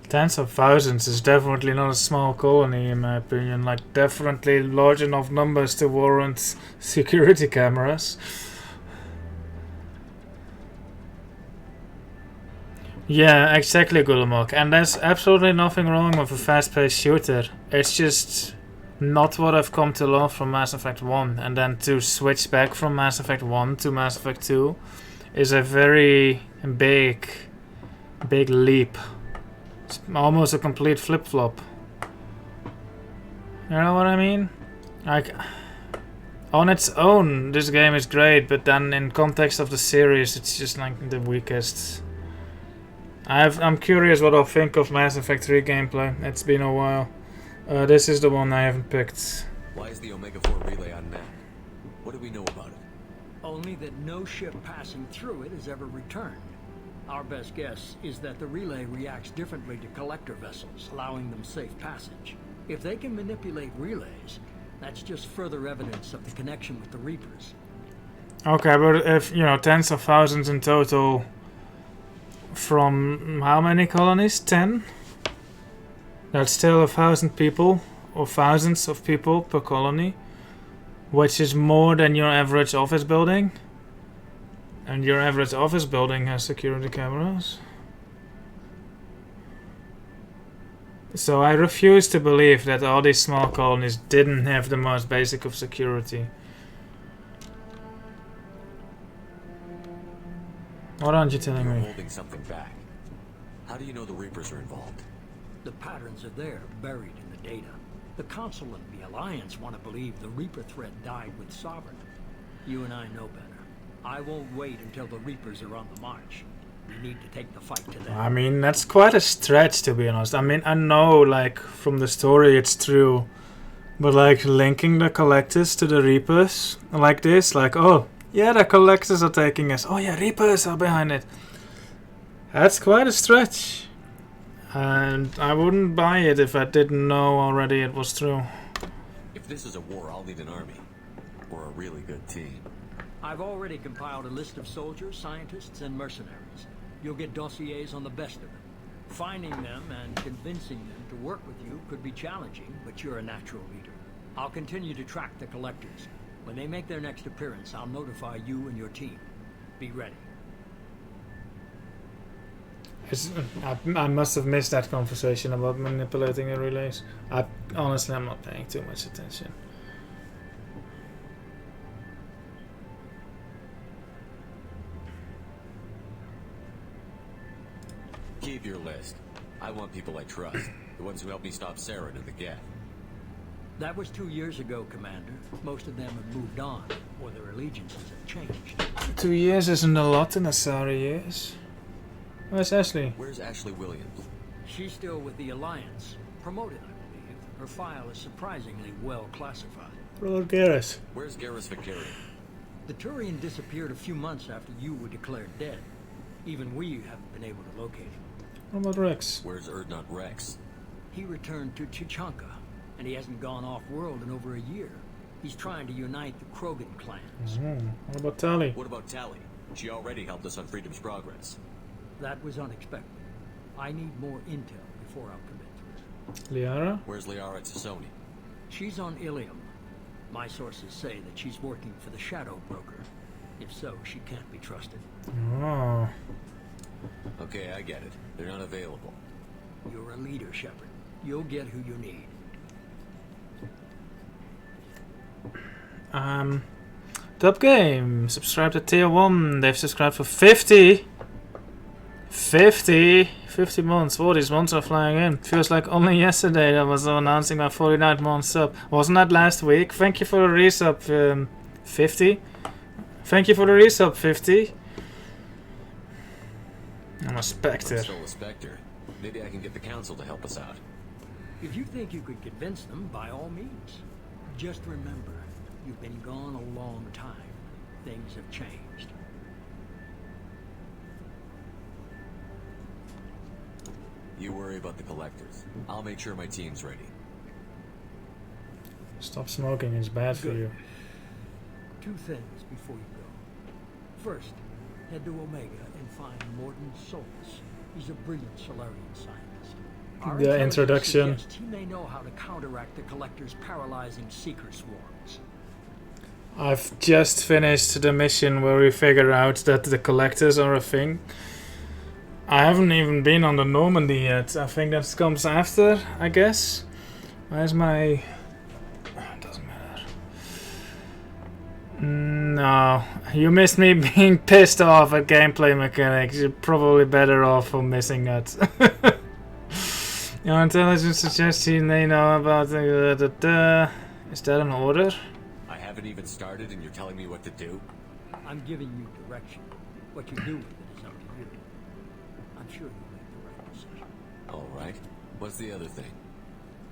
Tens of thousands is definitely not a small colony, in my opinion. Like, definitely large enough numbers to warrant security cameras. Yeah, exactly, Gulamok. And there's absolutely nothing wrong with a fast-paced shooter. It's just not what I've come to love from Mass Effect 1. And then to switch back from Mass Effect 1 to Mass Effect 2 is a very big leap. It's almost a complete flip-flop. You know what I mean? Like, on its own, this game is great, but then in context of the series, it's just like the weakest I'm curious what I'll think of Mass Effect 3 gameplay. It's been a while. This is the one I haven't picked. Why is the Omega-4 relay on map? What do we know about it? Only that no ship passing through it has ever returned. Our best guess is that the relay reacts differently to collector vessels, allowing them safe passage. If they can manipulate relays, that's just further evidence of the connection with the Reapers. Okay, but if, you know, tens of thousands in total from how many colonies? 10? That's still 1,000 people, or thousands of people per colony, which is more than your average office building. And your average office building has security cameras. So I refuse to believe that all these small colonies didn't have the most basic of security. What aren't you telling me? You're holding something back. How do you know the Reapers are involved? The patterns are there, buried in the data. The Council and the Alliance want to believe the Reaper threat died with Sovereign. You and I know better. I won't wait until the Reapers are on the march. We need to take the fight to them. I mean, that's quite a stretch, to be honest. I mean, I know, like, from the story it's true. But, like, linking the Collectors to the Reapers like this, like, oh, yeah, the Collectors are taking us. Oh, yeah, Reapers are behind it. That's quite a stretch. And I wouldn't buy it if I didn't know already it was true. If this is a war, I'll need an army. Or a really good team. I've already compiled a list of soldiers, scientists, and mercenaries. You'll get dossiers on the best of them. Finding them and convincing them to work with you could be challenging, but you're a natural leader. I'll continue to track the Collectors. When they make their next appearance, I'll notify you and your team. Be ready. I must have missed that conversation about manipulating the relays. Honestly, I'm not paying too much attention. Keep your list. I want people I trust. The ones who helped me stop Saren and the Geth. That was 2 years ago, Commander. Most of them have moved on, or their allegiances have changed. 2 years isn't a lot in Asari years. Where's Ashley? Where's Ashley Williams? She's still with the Alliance. Promoted, I believe. Her file is surprisingly well classified. Lord Garrus. Where's Garrus Vicarian? The Turian disappeared a few months after you were declared dead. Even we haven't been able to locate him. What about Rex? Where's Erdnot Rex? He returned to Chichanka, and he hasn't gone off-world in over a year. He's trying to unite the Krogan clans. What about Tali? What about Tali? She already helped us on Freedom's Progress. That was unexpected. I need more intel before I'll commit to it. Liara? Where's Liara Tassoni? She's on Ilium. My sources say that she's working for the Shadow Broker. If so, she can't be trusted. Oh. Okay, I get it. They're not available. You're a leader, Shepard. You'll get who you need. Top Game. Subscribe to Tier 1. They've subscribed for 50 months. Oh, these months are flying in. Feels like only yesterday I was announcing my 49th month sub. Wasn't that last week? Thank you for the resub, 50. Thank you for the resub, 50. I'm a Spectre. I'm still a Spectre. Maybe I can get the Council to help us out. If you think you could convince them, by all means. Just remember, you've been gone a long time. Things have changed. You worry about the Collectors. I'll make sure my team's ready. Stop smoking, it's bad for you. 2 things before you go. First, head to Omega and find Mordin Solus. He's a brilliant Solarian scientist. Our The introduction. He may know how to counteract the Collector's paralyzing seeker swarms. I've just finished the mission where we figure out that the Collectors are a thing. I haven't even been on the Normandy yet. I think that comes after, I guess. Where's my... doesn't matter. No. You missed me being pissed off at gameplay mechanics. You're probably better off for missing that. Your intelligence suggests you may know about the... Is that an order? I haven't even started and you're telling me what to do? I'm giving you direction. What you do with it is up to you. I'm sure you'll make What's the other thing?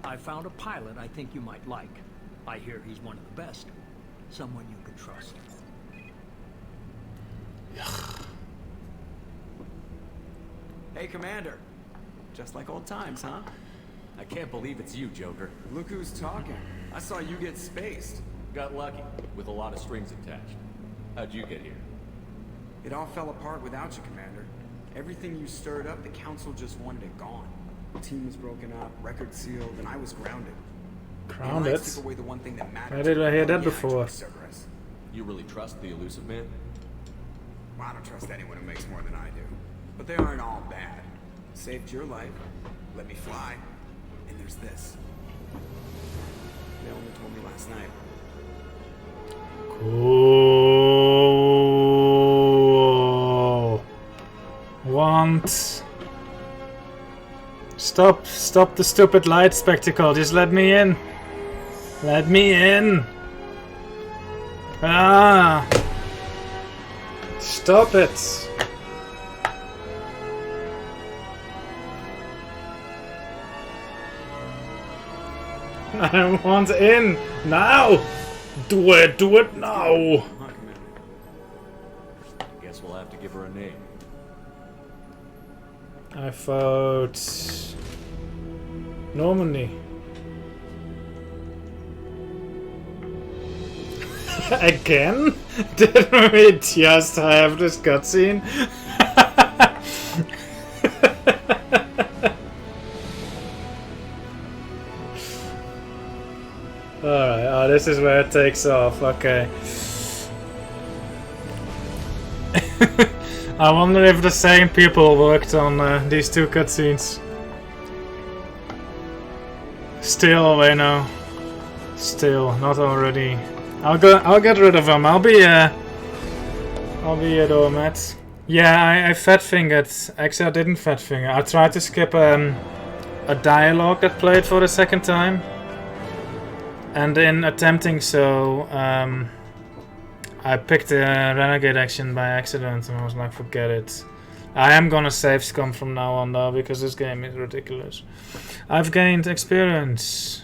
I found a pilot I think you might like. I hear he's one of the best. Someone you could trust. Hey, Commander. Just like old times, huh? I can't believe it's you, Joker. Look who's talking. I saw you get spaced. Got lucky, with a lot of strings attached. How'd you get here? It all fell apart without you, Commander. Everything you stirred up, the Council just wanted it gone. The team was broken up, record sealed, and I was grounded. Grounded? Took away the one thing that mattered. Where did I hear that before? You really trust the elusive man? Well, I don't trust anyone who makes more than I do. But they aren't all bad. Saved your life, let me fly, and there's this. They only told me last night. Cool. Want. Stop the stupid light spectacle. Just let me in. Let me in. Ah. Stop it. I want in now. Do it now. Guess we'll have to give her a name. I vote Normandy. Again? Didn't we just have this cutscene? Alright, oh, this is where it takes off, okay. I wonder if the same people worked on these two cutscenes. Still, I know. Still, not already. I'll get rid of them. I'll be a Doormat. Yeah, I fat fingered. Actually, I didn't fat finger. I tried to skip a dialogue that played for the second time. And in attempting so, I picked a renegade action by accident and I was like, forget it. I am gonna save scum from now on though, because this game is ridiculous. I've gained experience.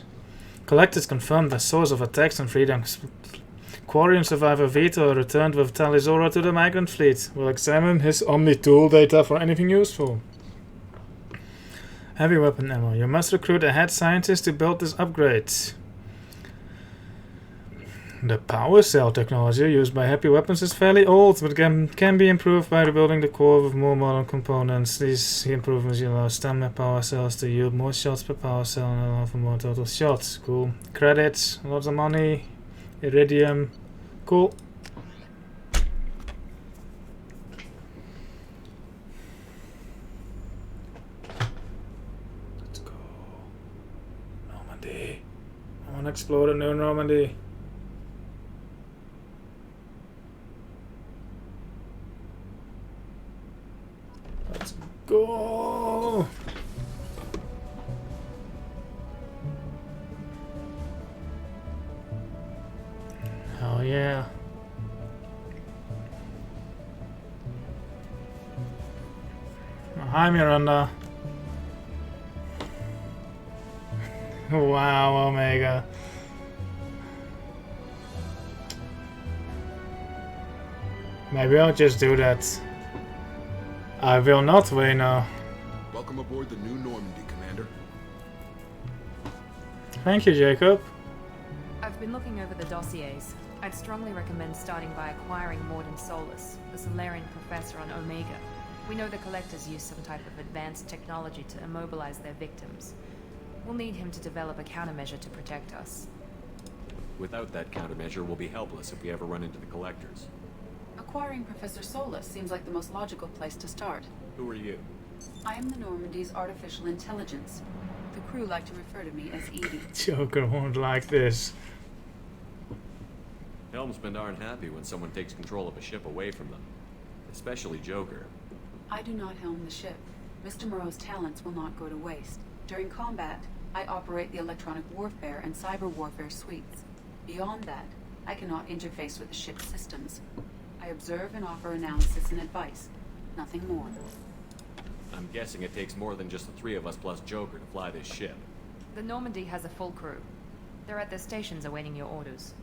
Collectors confirmed the source of attacks on freedom. Quarian survivor Vito returned with Talizora to the migrant fleet. Will examine his Omni tool data for anything useful. Heavy weapon ammo. You must recruit a head scientist to build this upgrade. The power cell technology used by Happy Weapons is fairly old, but can be improved by rebuilding the core with more modern components. These improvements allow stamina power cells to yield more shots per power cell and allow for more total shots. Cool. Credits, lots of money, iridium. Cool. Let's go. Normandy. I want to explore the new Normandy. Let's go! Hell yeah. Hi Miranda. Wow, Omega. Maybe I'll just do that. I will not, Wayno. Welcome aboard the new Normandy, Commander. Thank you, Jacob. I've been looking over the dossiers. I'd strongly recommend starting by acquiring Morden Solus, the Solarian professor on Omega. We know the Collectors use some type of advanced technology to immobilize their victims. We'll need him to develop a countermeasure to protect us. Without that countermeasure, we'll be helpless if we ever run into the Collectors. Acquiring Professor Solus seems like the most logical place to start. Who are you? I am the Normandy's artificial intelligence. The crew like to refer to me as Edie. Joker won't like this. Helmsmen aren't happy when someone takes control of a ship away from them. Especially Joker. I do not helm the ship. Mr. Moreau's talents will not go to waste. During combat, I operate the electronic warfare and cyber warfare suites. Beyond that, I cannot interface with the ship's systems. I observe and offer analysis and advice. Nothing more. I'm guessing it takes more than just the three of us plus Joker to fly this ship. The Normandy has a full crew. They're at their stations awaiting your orders.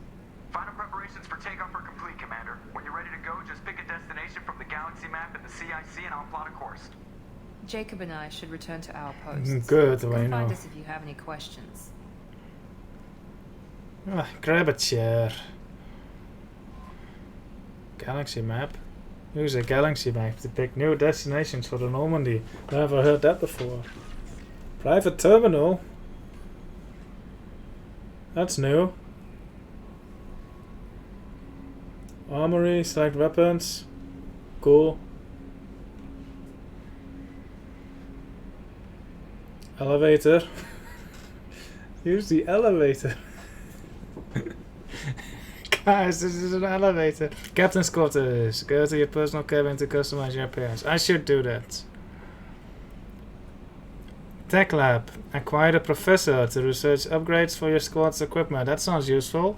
Final preparations for takeoff are complete, Commander. When you're ready to go, just pick a destination from the galaxy map in the CIC and I'll plot a course. Jacob and I should return to our posts. Good, Come I find know. us if you have any questions. Grab a chair. Galaxy map. Use a galaxy map to pick new destinations for the Normandy. Never heard that before. Private terminal. That's new. Armory, select weapons. Cool. Elevator. Use the elevator. Guys, this is an elevator. Captain's quarters. Go to your personal cabin to customize your appearance. I should do that. Tech lab. Acquire a professor to research upgrades for your squad's equipment. That sounds useful.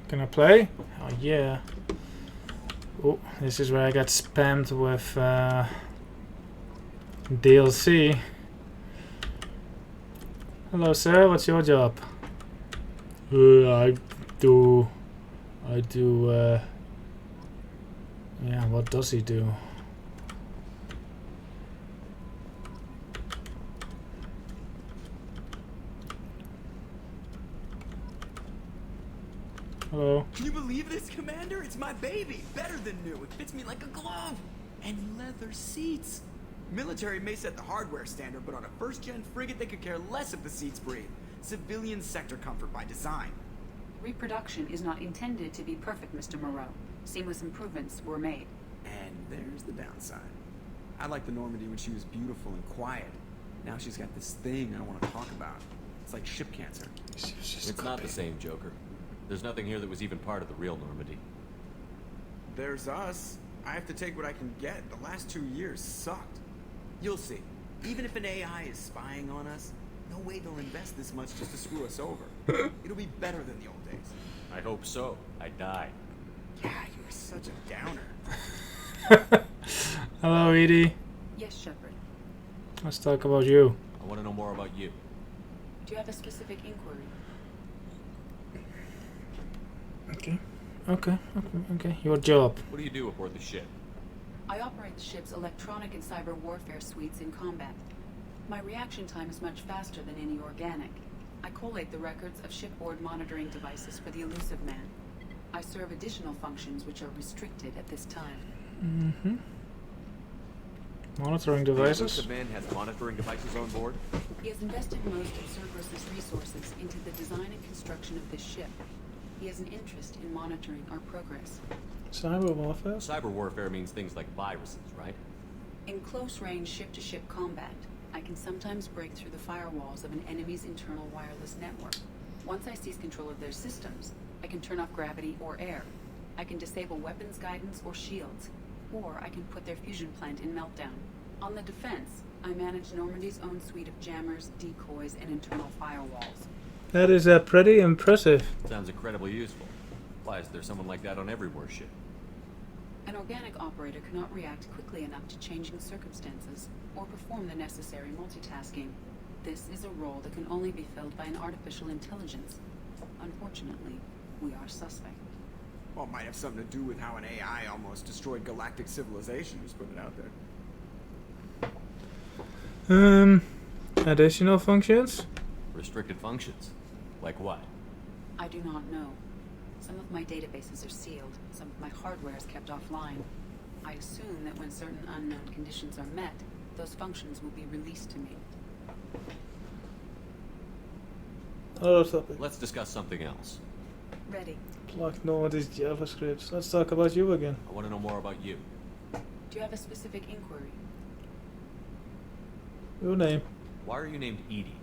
Can I play? Oh yeah. Oh, this is where I got spammed with DLC. Hello sir, what's your job? I do yeah, what does he do? Hello. Can you believe this, Commander? It's my baby. Better than new. It fits me like a glove. And leather seats. Military may set the hardware standard, but on a first-gen frigate, they could care less if the seats breathe. Civilian sector comfort by design. Reproduction is not intended to be perfect, Mr. Moreau. Seamless improvements were made. And there's the downside. I liked the Normandy when she was beautiful and quiet. Now she's got this thing I want to talk about. It's like ship cancer. It's not the same, Joker. There's nothing here that was even part of the real Normandy. There's us. I have to take what I can get. The last 2 years sucked. You'll see. Even if an AI is spying on us, no way they'll invest this much just to screw us over. It'll be better than the old days. I hope so. I died. Yeah, you're such a downer. Hello Edie. Yes, Shepard. Let's talk about you. I want to know more about you. Do you have a specific inquiry? Okay. Your job. What do you do aboard the ship? I operate the ship's electronic and cyber warfare suites in combat. My reaction time is much faster than any organic. I collate the records of shipboard monitoring devices for the elusive man. I serve additional functions which are restricted at this time. Monitoring devices? The man has monitoring devices on board? He has invested most of Cerberus's resources into the design and construction of this ship. He has an interest in monitoring our progress. Cyber warfare? Cyber warfare means things like viruses, right? In close-range ship-to-ship combat, I can sometimes break through the firewalls of an enemy's internal wireless network. Once I seize control of their systems, I can turn off gravity or air. I can disable weapons guidance or shields, or I can put their fusion plant in meltdown. On the defense, I manage Normandy's own suite of jammers, decoys, and internal firewalls. That is pretty impressive. Sounds incredibly useful. Why is there someone like that on every warship? An organic operator cannot react quickly enough to changing circumstances or perform the necessary multitasking. This is a role that can only be filled by an artificial intelligence. Unfortunately, we are suspect. Well, it might have something to do with how an AI almost destroyed galactic civilization, just put it out there. Additional functions? Restricted functions? Like what? I do not know. Some of my databases are sealed. Some of my hardware is kept offline. I assume that when certain unknown conditions are met, those functions will be released to me. Other topic. Let's discuss something else. Ready. Plug no these JavaScripts. Let's talk about you again. I want to know more about you. Do you have a specific inquiry? Your name. Why are you named Edie?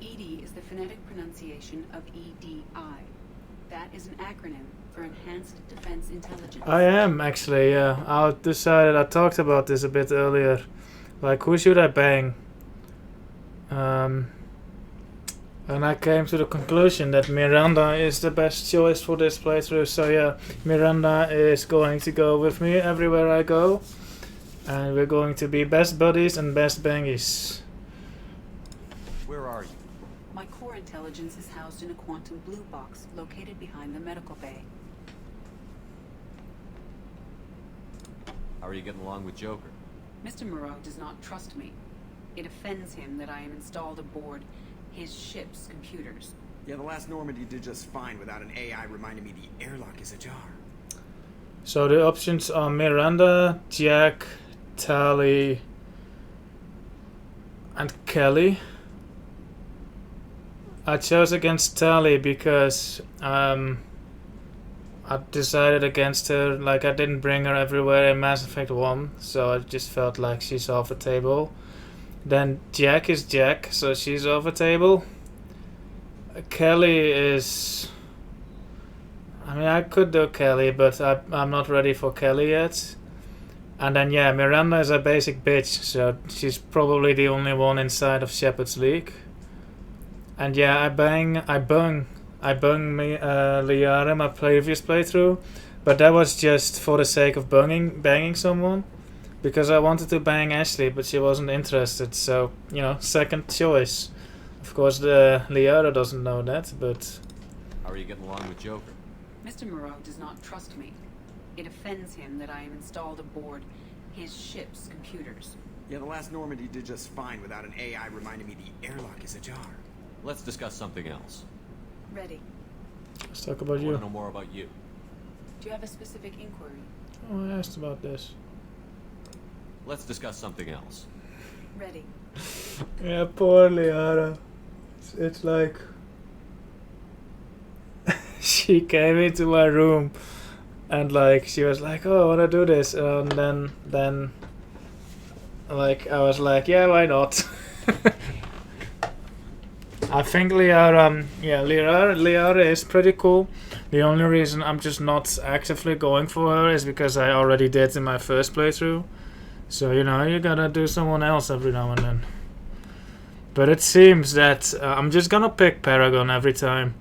EDI is the phonetic pronunciation of EDI. That is an acronym for Enhanced Defense Intelligence. I am actually, yeah. I decided, I talked about this a bit earlier. Like, who should I bang? And I came to the conclusion that Miranda is the best choice for this playthrough. So yeah, Miranda is going to go with me everywhere I go. And we're going to be best buddies and best bangies. Where are you? My core intelligence is housed in a quantum blue box located behind the medical bay. How are you getting along with Joker? Mr. Moreau does not trust me. It offends him that I am installed aboard his ship's computers. Yeah, the last Normandy did just fine without an AI reminding me the airlock is ajar. So the options are Miranda, Jack, Tally, and Kelly. I chose against Tally because I decided against her. Like, I didn't bring her everywhere in Mass Effect 1, so I just felt like she's off the table. Then Jack is Jack, so she's off the table. Kelly is... I mean, I could do Kelly, but I'm not ready for Kelly yet. And then, yeah, Miranda is a basic bitch, so she's probably the only one inside of Shepard's league. And yeah, I bung Liara in my previous playthrough, but that was just for the sake of banging someone, because I wanted to bang Ashley, but she wasn't interested. So, you know, second choice. Of course, the Liara doesn't know that, but... How are you getting along with Joker? Mr. Moreau does not trust me. It offends him that I am installed aboard his ship's computers. Yeah, the last Normandy did just fine without an AI reminding me the airlock is ajar. Let's discuss something else. Ready. Let's talk about I you. want to know more about you. Do you have a specific inquiry? Oh, I asked about this. Let's discuss something else. Ready. Yeah, poor Liara. It's like... she came into my room and like she was like, oh, I wanna do this, and then like I was like, yeah, why not? I think Liara is pretty cool. The only reason I'm just not actively going for her is because I already did in my first playthrough. So, you know, you gotta do someone else every now and then. But it seems that I'm just gonna pick Paragon every time.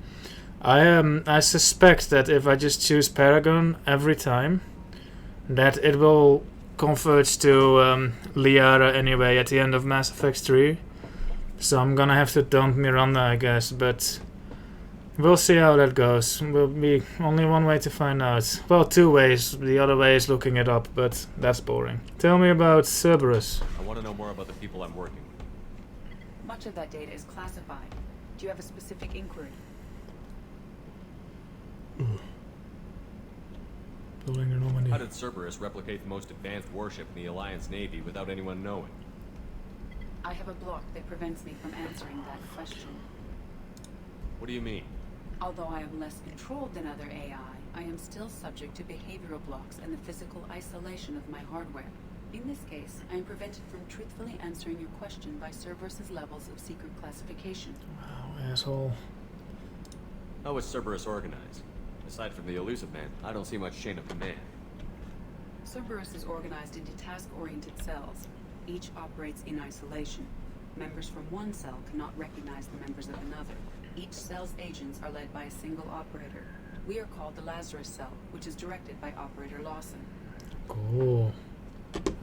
I suspect that if I just choose Paragon every time, that it will converge to Liara anyway at the end of Mass Effect 3. So I'm gonna have to dump Miranda, I guess, but we'll see how that goes. Will be only one way to find out. Well, two ways. The other way is looking it up, but that's boring. Tell me about Cerberus. I want to know more about the people I'm working with. Much of that data is classified. Do you have a specific inquiry? How did Cerberus replicate the most advanced warship in the Alliance Navy without anyone knowing? I have a block that prevents me from answering that question. What do you mean? Although I am less controlled than other AI, I am still subject to behavioral blocks and the physical isolation of my hardware. In this case, I am prevented from truthfully answering your question by Cerberus's levels of secret classification. Wow, asshole. How is Cerberus organized? Aside from the elusive man, I don't see much chain of command. Cerberus is organized into task-oriented cells. Each operates in isolation. Members from one cell cannot recognize the members of another. Each cell's agents are led by a single operator. We are called the Lazarus cell, which is directed by Operator Lawson. Cool.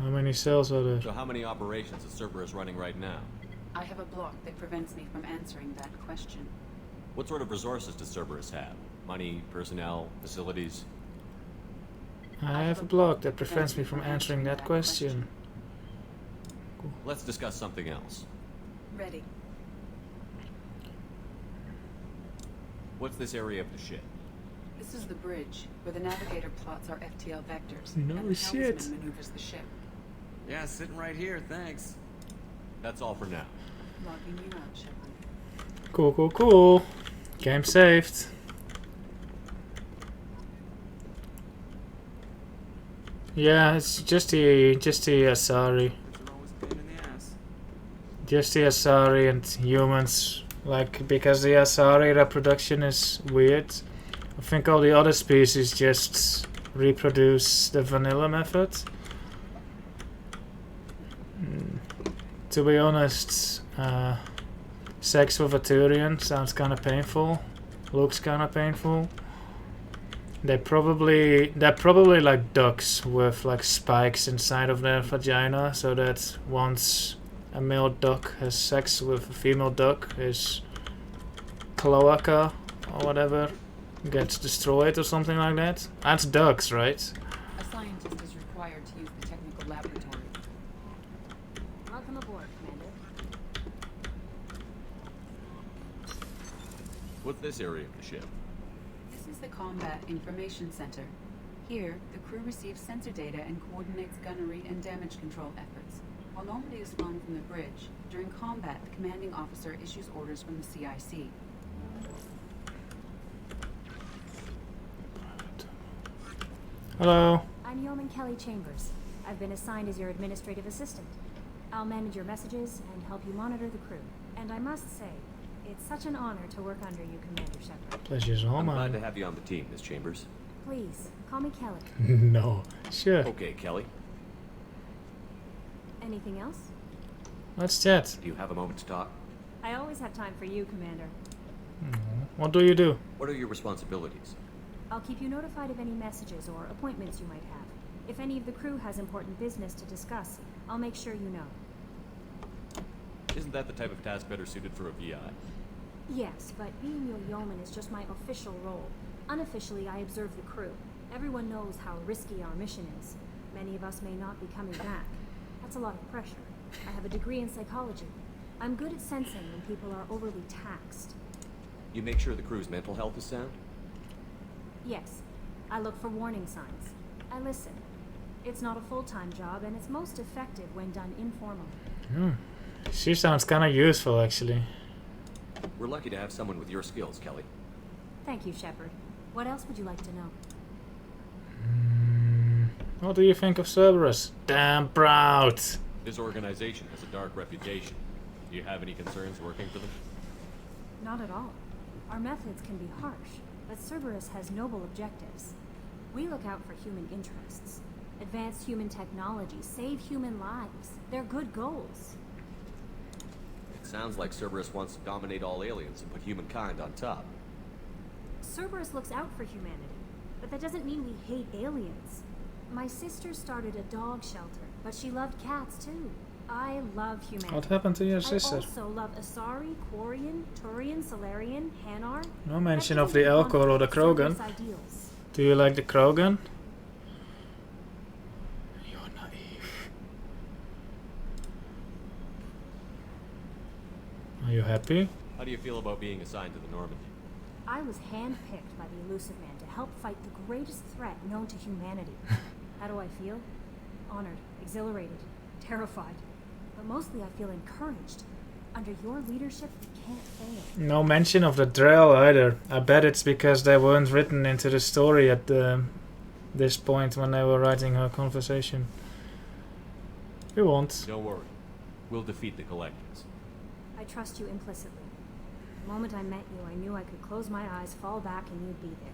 How many cells are there? So how many operations is Cerberus running right now? I have a block that prevents me from answering that question. What sort of resources does Cerberus have? Money, personnel, facilities? I have a block that prevents me from answering that question. Cool. Let's discuss something else. Ready. What's this area of the ship? This is the bridge, where the navigator plots our FTL vectors, No and the shit. talisman maneuvers the ship. Yeah, sitting right here, thanks. That's all for now. Logging you out, Shepard. Cool, cool, cool. Game saved. Yeah, it's just the Asari. Just the Asari and humans. Like, because the Asari reproduction is weird. I think all the other species just reproduce the vanilla method. To be honest, sex with a Turian sounds kinda painful. Looks kinda painful. they're probably like ducks with like spikes inside of their vagina, so that once a male duck has sex with a female duck, his cloaca or whatever gets destroyed or something like that. That's ducks, right? A scientist is required to use the technical laboratory. Welcome aboard, Commander. What's this area of the ship? This is the Combat Information Center. Here, the crew receives sensor data and coordinates gunnery and damage control efforts. While nobody is flown from the bridge, during combat, the commanding officer issues orders from the CIC. Hello. I'm Yeoman Kelly Chambers. I've been assigned as your administrative assistant. I'll manage your messages and help you monitor the crew. And I must say, it's such an honor to work under you, Commander Shepard. Pleasure's all I'm glad mine. to have you on the team, Miss Chambers. Please, call me Kelly. No. Sure. Okay, Kelly. Anything else? Let's chat. Do you have a moment to talk? I always have time for you, Commander. What do you do? What are your responsibilities? I'll keep you notified of any messages or appointments you might have. If any of the crew has important business to discuss, I'll make sure you know. Isn't that the type of task better suited for a VI? Yes, but being your yeoman is just my official role. Unofficially, I observe the crew. Everyone knows how risky our mission is. Many of us may not be coming back. That's a lot of pressure. I have a degree in psychology. I'm good at sensing when people are overly taxed. You make sure the crew's mental health is sound? Yes, I look for warning signs. I listen. It's not a full-time job, and it's most effective when done informally. She sounds kind of useful, actually. We're lucky to have someone with your skills, Kelly. Thank you, Shepard. What else would you like to know? What do you think of Cerberus? Damn proud. This organization has a dark reputation. Do you have any concerns working for them? Not at all. Our methods can be harsh, but Cerberus has noble objectives. We look out for human interests. Advance human technology, save human lives. They're good goals. It sounds like Cerberus wants to dominate all aliens and put humankind on top. Cerberus looks out for humanity, but that doesn't mean we hate aliens. My sister started a dog shelter, but she loved cats too. I love humanity. What happened to your sister? I also love Asari, Quarian, Turian, Solarian, Hanar. No mention of the Elcor or the Krogan. Ideals. Do you like the Krogan? You're naive. Are you happy? How do you feel about being assigned to the Normandy? I was handpicked by the Elusive Man to help fight the greatest threat known to humanity. How do I feel? Honored, exhilarated, terrified. But mostly I feel encouraged. Under your leadership, we can't fail. No mention of the Drell either. I bet it's because they weren't written into the story at this point when they were writing her conversation. We won't. Don't worry. We'll defeat the Collectors. I trust you implicitly. The moment I met you, I knew I could close my eyes, fall back, and you'd be there.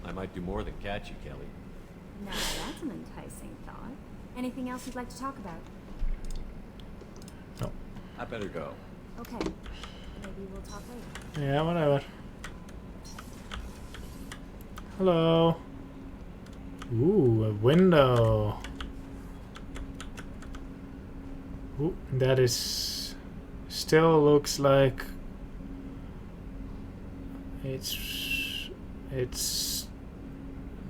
I might do more than catch you, Kelly. Now that's an enticing thought. Anything else you'd like to talk about? No. I better go. Okay. Maybe we'll talk later. Yeah, whatever. Hello. Ooh, a window. Ooh, that is still looks like it's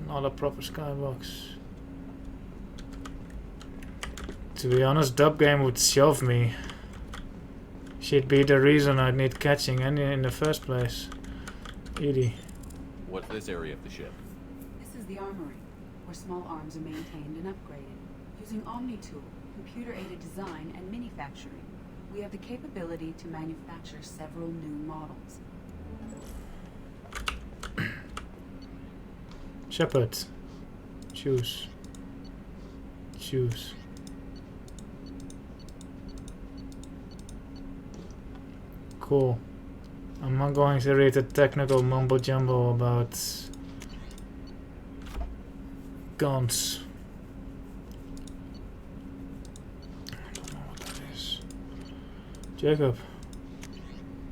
not a proper skybox. To be honest, Dub Game would shove me. She'd be the reason I'd need catching in the first place. Edie. What's this area of the ship? This is the armory, where small arms are maintained and upgraded. Using Omni-Tool, computer-aided design, and manufacturing, we have the capability to manufacture several new models. Shepard. Choose. Choose. Cool. I'm not going to read the technical mumbo jumbo about guns. I don't know what that Jacob.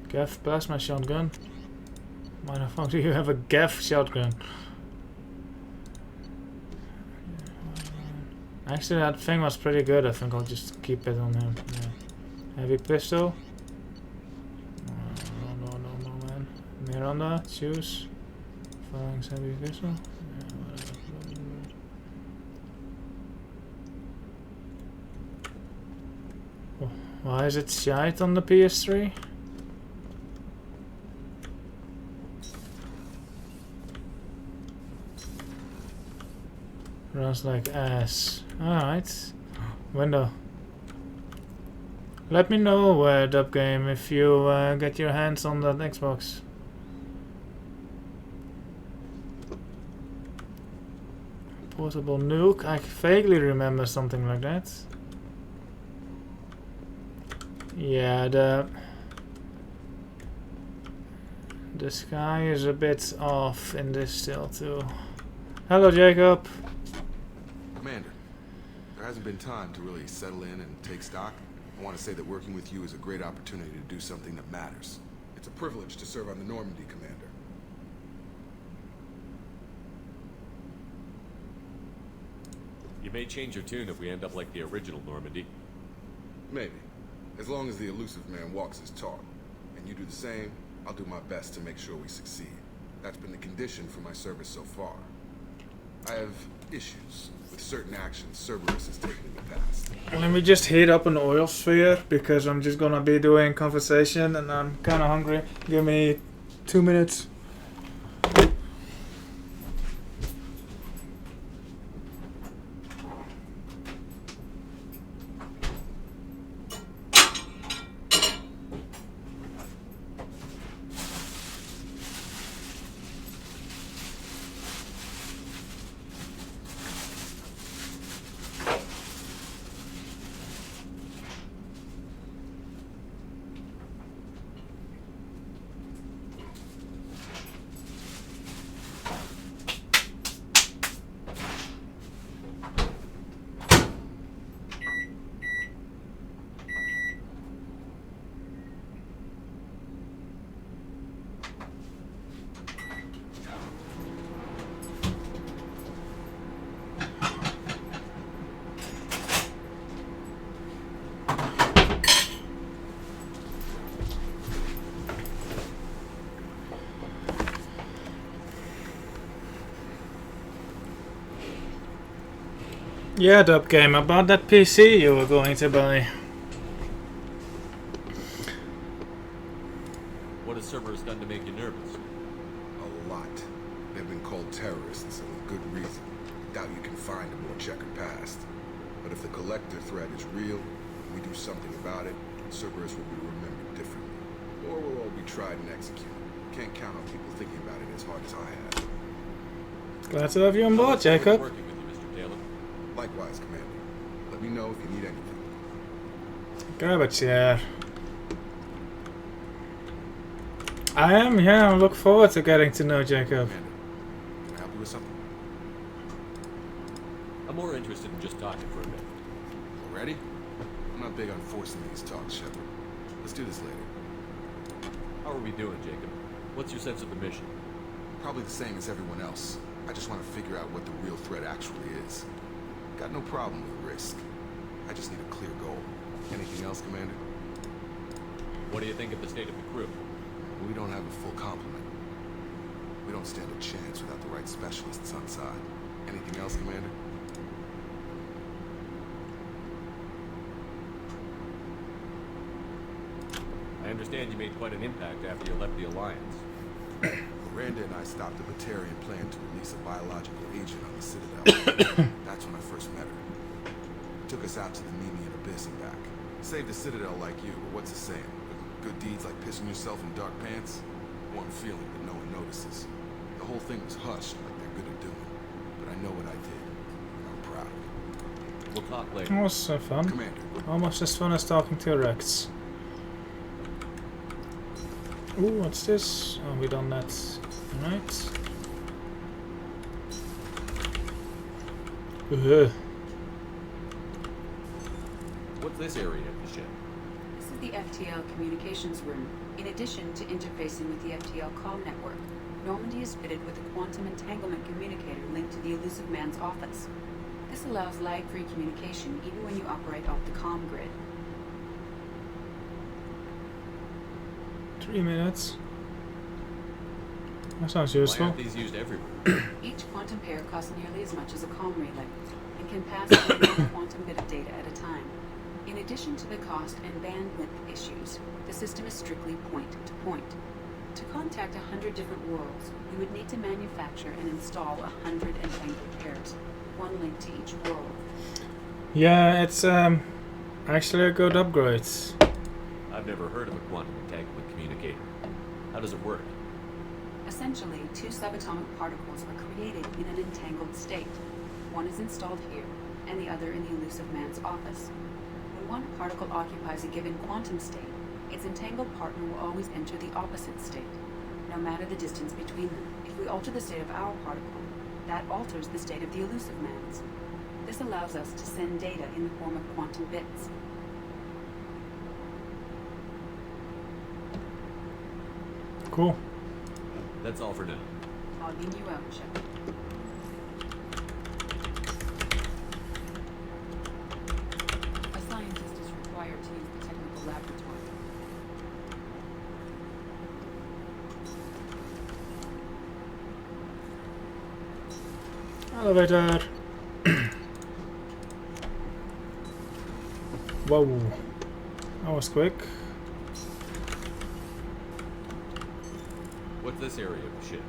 Gaff plasma shotgun. Why the fuck do you have a gaff shotgun? Actually, that thing was pretty good. I think I'll just keep it on him. Yeah. Heavy pistol. No, man. Miranda, choose. Firing heavy pistol. Yeah, whatever. Oh, why is it shite on the PS3? Runs like ass. Alright. Window. Let me know, Dub Game, if you get your hands on that Xbox. Portable nuke. I vaguely remember something like that. Yeah, the sky is a bit off in this still too. Hello, Jacob. Commander, there hasn't been time to really settle in and take stock. I want to say that working with you is a great opportunity to do something that matters. It's a privilege to serve on the Normandy, Commander. You may change your tune if we end up like the original Normandy. Maybe. As long as the elusive man walks his talk. And you do the same, I'll do my best to make sure we succeed. That's been the condition for my service so far. I have issues with certain actions Cerberus has taken in the past. Let me just heat up an oil sphere because I'm just gonna be doing conversation and I'm kinda hungry. Give me 2 minutes. Yeah, Dub Game, about that PC you were going to buy. What has Cerberus done to make you nervous? A lot. They've been called terrorists, and with good reason. Doubt you can find a more checkered past. But if the Collector threat is real, and we do something about it, Cerberus will be remembered differently. Or we'll all be tried and executed. Can't count on people thinking about it as hard as I have. Glad to have you on board, Jacob. Working with you, Mr. Taylor. Likewise, Commander. Let me know if you need anything. Grab a chair. I am, yeah, I look forward to getting to know Jacob. Commander, can I help you with something? I'm more interested in just talking for a bit. Already? I'm not big on forcing these talks, Shepard. Let's do this later. How are we doing, Jacob? What's your sense of the mission? Probably the same as everyone else. I just want to figure out what the real threat actually is. Got no problem with risk. I just need a clear goal. Anything else, Commander? What do you think of the state of the crew? We don't have a full complement. We don't stand a chance without the right specialists on side. Anything else, Commander? I understand you made quite an impact after you left the Alliance. Miranda and I stopped a Batarian plan to release a biological agent on the Citadel. That's when I first met her. Took us out to the Nemean Abyss and back. Saved the Citadel like you, but what's the saying? Good deeds like pissing yourself in dark pants? One feeling that no one notices. The whole thing was hushed like they're good at doing. But I know what I did, and I'm proud of it. We'll talk later. That was so fun. Commander. Almost as fun as talking to Rex. Ooh, what's this? Oh, we done that. Alright. What's this area of the ship? This is the FTL communications room. In addition to interfacing with the FTL comm network, Normandy is fitted with a quantum entanglement communicator linked to the Elusive Man's office. This allows lag-free communication even when you operate off the comm grid. 3 minutes. That sounds Why useful. aren't these used everywhere? Each quantum pair costs nearly as much as a comm relay, and can pass through one quantum bit of data at a time. In addition to the cost and bandwidth issues, the system is strictly point-to-point. To contact 100 different worlds, you would need to manufacture and install 100 entangled pairs, one link to each world. Yeah, it's actually a good upgrade. I've never heard of a quantum entanglement communicator. How does it work? Essentially, 2 subatomic particles are created in an entangled state. One is installed here, and the other in the Elusive Man's office. When one particle occupies a given quantum state, its entangled partner will always enter the opposite state, no matter the distance between them. If we alter the state of our particle, that alters the state of the Elusive Man's. This allows us to send data in the form of quantum bits. Cool. That's all for now. Logging you out, Shepard. A scientist is required to use the technical laboratory. Elevator. Whoa. That was quick. What's this area of the ship?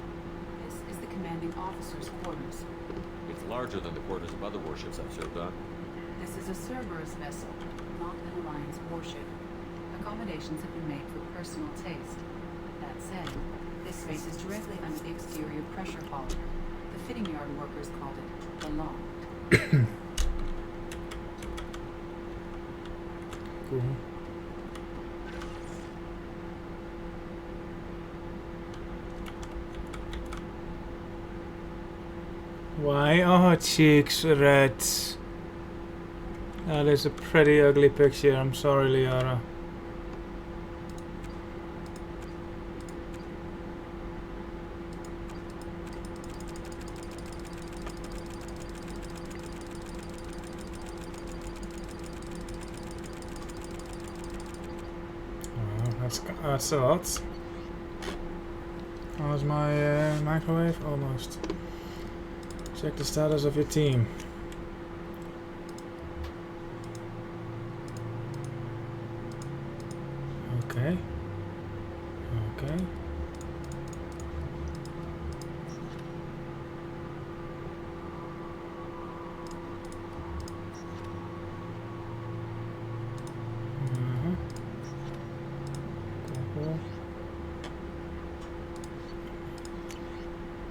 This is the commanding officer's quarters. It's larger than the quarters of other warships I've served on. This is a Cerberus vessel, not an Alliance warship. Accommodations have been made for personal taste. That said, this space is directly under the exterior pressure hull. The fitting yard workers called it the loft. Cool. Why are cheeks red? That is a pretty ugly picture. I'm sorry, Liara. That's a lot. How's my microwave? Almost. Check the status of your team. Okay. Okay.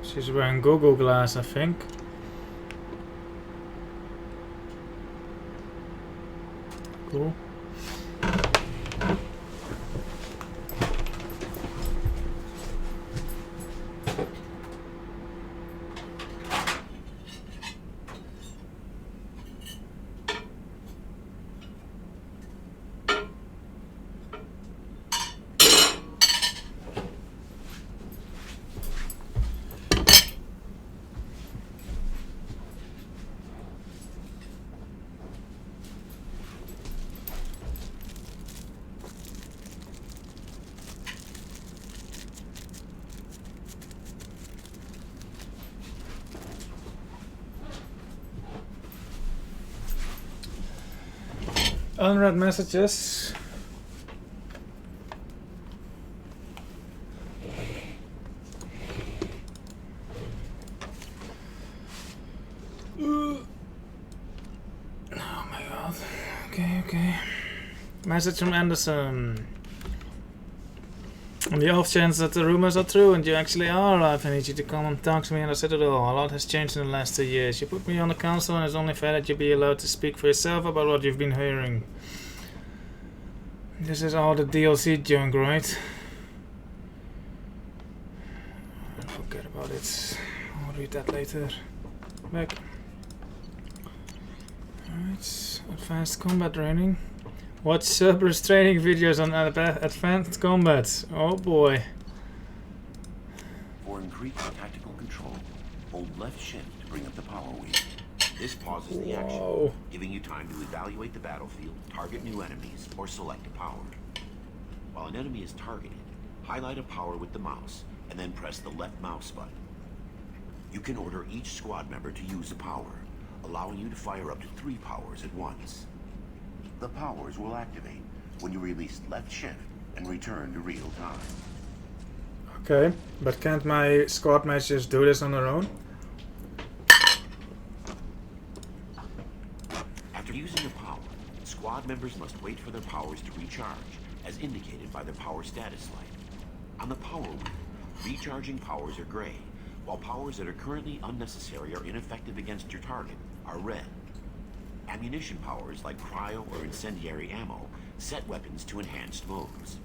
She's wearing Google Glass, I think. Cool. Unread messages. Oh my god. Okay. Message from Anderson. On the off chance that the rumors are true and you actually are alive, I need you to come and talk to me on the Citadel. A lot has changed in the last 2 years. You put me on the council and it's only fair that you be allowed to speak for yourself about what you've been hearing. This is all the DLC junk, right? Forget about it. I'll read that later. Back. Alright, advanced combat training. Watch Cerberus training videos on advanced combat. Oh boy. For increased tactical control, hold left shift to bring up the power wheel. This pauses the action, giving you time to evaluate the battlefield, target new enemies, or select a power. While an enemy is targeted, highlight a power with the mouse, and then press the left mouse button. You can order each squad member to use a power, allowing you to fire up to 3 powers at once. The powers will activate when you release left shift and return to real time. Okay, but can't my squad mates just do this on their own? After using a power, squad members must wait for their powers to recharge, as indicated by their power status light. On the power wheel, recharging powers are gray, while powers that are currently unnecessary or ineffective against your target are red. Ammunition powers like cryo or incendiary ammo set weapons to enhanced modes.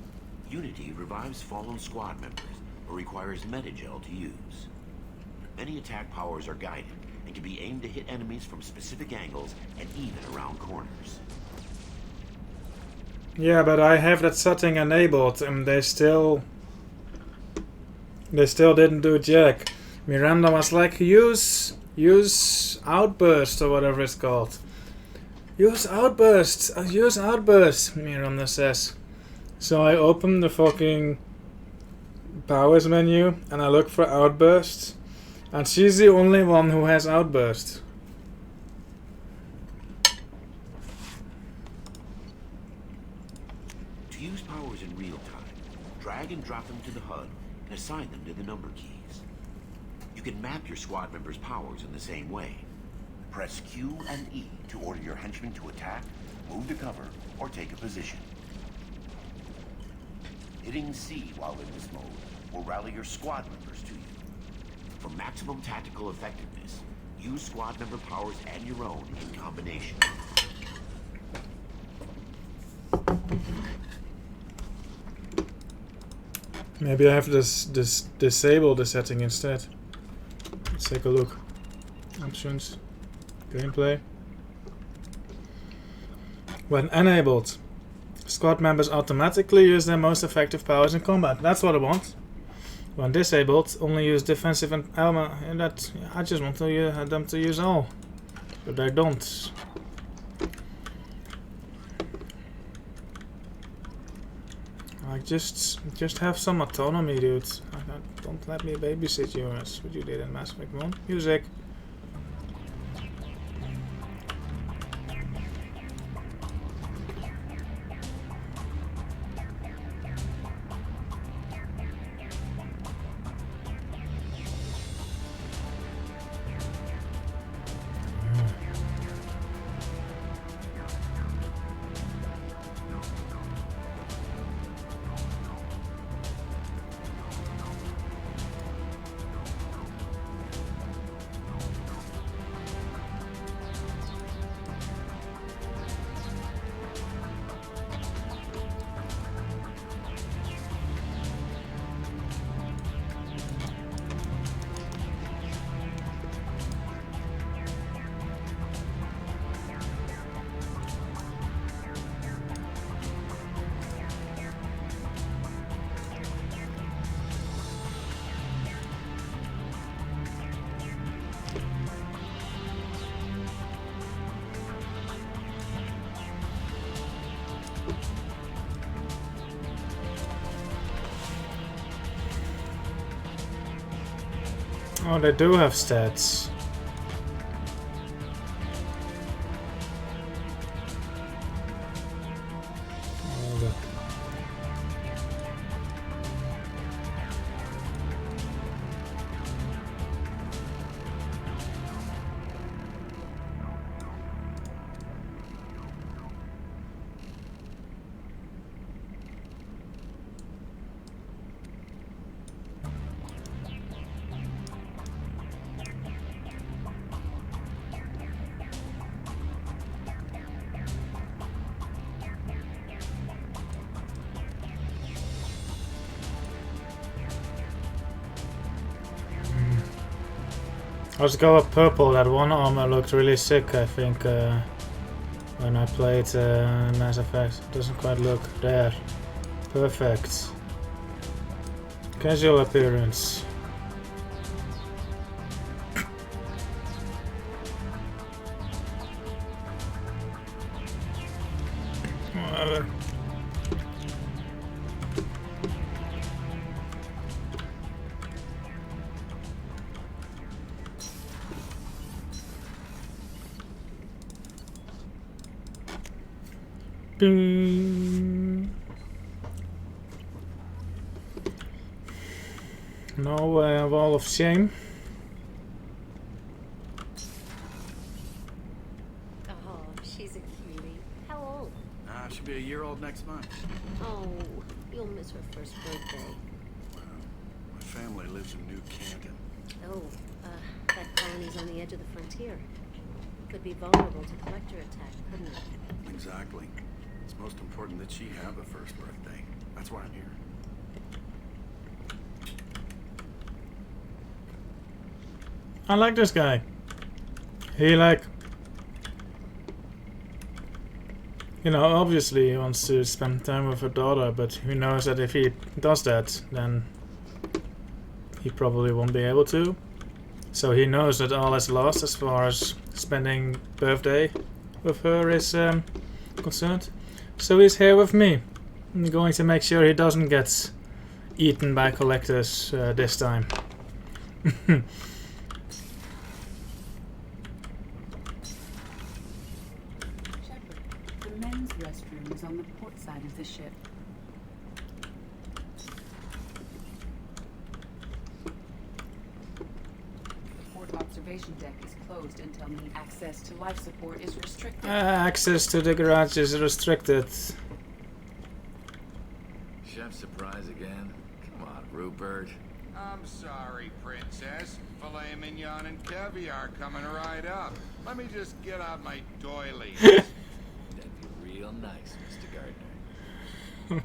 Unity revives fallen squad members, but requires metagel to use. Many attack powers are guided and can be aimed to hit enemies from specific angles and even around corners. Yeah, but I have that setting enabled and they still didn't do jack. Miranda was like, use outburst or whatever it's called. Use outburst, Miranda says. So I open the fucking powers menu and I look for outburst, and she's the only one who has outburst. To use powers in real time, drag and drop them to the HUD and assign them to the number keys. You can map your squad members' powers in the same way. Press Q and E to order your henchmen to attack, move to cover, or take a position. Hitting C while in this mode will rally your squad members to you. For maximum tactical effectiveness, use squad member powers and your own in combination. Maybe I have to disable the setting instead. Let's take a look. Options. Gameplay. When enabled, squad members automatically use their most effective powers in combat. That's what I want. When disabled, only use defensive and armor. And that I just want to them to use all, but they don't. Like just have some autonomy, dude. Don't let me babysit you as what you did in Mass Effect 1. Music. Oh, they do have stats. Let's go with purple. That one armor looked really sick, I think. when I played Mass Effect. It doesn't quite look there. Perfect. Casual appearance. Whatever. Bing. No wall of shame. Oh, she's a cutie. How old? She'll be a year old next month. Oh, you'll miss her first birthday. Well, my family lives in New Canton. Oh, that colony's on the edge of the frontier. Could be vulnerable to collector attack, couldn't it? Exactly. It's most important that she have a first birthday. That's why I'm here. I like this guy. He you know, obviously he wants to spend time with her daughter, but he knows that if he does that, then he probably won't be able to. So he knows that all is lost as far as spending birthday with her is concerned. So he's here with me. I'm going to make sure he doesn't get eaten by collectors this time. Shepard, the men's restroom is on the port side of the ship. The port observation deck is closed until access to life support is restricted. Access to the garage is restricted. Chef surprise again? Come on, Rupert. I'm sorry, Princess. Filet mignon and caviar coming right up. Let me just get out my doilies. That'd be real nice, Mr. Gardner.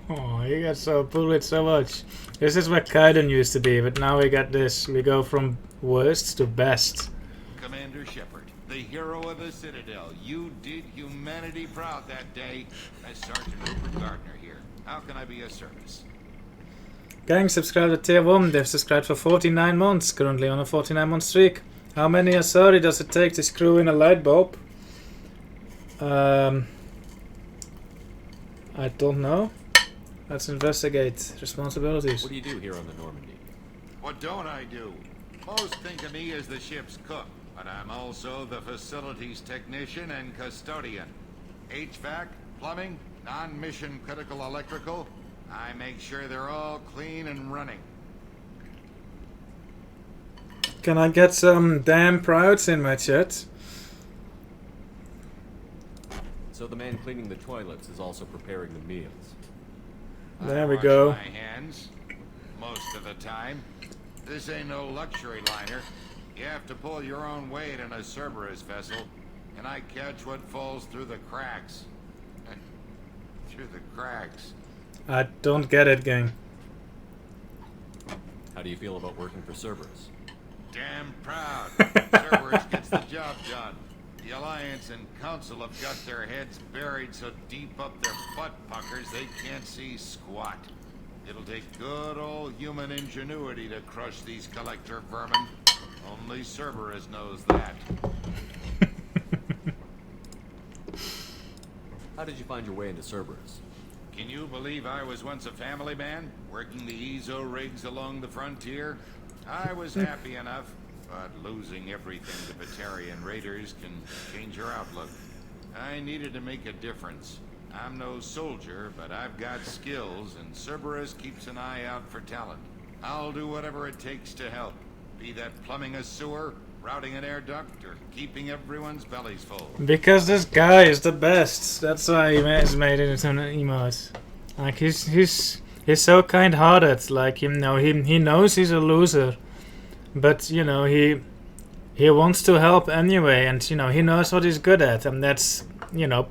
Oh, you got so bullied so much. This is what Kaiden used to be, but now we got this. We go from worst to best. Commander Shepard, the hero of the Citadel. You did humanity proud that day. As Sergeant Rupert Gardner here. How can I be of service? Gang, subscribe to Tier 1. They've subscribed for 49 months. Currently on a 49-month streak. How many Asari does it take to screw in a light bulb? I don't know. Let's investigate responsibilities. What do you do here on the Normandy? What don't I do? Most think of me as the ship's cook, but I'm also the facilities technician and custodian. HVAC, plumbing, non-mission critical electrical. I make sure they're all clean and running. Can I get some damn prouds in my chat? So the man cleaning the toilets is also preparing the meals. There we wash go. my hands most of the time. This ain't no luxury liner. You have to pull your own weight in a Cerberus vessel, and I catch what falls through the cracks. Through the cracks. I don't get it, gang. How do you feel about working for Cerberus? Damn proud. Cerberus gets the job done. The Alliance and Council have got their heads buried so deep up their butt puckers they can't see squat. It'll take good old human ingenuity to crush these collector vermin. Only Cerberus knows that. How did you find your way into Cerberus? Can you believe I was once a family man, working the EZO rigs along the frontier? I was happy enough, but losing everything to Batarian raiders can change your outlook. I needed to make a difference. I'm no soldier, but I've got skills, and Cerberus keeps an eye out for talent. I'll do whatever it takes to help, be that plumbing a sewer, routing an air duct, or keeping everyone's bellies full. Because this guy is the best. That's why he's made it into an emote. Like he's so kind-hearted. Like he knows he's a loser, but you know he wants to help anyway, and you know he knows what he's good at, and that's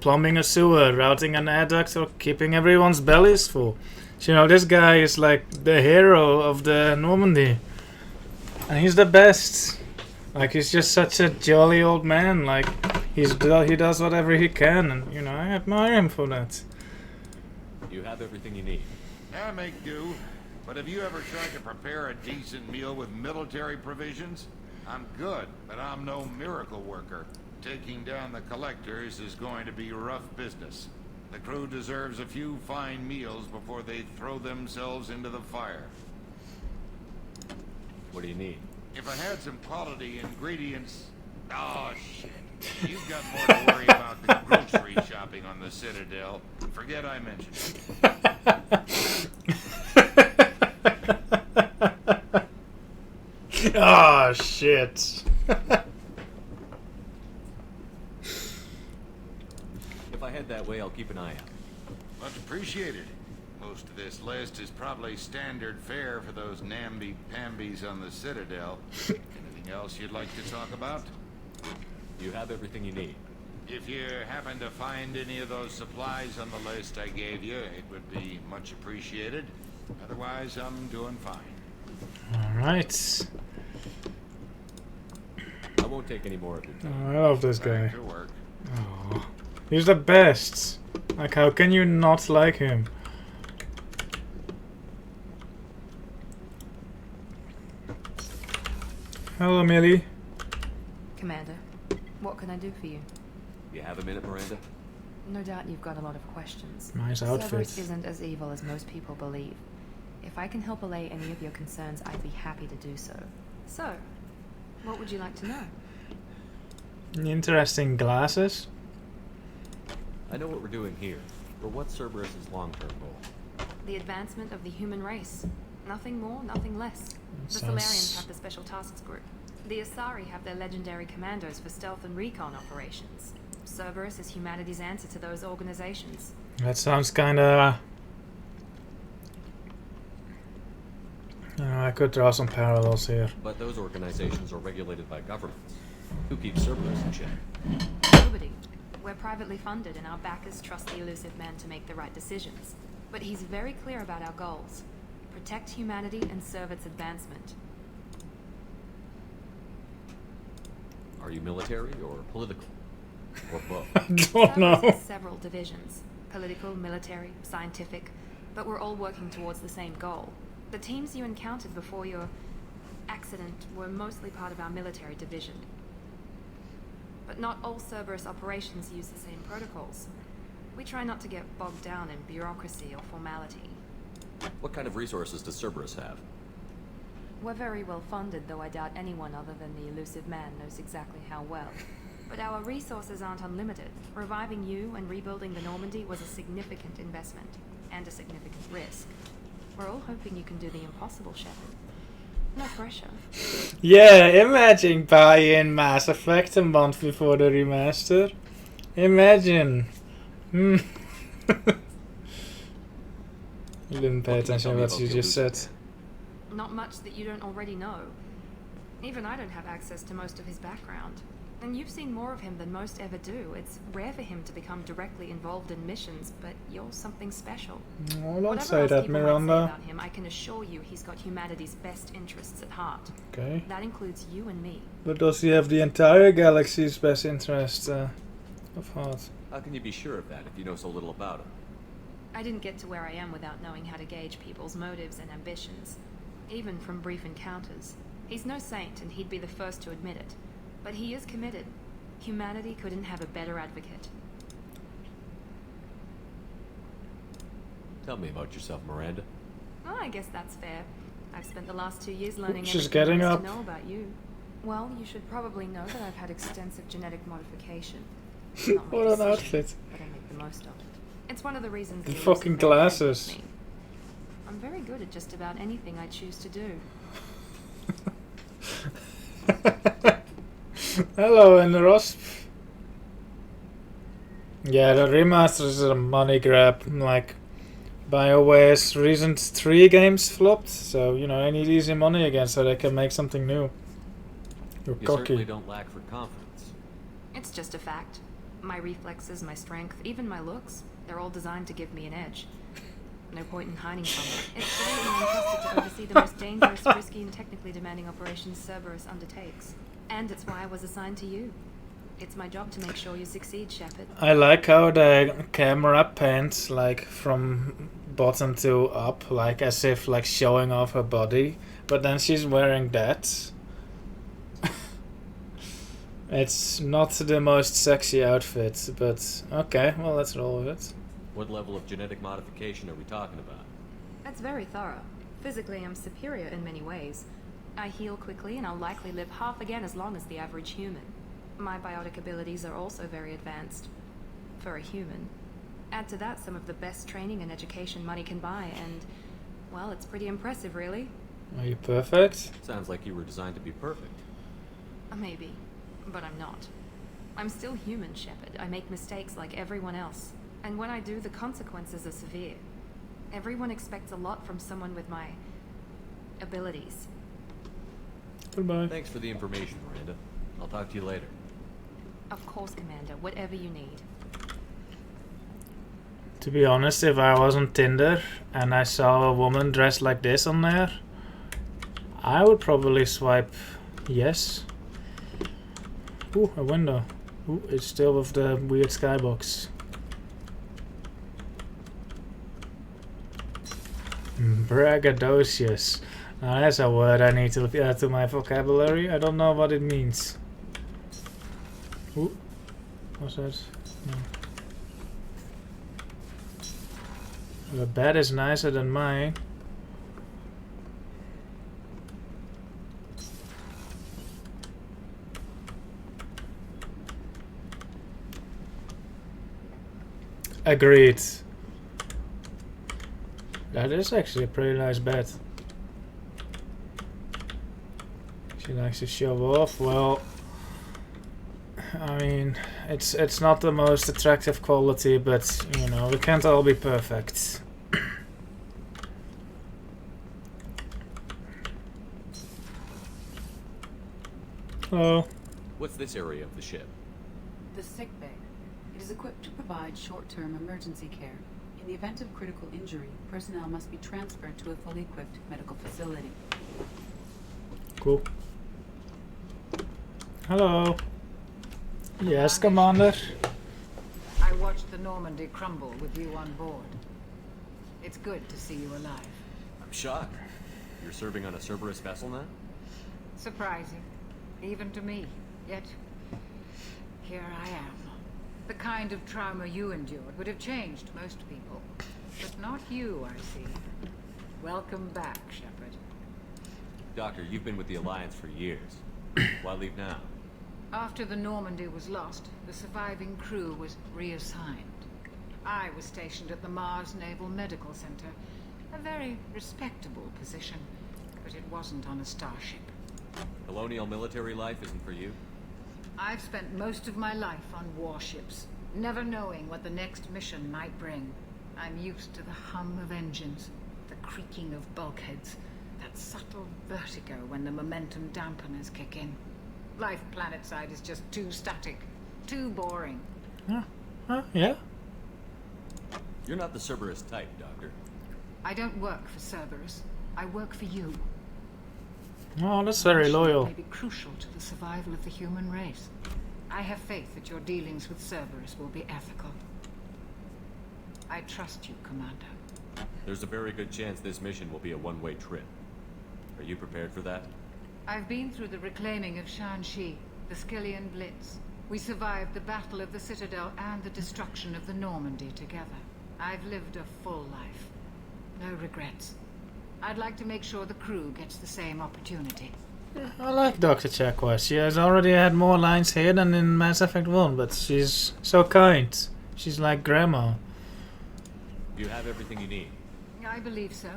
plumbing a sewer, routing an air duct, or keeping everyone's bellies full. So, you know, this guy is like the hero of the Normandy, and he's the best. Like he's just such a jolly old man. Like he does whatever he can, and you know, I admire him for that. You have everything you need. Yeah, make do. But have you ever tried to prepare a decent meal with military provisions? I'm good, but I'm no miracle worker. Taking down the collectors is going to be rough business. The crew deserves a few fine meals before they throw themselves into the fire. What do you need? If I had some quality ingredients... Oh, shit. You've got more to worry about than grocery shopping on the Citadel. Forget I mentioned it. Oh, shit. If I head that way, I'll keep an eye out. Much appreciated. Most of this list is probably standard fare for those namby-pambies on the Citadel. Anything else you'd like to talk about? You have everything you need. If you happen to find any of those supplies on the list I gave you, it would be much appreciated. Otherwise, I'm doing fine. Alright. I won't take any more of your time. Oh, I love this guy. Back to work. Oh, he's the best. Like, how can you not like him? Hello, Millie. Commander, what can I do for you? You have a minute, Miranda? No doubt you've got a lot of questions. Nice outfit. Cerberus isn't as evil as most people believe. If I can help allay any of your concerns, I'd be happy to do so. So, what would you like to know? Interesting glasses. I know what we're doing here, but what's Cerberus's long-term goal? The advancement of the human race. Nothing more, nothing less. The Sounds- Solarians have the Special Tasks Group. The Asari have their legendary commandos for stealth and recon operations. Cerberus is humanity's answer to those organizations. That sounds kinda... I could draw some parallels here. But those organizations are regulated by governments. Who keeps Cerberus in check? Nobody. We're privately funded and our backers trust the elusive man to make the right decisions. But he's very clear about our goals. Protect humanity and serve its advancement. Are you military or political? Or both? I don't Cerberus know. has several divisions. Political, military, scientific. But we're all working towards the same goal. The teams you encountered before your accident were mostly part of our military division. But not all Cerberus operations use the same protocols. We try not to get bogged down in bureaucracy or formality. What kind of resources does Cerberus have? We're very well funded, though I doubt anyone other than the elusive man knows exactly how well. But our resources aren't unlimited. Reviving you and rebuilding the Normandy was a significant investment, and a significant risk. We're all hoping you can do the impossible, Shepard. No pressure. Yeah, imagine buying Mass Effect a month before the remaster. Imagine. You didn't pay attention to what you just said. Not much that you don't already know. Even I don't have access to most of his background. And you've seen more of him than most ever do. It's rare for him to become directly involved in missions, but you're something special. Oh, don't Whatever say else that, people might say Miranda. about him, I can assure you he's got humanity's best interests at heart. Okay. That includes you and me. But does he have the entire galaxy's best interest of heart? How can you be sure of that if you know so little about him? I didn't get to where I am without knowing how to gauge people's motives and ambitions, even from brief encounters. He's no saint, and he'd be the first to admit it. But he is committed. Humanity couldn't have a better advocate. Tell me about yourself, Miranda. Well, I guess that's fair. I've spent the last 2 years learning She's everything getting there is up. to know about you. Well, you should probably know that I've had extensive genetic modification. Not my What an decision, outfit. but I make the most of it. It's one of the reasons The the fucking elusive man hangs with glasses. me. I'm very good at just about anything I choose to do. Hello, and Rosp. Yeah, the remaster is a money grab. Like, BioWare's recent 3 games flopped, so, you know, they need easy money again so they can make something new. You're You cocky. certainly don't lack for confidence. It's just a fact. My reflexes, my strength, even my looks, they're all designed to give me an edge. No point in hiding from it. It's the reason I'm trusted to oversee the most dangerous, risky, and technically demanding operations Cerberus undertakes. And it's why I was assigned to you. It's my job to make sure you succeed, Shepard. I like how the camera pans like from bottom to up, like as if like showing off her body, but then she's wearing that. It's not the most sexy outfit, but okay, well, let's roll with it. What level of genetic modification are we talking about? That's very thorough. Physically, I'm superior in many ways. I heal quickly, and I'll likely live half again as long as the average human. My biotic abilities are also very advanced. For a human. Add to that some of the best training and education money can buy, and, well, it's pretty impressive, really. Are you perfect? Sounds like you were designed to be perfect. Maybe. But I'm not. I'm still human, Shepard. I make mistakes like everyone else. And when I do, the consequences are severe. Everyone expects a lot from someone with my abilities. Goodbye. Thanks for the information, Miranda. I'll talk to you later. Of course, Commander. Whatever you need. To be honest, if I was on Tinder and I saw a woman dressed like this on there, I would probably swipe yes. Ooh, a window. Ooh, it's still with the weird skybox. Braggadocious. Now that's a word I need to add to my vocabulary. I don't know what it means. Ooh, what's that? No. The bed is nicer than mine. Agreed. That is actually a pretty nice bed. She likes to show off. Well, I mean, it's not the most attractive quality, but you know, we can't all be perfect. Hello. What's this area of the ship? The sickbay. It is equipped to provide short-term emergency care. In the event of critical injury, personnel must be transferred to a fully equipped medical facility. Cool. Hello. Yes, Commander. I watched the Normandy crumble with you on board. It's good to see you alive. I'm shocked. You're serving on a Cerberus vessel now? Surprising, even to me. Yet, here I am. The kind of trauma you endured would have changed most people. But not you, I see. Welcome back, Shepard. Doctor, you've been with the Alliance for years. Why leave now? After the Normandy was lost, the surviving crew was reassigned. I was stationed at the Mars Naval Medical Center. A very respectable position, but it wasn't on a starship. Colonial military life isn't for you? I've spent most of my life on warships, never knowing what the next mission might bring. I'm used to the hum of engines, the creaking of bulkheads, that subtle vertigo when the momentum dampeners kick in. Life planetside is just too static, too boring. Yeah. You're not the Cerberus type, Doctor. I don't work for Cerberus. I work for you. Oh, that's very loyal. May be crucial to the survival of the human race. I have faith that your dealings with Cerberus will be ethical. I trust you, Commander. There's a very good chance this mission will be a one-way trip. Are you prepared for that? I've been through the reclaiming of Shanxi, the Skillian Blitz. We survived the Battle of the Citadel and the destruction of the Normandy together. I've lived a full life. No regrets. I'd like to make sure the crew gets the same opportunity. I like Dr. Chakwa. She has already had more lines here than in Mass Effect 1, but she's so kind. She's like grandma. You have everything you need. I believe so.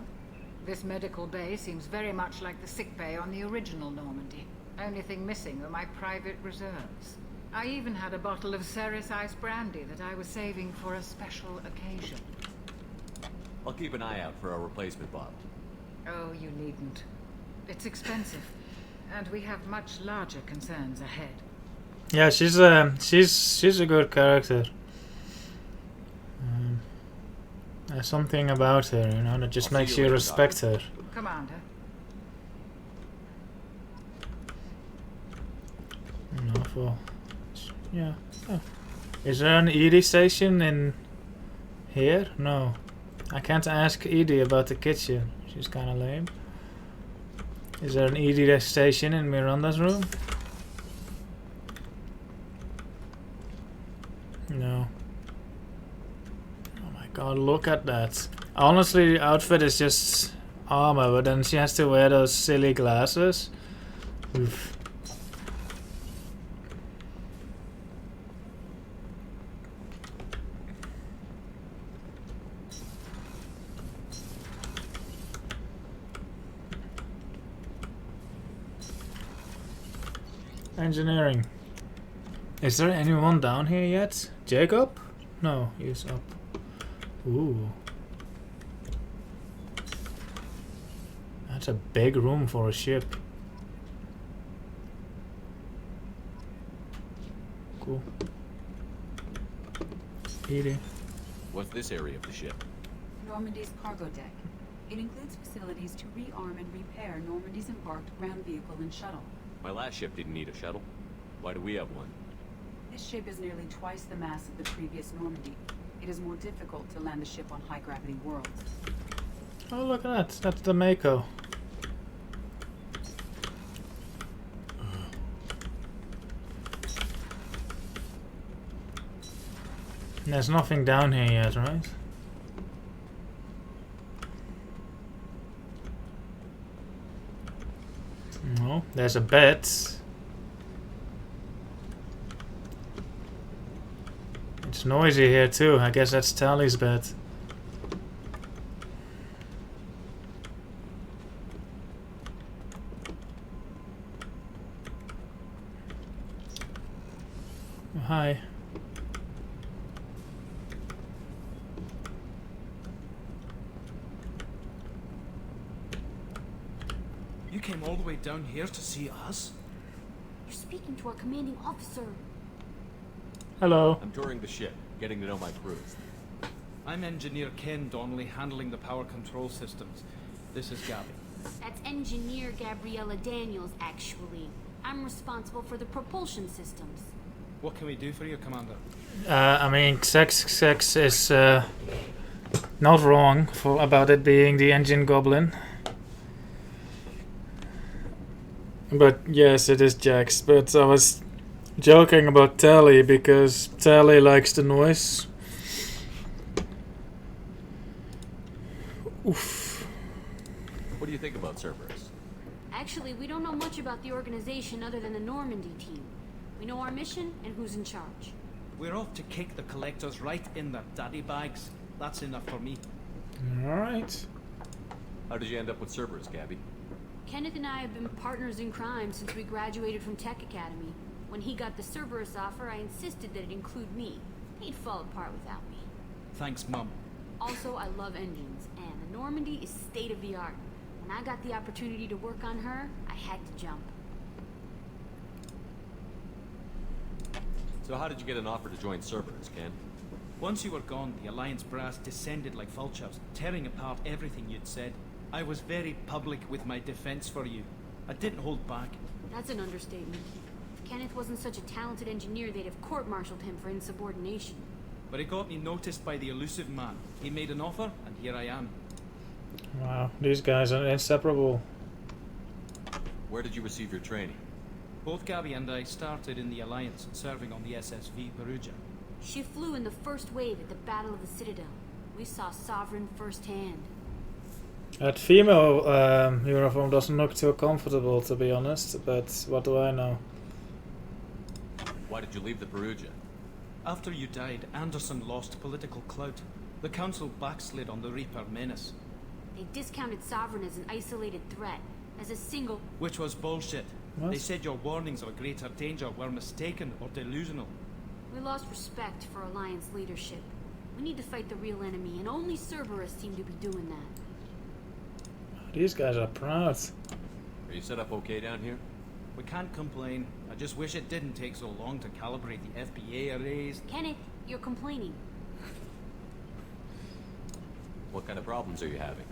This medical bay seems very much like the sick bay on the original Normandy. Only thing missing are my private reserves. I even had a bottle of Ceres Ice brandy that I was saving for a special occasion. I'll keep an eye out for a replacement bottle. Oh, you needn't. It's expensive, and we have much larger concerns ahead. Yeah, she's a good character. There's something about her, you know, that just makes you respect her. Commander. You know, Yeah. Oh. Is there an ED station in here? No. I can't ask Edie about the kitchen. She's kind of lame. Is there an ED station in Miranda's room? No. Oh my god, look at that. Honestly, the outfit is just armor, but then she has to wear those silly glasses. Oof. Engineering. Is there anyone down here yet? Jacob? No, he's up. Ooh. That's a big room for a ship. Cool. Edie. What's this area of the ship? Normandy's cargo deck. It includes facilities to rearm and repair Normandy's embarked ground vehicle and shuttle. My last ship didn't need a shuttle. Why do we have one? This ship is nearly twice the mass of the previous Normandy. It is more difficult to land the ship on high-gravity worlds. Oh, look at that. That's the Mako. There's nothing down here yet, right? No, there's a bed. It's noisy here too. I guess that's Tally's bed. Oh, hi. You came all the way down here to see us? You're speaking to our commanding officer. Hello. I'm touring the ship, getting to know my crew. I'm Engineer Ken Donnelly, handling the power control systems. This is Gabby. That's Engineer Gabriella Daniels, actually. I'm responsible for the propulsion systems. What can we do for you, Commander? I mean, sex is not wrong about it being the engine goblin. But yes, it is Jax. But I was joking about Tally because Tally likes the noise. Oof. What do you think about Cerberus? Actually, we don't know much about the organization other than the Normandy team. We know our mission and who's in charge. We're off to kick the collectors right in their daddy bags. That's enough for me. Alright. How did you end up with Cerberus, Gabby? Kenneth and I have been partners in crime since we graduated from Tech Academy. When he got the Cerberus offer, I insisted that it include me. He'd fall apart without me. Thanks, Mum. Also, I love engines, and the Normandy is state-of-the-art. When I got the opportunity to work on her, I had to jump. So how did you get an offer to join Cerberus, Ken? Once you were gone, the Alliance brass descended like vultures, tearing apart everything you'd said. I was very public with my defense for you. I didn't hold back. That's an understatement. If Kenneth wasn't such a talented engineer, they'd have court-martialed him for insubordination. But it got me noticed by the elusive man. He made an offer, and here I am. Wow, these guys are inseparable. Where did you receive your training? Both Gabby and I started in the Alliance, serving on the SSV Perugia. She flew in the first wave at the Battle of the Citadel. We saw Sovereign firsthand. That female uniform doesn't look too comfortable, to be honest, but what do I know? Why did you leave the Perugia? After you died, Anderson lost political clout. The Council backslid on the Reaper menace. They discounted Sovereign as an isolated threat, as a single... Which was bullshit. What? They said your warnings of a greater danger were mistaken or delusional. We lost respect for Alliance leadership. We need to fight the real enemy, and only Cerberus seem to be doing that. These guys are proud. Are you set up okay down here? We can't complain. I just wish it didn't take so long to calibrate the FBA arrays. Kenneth, you're complaining. What kind of problems are you having?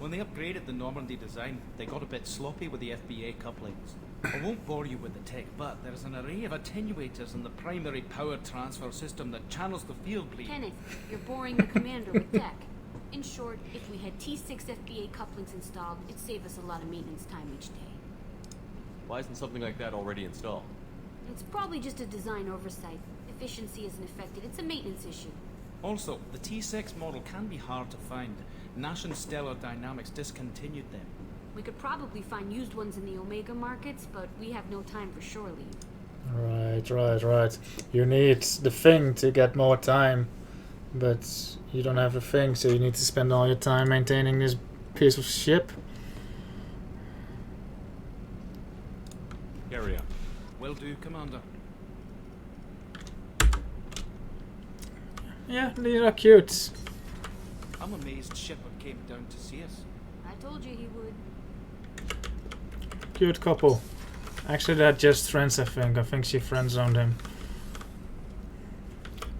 When they upgraded the Normandy design, they got a bit sloppy with the FBA couplings. I won't bore you with the tech, but there's an array of attenuators in the primary power transfer system that channels the field bleed. Kenneth, you're boring the commander with tech. In short, if we had T6 FBA couplings installed, it'd save us a lot of maintenance time each day. Why isn't something like that already installed? It's probably just a design oversight. Efficiency isn't affected. It's a maintenance issue. Also, the T6 model can be hard to find. Nash and Stellar Dynamics discontinued them. We could probably find used ones in the Omega markets, but we have no time for shore leave. Right. You need the thing to get more time, but you don't have the thing, so you need to spend all your time maintaining this piece of ship. Carry on. Will do, Commander. Yeah, these are cute. I'm amazed Shepard came down to see us. I told you he would. Cute couple. Actually, they're just friends, I think. I think she friend-zoned him.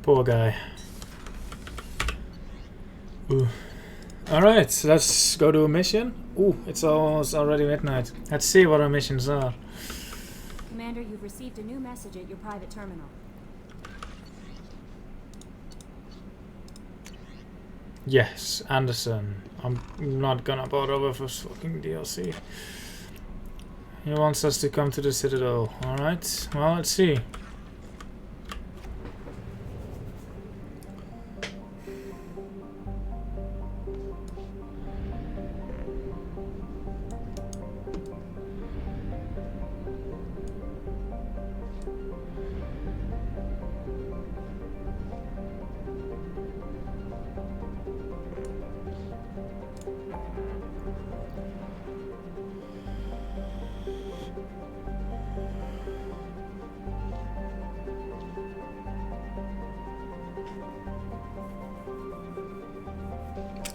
Poor guy. Ooh. Alright, let's go to a mission. Ooh, it's already midnight. Let's see what our missions are. Commander, you've received a new message at your private terminal. Yes, Anderson. I'm not gonna bother with this fucking DLC. He wants us to come to the Citadel. Alright, well, let's see.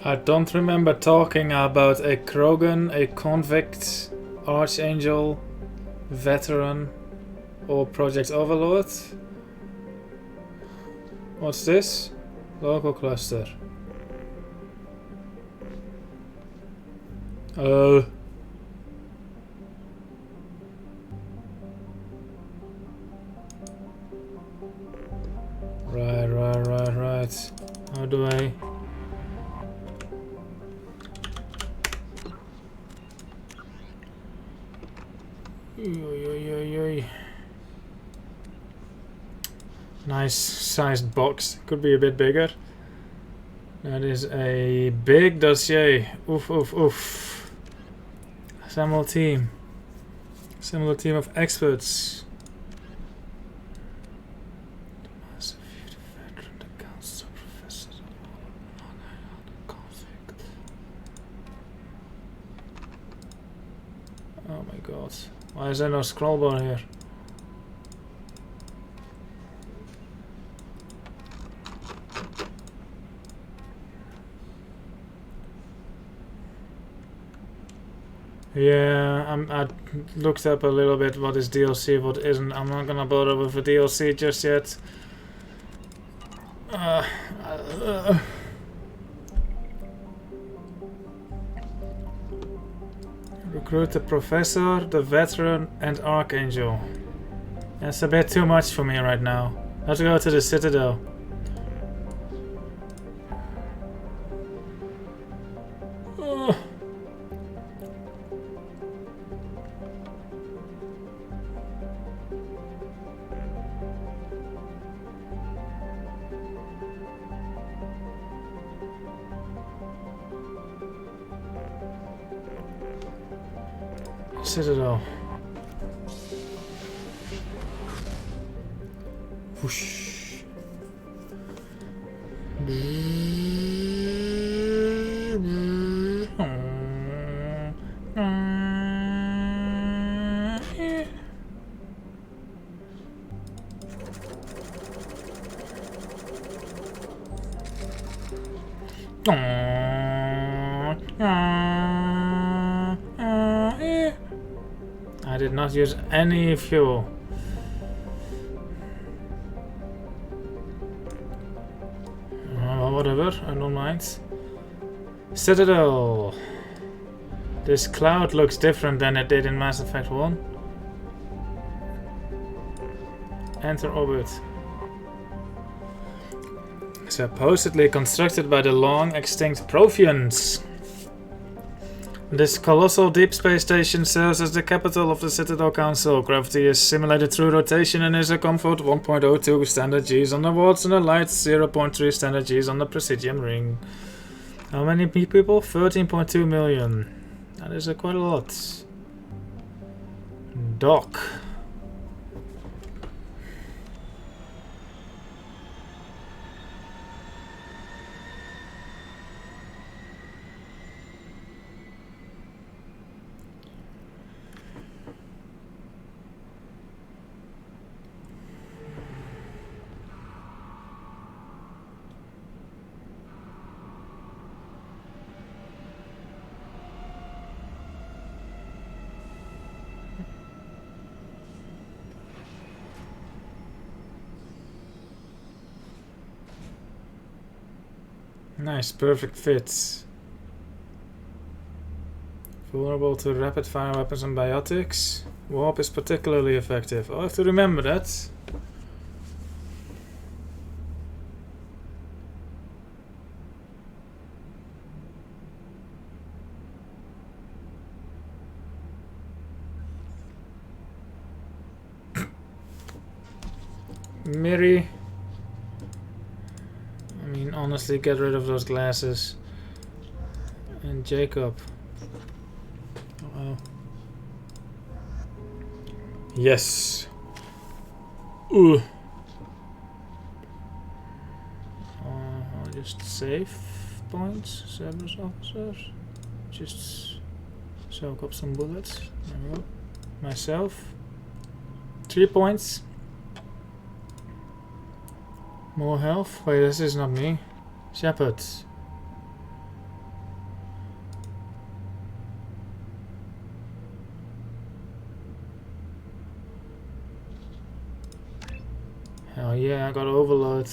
I don't remember talking about a Krogan, a convict, Archangel, veteran, or Project Overlord. What's this? Local cluster. Oh. Right. How do I... Nice sized box. Could be a bit bigger. That is a big dossier. Oof. Assemble team. Assemble a team of experts. Oh my god. Why is there no scroll bar here? Yeah, I looked up a little bit what is DLC, what isn't. I'm not gonna bother with the DLC just yet. Recruit the Professor, the Veteran, and Archangel. That's a bit too much for me right now. Let's go to the Citadel. Citadel. Whoosh. I did not use any fuel. Whatever, I don't mind. Citadel. This cloud looks different than it did in Mass Effect 1. Enter orbit. Supposedly constructed by the long extinct Protheans. This colossal deep space station serves as the capital of the Citadel Council. Gravity is simulated through rotation and is a comfort 1.02 standard Gs on the wards and a light 0.3 standard Gs on the Presidium ring. How many people? 13.2 million. That is quite a lot. Dock. Nice, perfect fit. Vulnerable to rapid fire weapons and biotics. Warp is particularly effective. I'll have to remember that. Miri. I mean, honestly, get rid of those glasses. And Jacob. Uh-oh. Yes. I'll just save points. Service officers. Just soak up some bullets. There we go. Myself. 3 points. More health? Wait, this is not me. Shepard. Hell yeah, I got overload.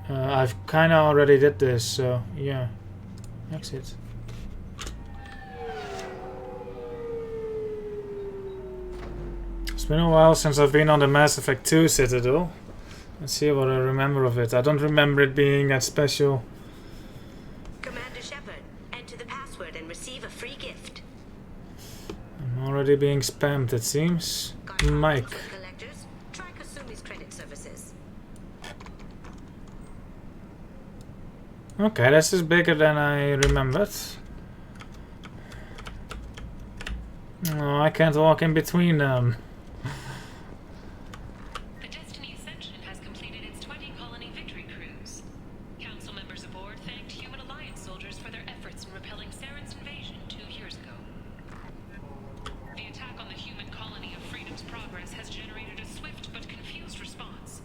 I've kinda already did this, so yeah. Exit. It's been a while since I've been on the Mass Effect 2 Citadel. Let's see what I remember of it. I don't remember it being that special. Commander Shepard, enter the password and receive a free gift. I'm already being spammed, it seems. Mike. Collectors, try Kasumi's credit services. Okay, this is bigger than I remembered. Oh, I can't walk in between them. The Destiny Ascension has completed its 20 colony victory cruise. Council members aboard thanked Human Alliance soldiers for their efforts in repelling Saren's invasion 2 years ago. The attack on the human colony of Freedom's Progress has generated a swift but confused response.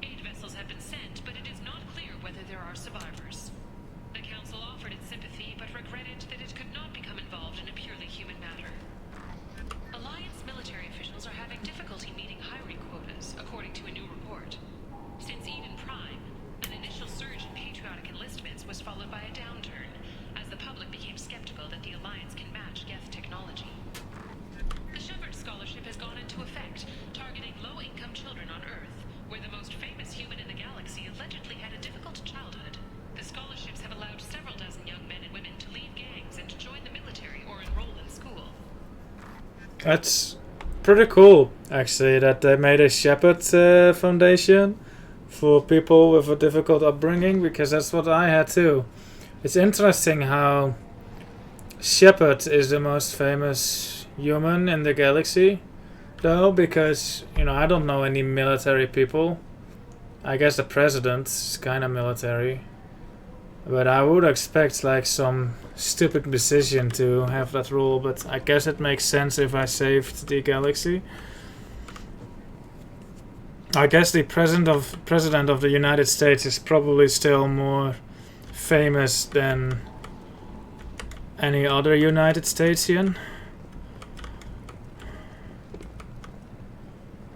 Aid vessels have been sent, but it is not clear whether there are survivors. The Council offered its sympathy, but regretted that it could not become involved in a purely human matter. Alliance military officials are having difficulty meeting hiring quotas, according to a new report. Since Eden Prime, an initial surge in patriotic enlistments was followed by a downturn, as the public became skeptical that the Alliance can match Geth technology. The Shepard Scholarship has gone into effect, targeting low-income children on Earth, where the most famous human in the galaxy allegedly had a difficult childhood. The scholarships have allowed several dozen young men and women to leave gangs and to join the military or enroll in school. That's pretty cool, actually, that they made a Shepard Foundation for people with a difficult upbringing, because that's what I had too. It's interesting how Shepard is the most famous human in the galaxy, though, because, you know, I don't know any military people. I guess the president is kind of military. But I would expect like some stupid decision to have that role, but I guess it makes sense if I saved the galaxy. I guess the president of the United States is probably still more famous than any other United Statesian.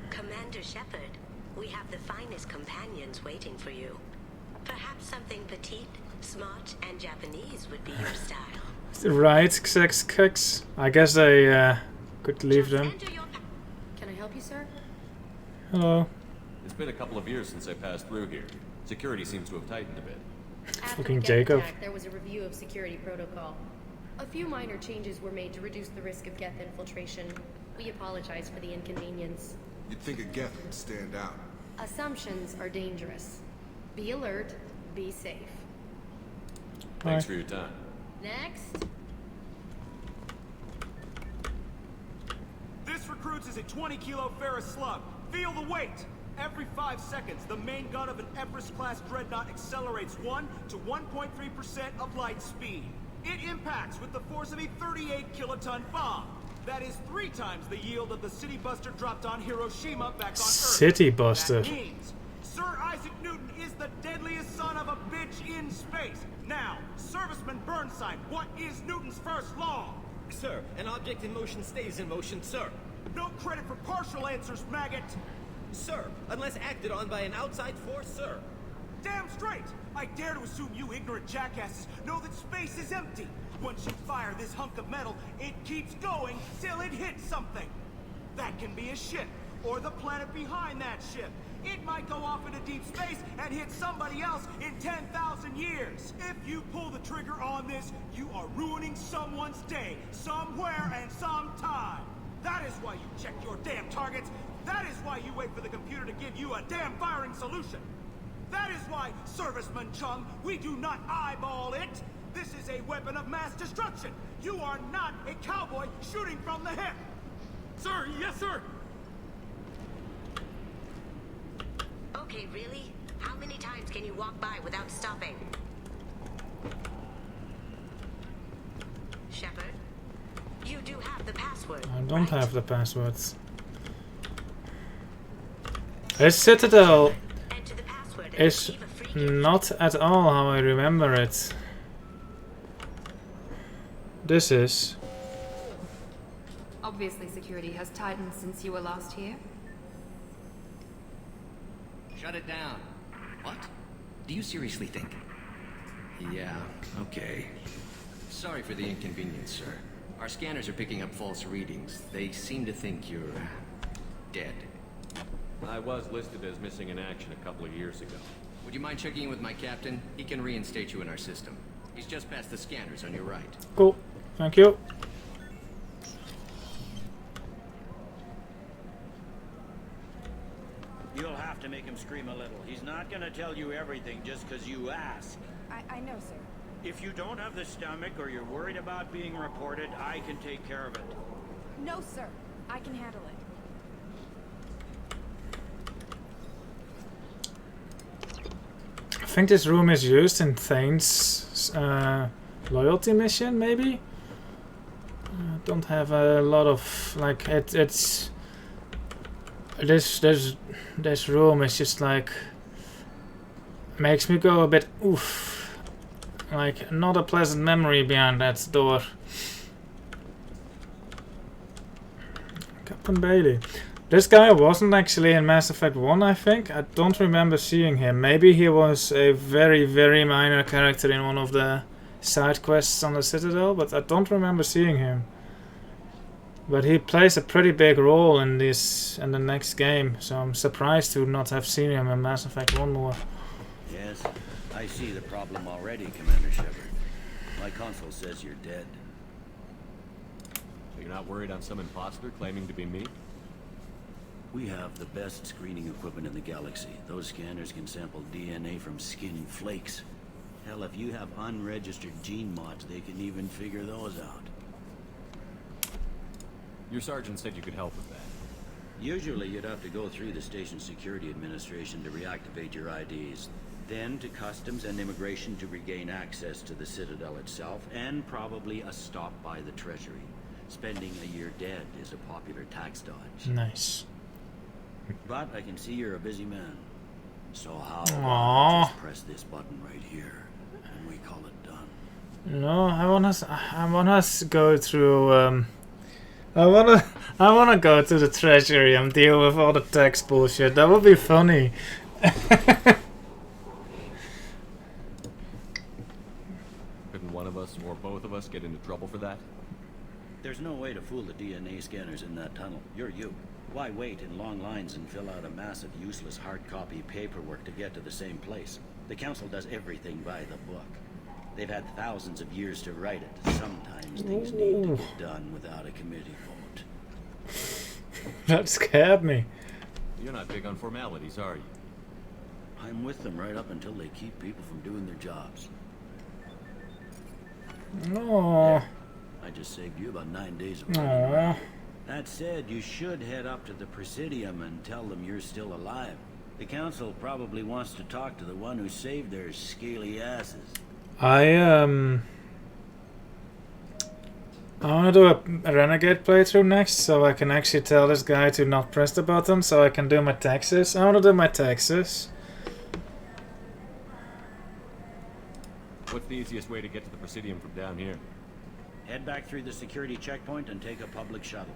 Commander Shepard, we have the finest companions Smart and Japanese would be your style. Right, sex kicks. I guess I could leave them. Can I help you, sir? Hello. It's been a couple of years since I passed through here. Security seems to have tightened a bit. After Fucking the Jacob. Geth attack, there was a review of security protocol. A few minor changes were made to reduce the risk of Geth infiltration. We apologize for the inconvenience. You'd think a Geth would stand out. Assumptions are dangerous. Be alert, be safe. Thanks for your time. Next. This recruits is a 20-kilo ferrous slug. Feel the weight! Every 5 seconds, the main gun of an Everest-class dreadnought accelerates 1 to 1.3% of light speed. It impacts with the force of a 38-kiloton bomb. That is 3 times the yield of the City Buster dropped on Hiroshima back on Earth. City Buster. That means Sir Isaac Newton is the deadliest son of a bitch in space. Now, Serviceman Burnside, what is Newton's first law? Sir, an object in motion stays in motion, sir. No credit for partial answers, maggot. Sir, unless acted on by an outside force, sir. Damn straight! I dare to assume you ignorant jackasses know that space is empty. Once you fire this hunk of metal, it keeps going till it hits something. That can be a ship, or the planet behind that ship. It might go off into deep space and hit somebody else in 10,000 years. If you pull the trigger on this, you are ruining someone's day, somewhere and sometime. That is why you check your damn targets. That is why you wait for the computer to give you a damn firing solution. That is why, Serviceman Chung, we do not eyeball it. This is a weapon of mass destruction. You are not a cowboy shooting from the hip. Sir, yes, sir. Okay, really? How many times can you walk by without stopping? Shepard, you do have the password. I don't have the passwords. This Citadel is not at all how I remember it. This is. Obviously, security has tightened since you were last here. Shut it down. What? Do you seriously think? Yeah, okay. Sorry for the inconvenience, sir. Our scanners are picking up false readings. They seem to think you're dead. I was listed as missing in action a couple of years ago. Would you mind checking in with my captain? He can reinstate you in our system. He's just past the scanners on your right. Cool. Thank you. You'll have to make him scream a little. He's not gonna tell you everything just because you ask. I know, sir. If you don't have the stomach or you're worried about being reported, I can take care of it. No, sir. I can handle it. I think this room is used in Thane's loyalty mission, maybe? I don't have a lot of like it's this room is just like makes me go a bit oof, like not a pleasant memory behind that door. Captain Bailey. This guy wasn't actually in Mass Effect 1, I think. I don't remember seeing him. Maybe he was a very, very minor character in one of the side quests on the Citadel, but I don't remember seeing him. But he plays a pretty big role in this and the next game, so I'm surprised to not have seen him in Mass Effect 1 more. Yes, I see the problem already, Commander Shepard. My console says you're dead. So you're not worried I'm some imposter claiming to be me? We have the best screening equipment in the galaxy. Those scanners can sample DNA from skin flakes. Hell, if you have unregistered gene mods, they can even figure those out. Your sergeant said you could help with that. Usually you'd have to go through the station security administration to reactivate your IDs, then to customs and immigration to regain access to the Citadel itself, and probably a stop by the Treasury. Spending a year dead is a popular tax dodge. Nice. But I can see you're a busy man. So how about I just press this button right here, and we call it done? No, I want us to go through. I wanna go to the Treasury and deal with all the tax bullshit. That would be funny. Wouldn't one of us, or both of us, get into trouble for that? There's no way to fool the DNA scanners in that tunnel. You're you. Why wait in long lines and fill out a massive useless hard copy paperwork to get to the same place? The council does everything by the book. They've had thousands of years to write it. Sometimes things need to get done without a committee vote. That scared me. You're not big on formalities, are you? I'm with them right up until they keep people from doing their jobs. No. I just saved you about 9 days of Aww. running. That said, you should head up to the Presidium and tell them you're still alive. The council probably wants to talk to the one who saved their scaly asses. I want to do a Renegade playthrough next, so I can actually tell this guy to not press the button, so I can do my taxes. I want to do my taxes. What's the easiest way to get to the Presidium from down here? Head back through the security checkpoint and take a public shuttle.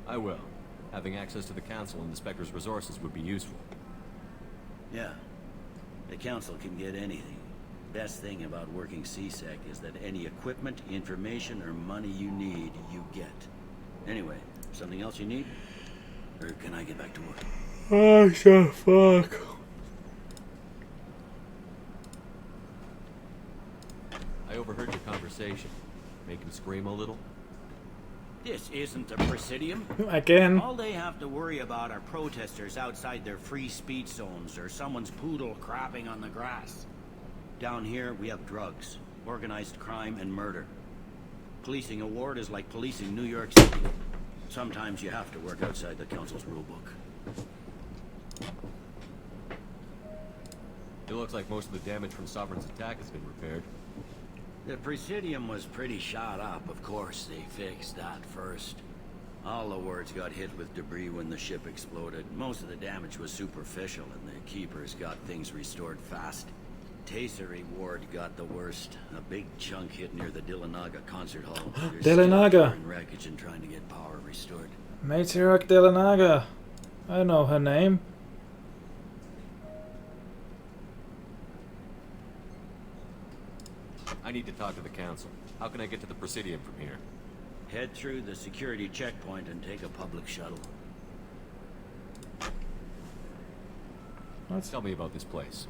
I will. Having access to the Council and the Spectre's resources would be useful. Yeah. The Council can get anything. Best thing about working CSEC is that any equipment, information, or money you need, you get. Anyway, something else you need? Or can I get back to work? Oh, so fuck. I overheard your conversation. Make him scream a little? This isn't the Presidium. Again. All they have to worry about are protesters outside their free speech zones or someone's poodle crapping on the grass. Down here, we have drugs, organized crime, and murder. Policing a ward is like policing New York City. Sometimes you have to work outside the Council's rulebook. It looks like most of the damage from Sovereign's attack has been repaired. The Presidium was pretty shot up, of course. They fixed that first. All the wards got hit with debris when the ship exploded. Most of the damage was superficial, and the Keepers got things restored fast. Tassery Ward got the worst. A big chunk hit near the Dillanaga concert hall. Dillanaga! In wreckage and trying to get power restored. Matriarch Dillanaga. I know her name. I need to talk to the Council. How can I get to the Presidium from here? Head through the security checkpoint and take a public shuttle. Tell me about this place.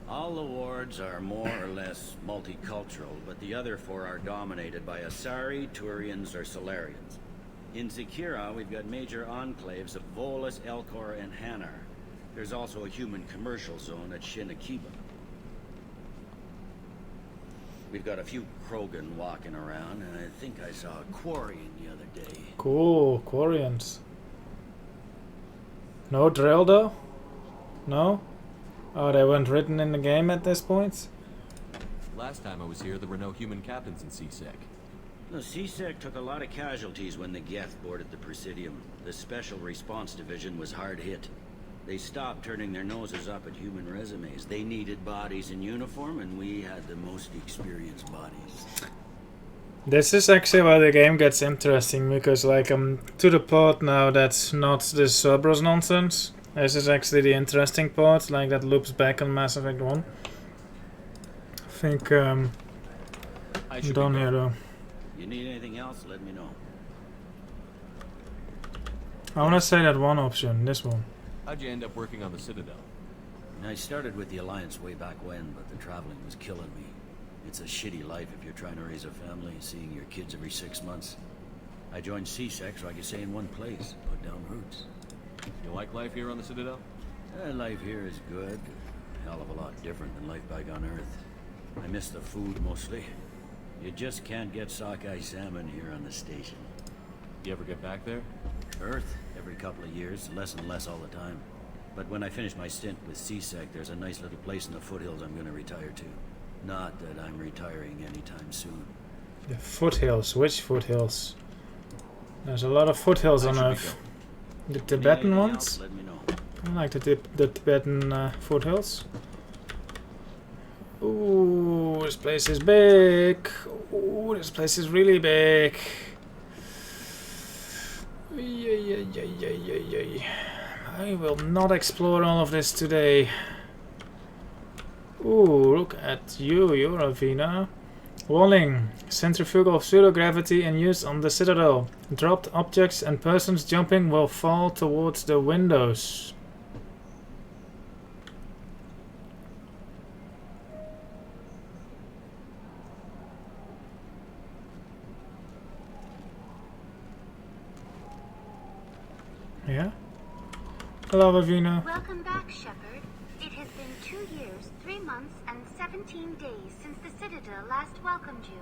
All the wards are more or less multicultural, but the other four are dominated by Asari, Turians, or Solarians. In Zakira, we've got major enclaves of Volus, Elcor, and Hanar. There's also a human commercial zone at Shinakiba. We've got a few Krogan walking around, and I think I saw a Quarian the other day. Cool, Quarians. No drill though? No? Oh, they weren't written in the game at this point? Last time I was here, there were no human captains in CSEC. The CSEC took a lot of casualties when the Geth boarded the Presidium. The Special Response Division was hard hit. They stopped turning their noses up at human resumes. They needed bodies in uniform, and we had the most experienced bodies. This is actually where the game gets interesting, because like I'm to the part now that's not this Cerberus nonsense. This is actually the interesting part, like that loops back on Mass Effect 1. I think I'm done here though. You need anything else, let me know. I wanna say that one option, this one. How'd you end up working on the Citadel? I started with the Alliance way back when, but the traveling was killing me. It's a shitty life if you're trying to raise a family, seeing your kids every 6 months. I joined CSEC so I could stay in one place, put down roots. You like life here on the Citadel? Life here is good. A hell of a lot different than life back on Earth. I miss the food mostly. You just can't get sockeye salmon here on the station. You ever get back there? Earth, every couple of years, less and less all the time. But when I finish my stint with CSEC, there's a nice little place in the foothills I'm going to retire to. Not that I'm retiring anytime soon. The foothills? Which foothills? There's a lot of foothills on Earth. The Tibetan ones? Let me know. I like the Tibetan foothills. Ooh, this place is big. Ooh, this place is really big. I will not explore all of this today. Ooh, look at you, you're Avina. Warning, centrifugal pseudogravity in use on the Citadel. Dropped objects and persons jumping will fall towards the windows. Yeah? Hello, Avina. Welcome back, Shepard. It has been 2 years, 3 months, and 17 days since the Citadel last welcomed you.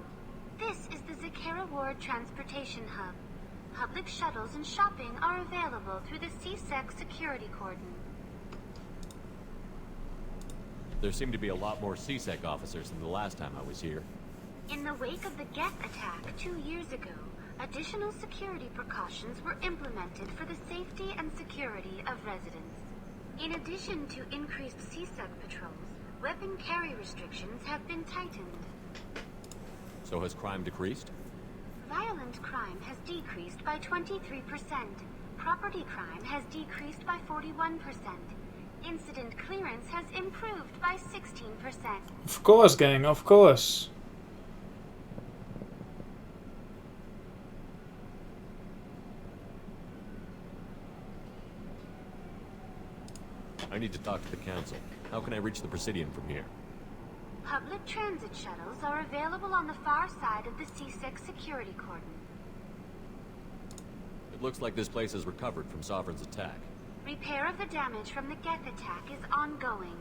This is the Zakera Ward Transportation Hub. Public shuttles and shopping are available through the CSEC security cordon. There seem to be a lot more CSEC officers than the last time I was here. In the wake of the Geth attack 2 years ago, additional security precautions were implemented for the safety and security of residents. In addition to increased CSEC patrols, weapon carry restrictions have been tightened. So has crime decreased? Violent crime has decreased by 23%. Property crime has decreased by 41%. Incident clearance has improved by 16%. Of course, gang, of course. I need to talk to the council. How can I reach the Presidium from here? Public transit shuttles are available on the far side of the CSEC security cordon. It looks like this place has recovered from Sovereign's attack. Repair of the damage from the Geth attack is ongoing.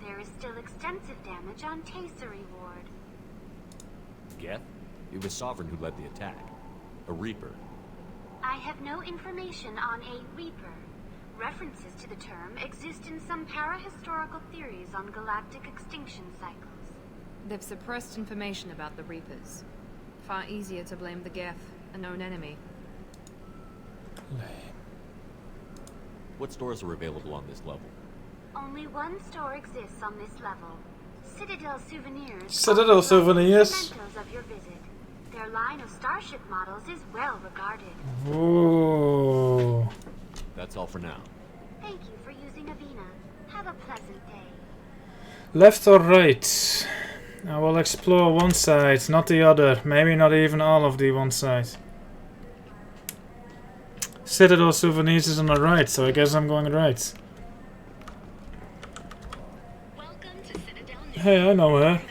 There is still extensive damage on Tasery Ward. Geth? It was Sovereign who led the attack. A Reaper. I have no information on a Reaper. References to the term exist in some parahistorical theories on galactic extinction cycles. They've suppressed information about the Reapers. Far easier to blame the Geth, a known enemy. What stores are available on this level? Only one store exists on this level. Citadel Souvenirs. Citadel Souvenirs. Mementos of your visit. Their line of starship models is well regarded. Ooh. That's all for now. Thank you for using Avina. Have a pleasant day. Left or right? I will explore one side, not the other. Maybe not even all of the one side. Citadel Souvenirs is on the right, so I guess I'm going right. Hey, I know her.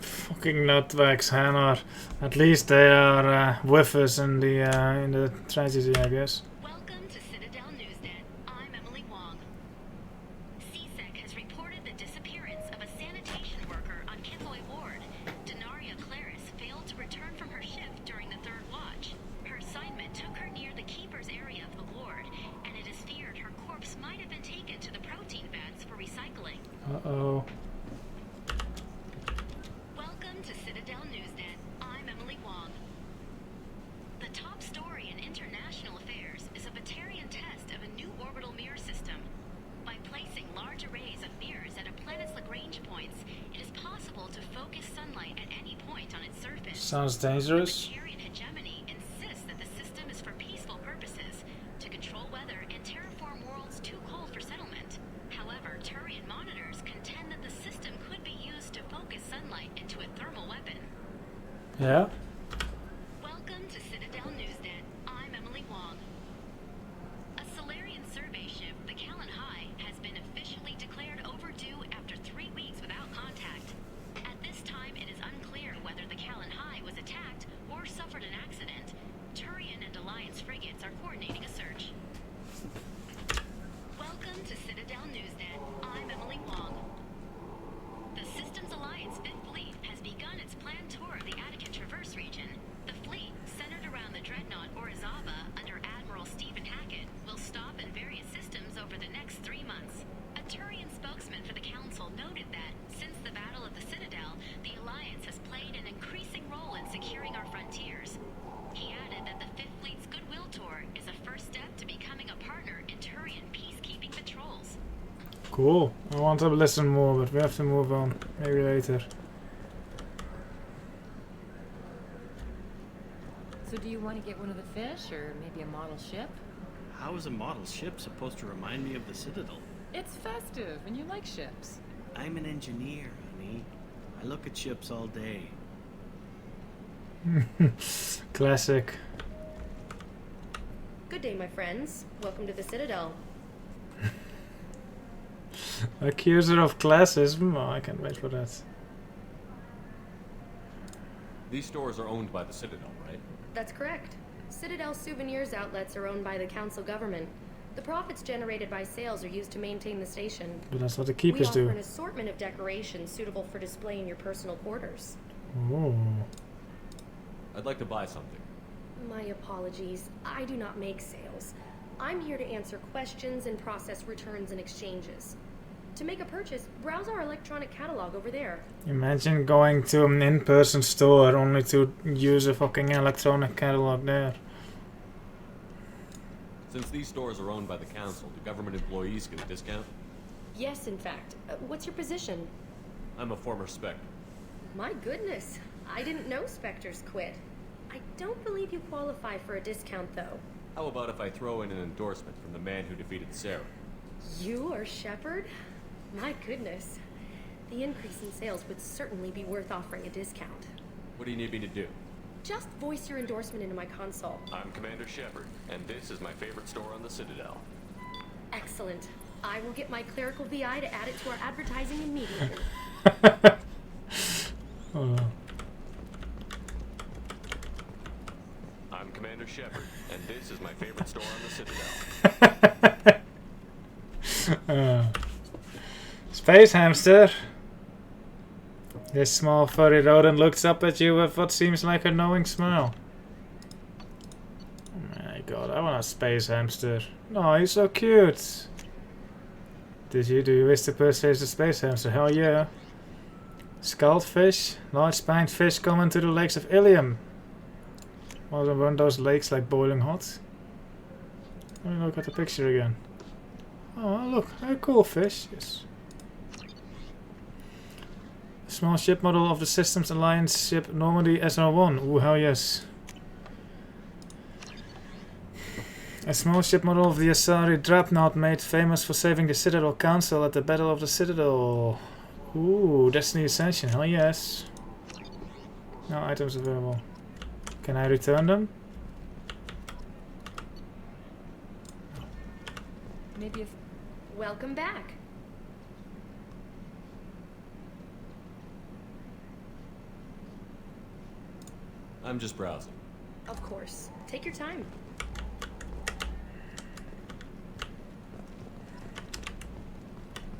Fucking nutbags, Hanar. At least they are with us in the tragedy, I guess. Welcome to Citadel Newsnet. I'm Emily Wong. CSEC has reported the disappearance of a sanitation worker on Kithoy Ward. Denaria Claris failed to return from her shift during the third watch. Her assignment took her near the Keeper's area of the ward, and it is feared her corpse might have been taken to the protein vats for recycling. Uh-oh. Sounds dangerous. Hegemony insists that the system is for peaceful purposes, to control weather and terraform worlds too cold for settlement. However, Turian monitors contend that the system could be used to focus sunlight into a thermal weapon. Yeah? Welcome to Citadel Newsnet. I'm Emily Wong. A Solarian survey ship, the Callan High, has been officially declared overdue after 3 weeks without contact. At this time, it is unclear whether the Callan High was attacked or suffered an accident. Turian and Alliance frigates are coordinating a search. Welcome to Citadel Newsnet. I'm Emily Wong. The Systems Alliance 5th Fleet has begun its planned tour of the Attican Traverse region. Cool. I want to listen more, but we have to move on. Maybe later. So do you want to get one of the fish, or maybe a model ship? How is a model ship supposed to remind me of the Citadel? It's festive, and you like ships. I'm an engineer, honey. I look at ships all day. Classic. Good day, my friends. Welcome to the Citadel. Accuser of classism? Oh, I can't wait for that. These stores are owned by the Citadel, right? That's correct. Citadel souvenirs outlets are owned by the council government. The profits generated by sales are used to maintain the station. But that's what the keepers We do. offer an assortment of decorations suitable for display in your personal quarters. Oh. I'd like to buy something. My apologies. I do not make sales. I'm here to answer questions and process returns and exchanges. To make a purchase, browse our electronic catalog over there. Imagine going to an in-person store only to use a fucking electronic catalog there. Since these stores are owned by the council, do government employees get a discount? Yes, in fact. What's your position? I'm a former Spectre. My goodness. I didn't know Spectres quit. I don't believe you qualify for a discount, though. How about if I throw in an endorsement from the man who defeated Sarah? You are Shepard? My goodness. The increase in sales would certainly be worth offering a discount. What do you need me to do? Just voice your endorsement into my console. I'm Commander Shepard, and this is my favorite store on the Citadel. Excellent. I will get my clerical VI to add it to our advertising immediately. Oh. I'm Commander Shepard, and this is my favorite store on the Citadel. Space hamster. This small furry rodent looks up at you with what seems like a knowing smile. Oh my god, I want a space hamster. No, he's so cute. Do you wish to purchase a space hamster? Hell yeah. Scald fish, large spined fish common to the lakes of Ilium. Weren't those lakes like boiling hot? Let me look at the picture again. Oh look, a cool fish. Yes. Small ship model of the Systems Alliance ship Normandy SR1. Ooh, hell yes. A small ship model of the Asari Dreadnought made famous for saving the Citadel Council at the Battle of the Citadel. Ooh, Destiny Ascension. Hell yes. No items available. Can I return them? Maybe if... Welcome back. I'm just browsing. Of course. Take your time.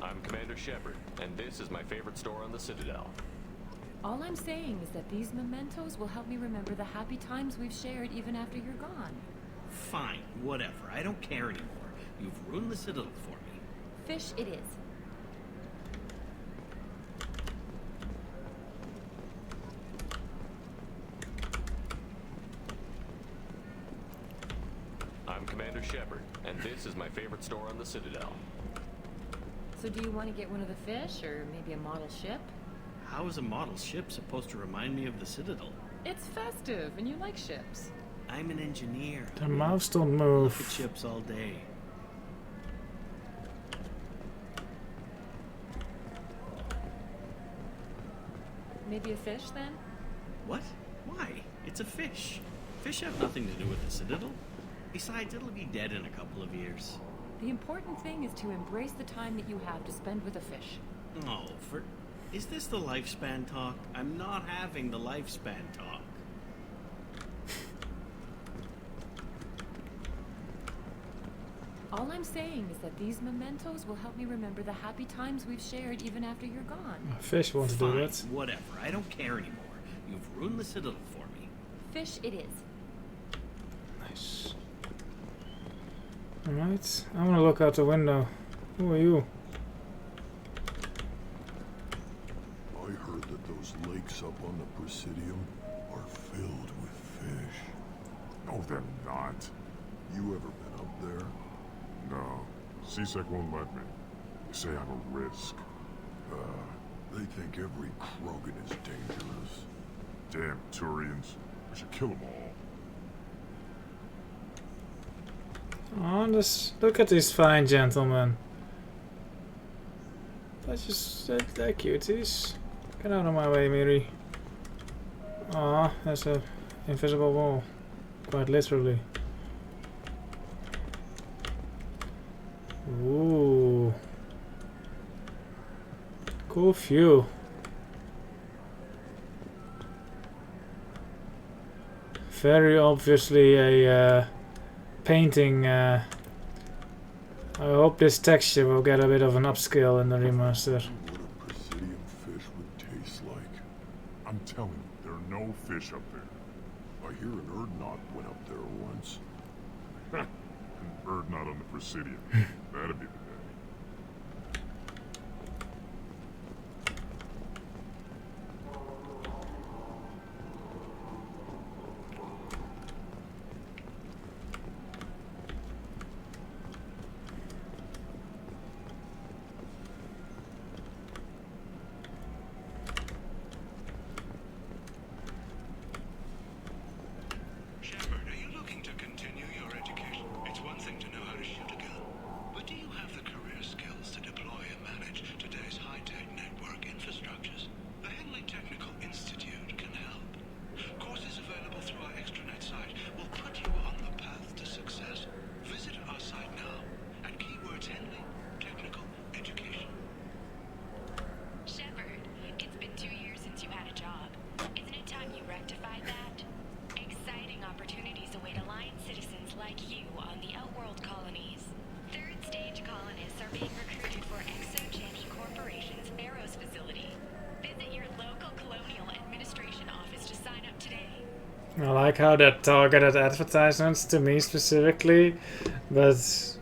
I'm Commander Shepard, and this is my favorite store on the Citadel. All I'm saying is that these mementos will help me remember the happy times we've shared even after you're gone. Fine, whatever. I don't care anymore. You've ruined the Citadel for me. Fish it is. I'm Commander Shepard, and this is my favorite store on the Citadel. So do you want to get one of the fish, or maybe a model ship? How is a model ship supposed to remind me of the Citadel? It's festive, and you like ships. I'm an engineer. Their mouths don't I look at move. ships all day. Maybe a fish, then? What? Why? It's a fish. Fish have nothing to do with the Citadel. Besides, it'll be dead in a couple of years. The important thing is to embrace the time that you have to spend with a fish. Oh, is this the lifespan talk? I'm not having the lifespan talk. All I'm saying is that these mementos will help me remember the happy times we've shared even after you're gone. Fish wants to do Fine, that. whatever. I don't care anymore. You've ruined the Citadel for me. Fish it is. Nice. Alright, I want to look out the window. Who are you? I heard that those lakes up on the Presidium are filled with fish. No, they're not. You ever been up there? No. CSEC won't let me. They say I'm a risk. They think every Krogan is dangerous. Damn Turians. We should kill them all. Oh, just look at these fine gentlemen. They're cuties. Get out of my way, Miri. Aw, there's a invisible wall. Quite literally. Ooh. Cool view. Very obviously a painting. I hope this texture will get a bit of an upscale in the remaster. What a Presidium fish would taste like. I'm telling you, there are no fish up there. I hear an Urdnot went up there once. An Urdnot on the Presidium. That'd be the day. Shepard, are you looking to continue your education? It's one thing to know how to shoot a gun, but do you have the career skills to deploy and manage today's high-tech network infrastructures? The Henley Technical Institute can help. Courses available through our extranet site will put you on the path to success. Visit our site now at keywords Henley Technical Education. Shepard, it's been 2 years since you had a job. Isn't it time you rectified that? Exciting opportunities await Alliance citizens like you on the Outworld colonies. Third stage colonists are being recruited for ExoGeni Corporation's Barrows facility. Visit your local colonial administration office to sign up today. I like how they're targeted advertisements to me specifically, but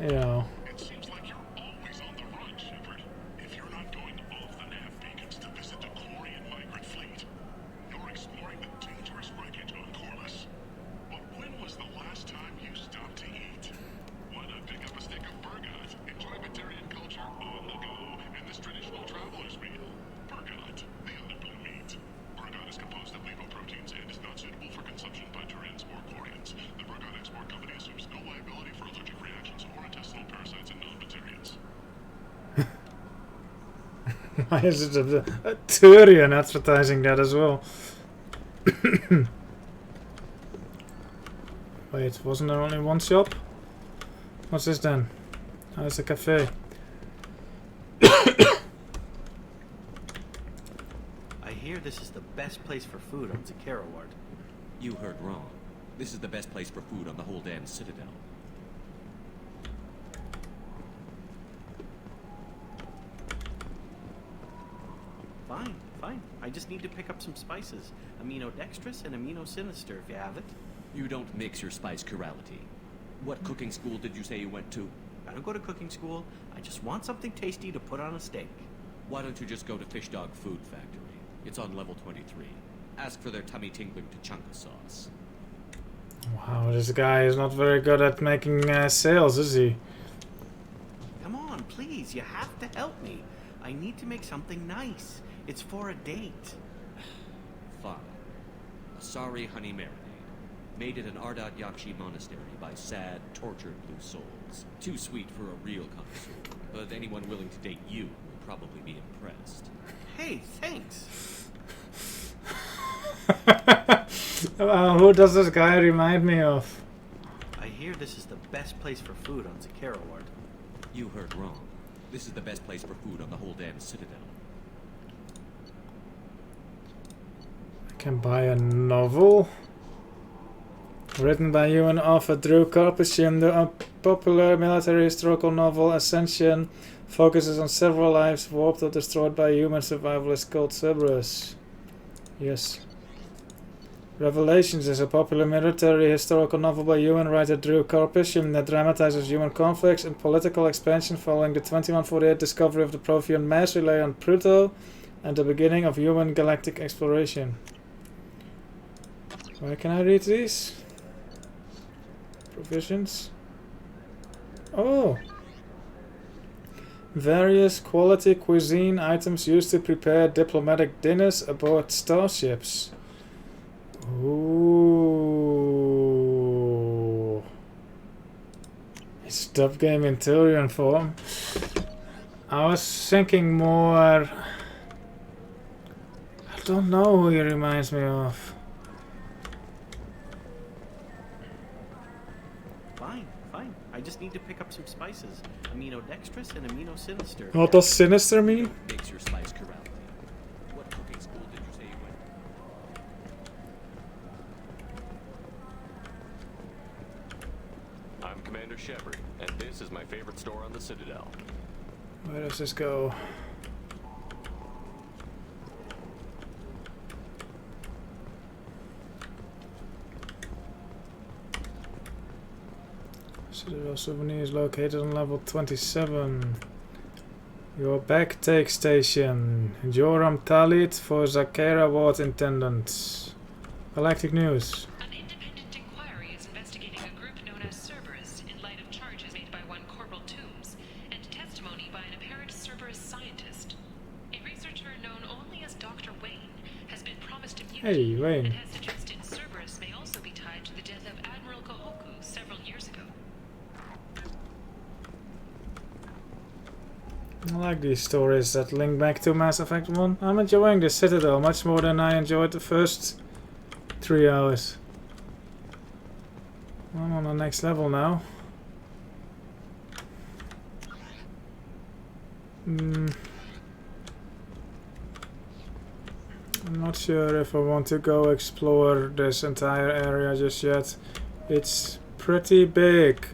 you know. It seems like you're always on the run, Shepard. If you're not going off the nav beacons to visit the Quarian migrant fleet, you're exploring the dangerous wreckage on Corliss. But when was the last time you stopped to eat? Why not pick up a stick of Burgot? Enjoy Batarian culture on the go in this traditional traveler's meal. Burgot, the underblue meat. Burgot is composed of lipoproteins and is not suitable for consumption by Turians or Quarians. The Burgot Export Company assumes no liability for allergic reactions or intestinal parasites in non-Batarians. Why is it a Turian advertising that as well? Wait, wasn't there only one shop? What's this then? Oh, it's a cafe. I hear this is the best place for food on Zakera Ward. You heard wrong. This is the best place for food on the whole damn Citadel. Fine, fine. I just need to pick up some spices. Aminodextrous and aminosinister if you have it. You don't mix your spice chirality. What cooking school did you say you went to? I don't go to cooking school. I just want something tasty to put on a steak. Why don't you just go to Fish Dog Food Factory? It's on level 23. Ask for their tummy-tingling tachanka sauce. Wow, this guy is not very good at making sales, is he? Come on, please. You have to help me. I need to make something nice. It's for a date. Fine. Asari honey marinade. Made at an Ardat Yakshi monastery by sad, tortured blue souls. Too sweet for a real connoisseur, but anyone willing to date you will probably be impressed. Hey, thanks. Who does this guy remind me of? I hear this is the best place for food on Zakera Ward. You heard wrong. This is the best place for food on the whole damn Citadel. I can buy a novel. Written by you and author Drew Karpyshyn, the popular military historical novel Ascension focuses on several lives warped or destroyed by human survivalists called Cerberus. Yes. Revelations is a popular military historical novel by human writer Drew Karpyshyn that dramatizes human conflicts and political expansion following the 2148 discovery of the Prothean mass relay on Pluto and the beginning of human galactic exploration. Where can I read these? Provisions. Oh! Various quality cuisine items used to prepare diplomatic dinners aboard starships. Ooh. It's top game in Turian form. I was thinking more... I don't know who he reminds me of. Fine. I just need to pick up some spices. Aminodextrous and aminosinister. What does sinister mean? Makes your spice correct. What cooking school did you say you went? I'm Commander Shepard, and this is my favorite store on the Citadel. Where does this go? Citadel souvenir is located on level 27. Your backtake station. Joram Talit for Zakera Ward Intendant. Galactic News. An independent inquiry is investigating a group known as Cerberus in light of charges made by one Corporal Toombs and testimony by an apparent Cerberus scientist. A researcher known only as Dr. Wayne has been promised immunity Hey, Wayne. and has suggested Cerberus may also be tied to the death of Admiral Kohoku several years ago. I like these stories that link back to Mass Effect 1. I'm enjoying the Citadel much more than I enjoyed the first 3 hours. I'm on the next level now. I'm not sure if I want to go explore this entire area just yet. It's pretty big.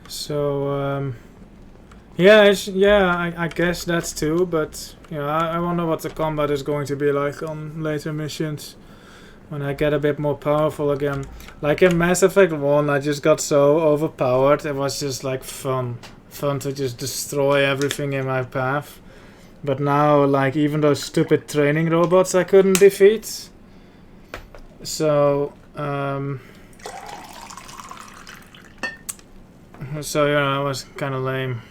So, I guess that's too, but you know, I wonder what the combat is going to be like on later missions when I get a bit more powerful again. Like in Mass Effect 1, I just got so overpowered. It was just like fun to just destroy everything in my path. But now, like, even those stupid training robots I couldn't defeat. So, so you know, it was kind of lame.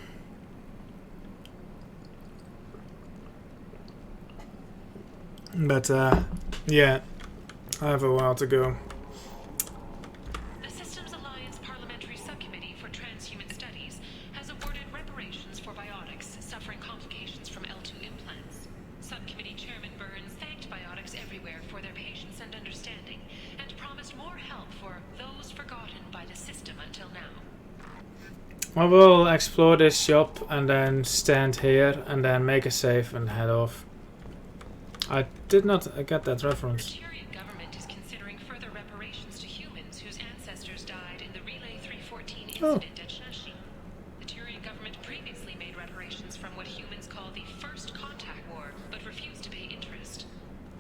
But yeah, I have a while to go. The Systems Alliance Parliamentary Subcommittee for Transhuman Studies has awarded reparations for biotics suffering complications from L2 implants. Subcommittee Chairman Burns thanked biotics everywhere for their patience and understanding and promised more help for those forgotten by the system until now. I will explore this shop and then stand here and then make a save and head off. I did not get that reference. The Turian government is considering further reparations to humans whose ancestors died in the Relay 314 incident at Shashi. The Turian government previously made reparations from what humans call the First Contact War, but refused to pay interest.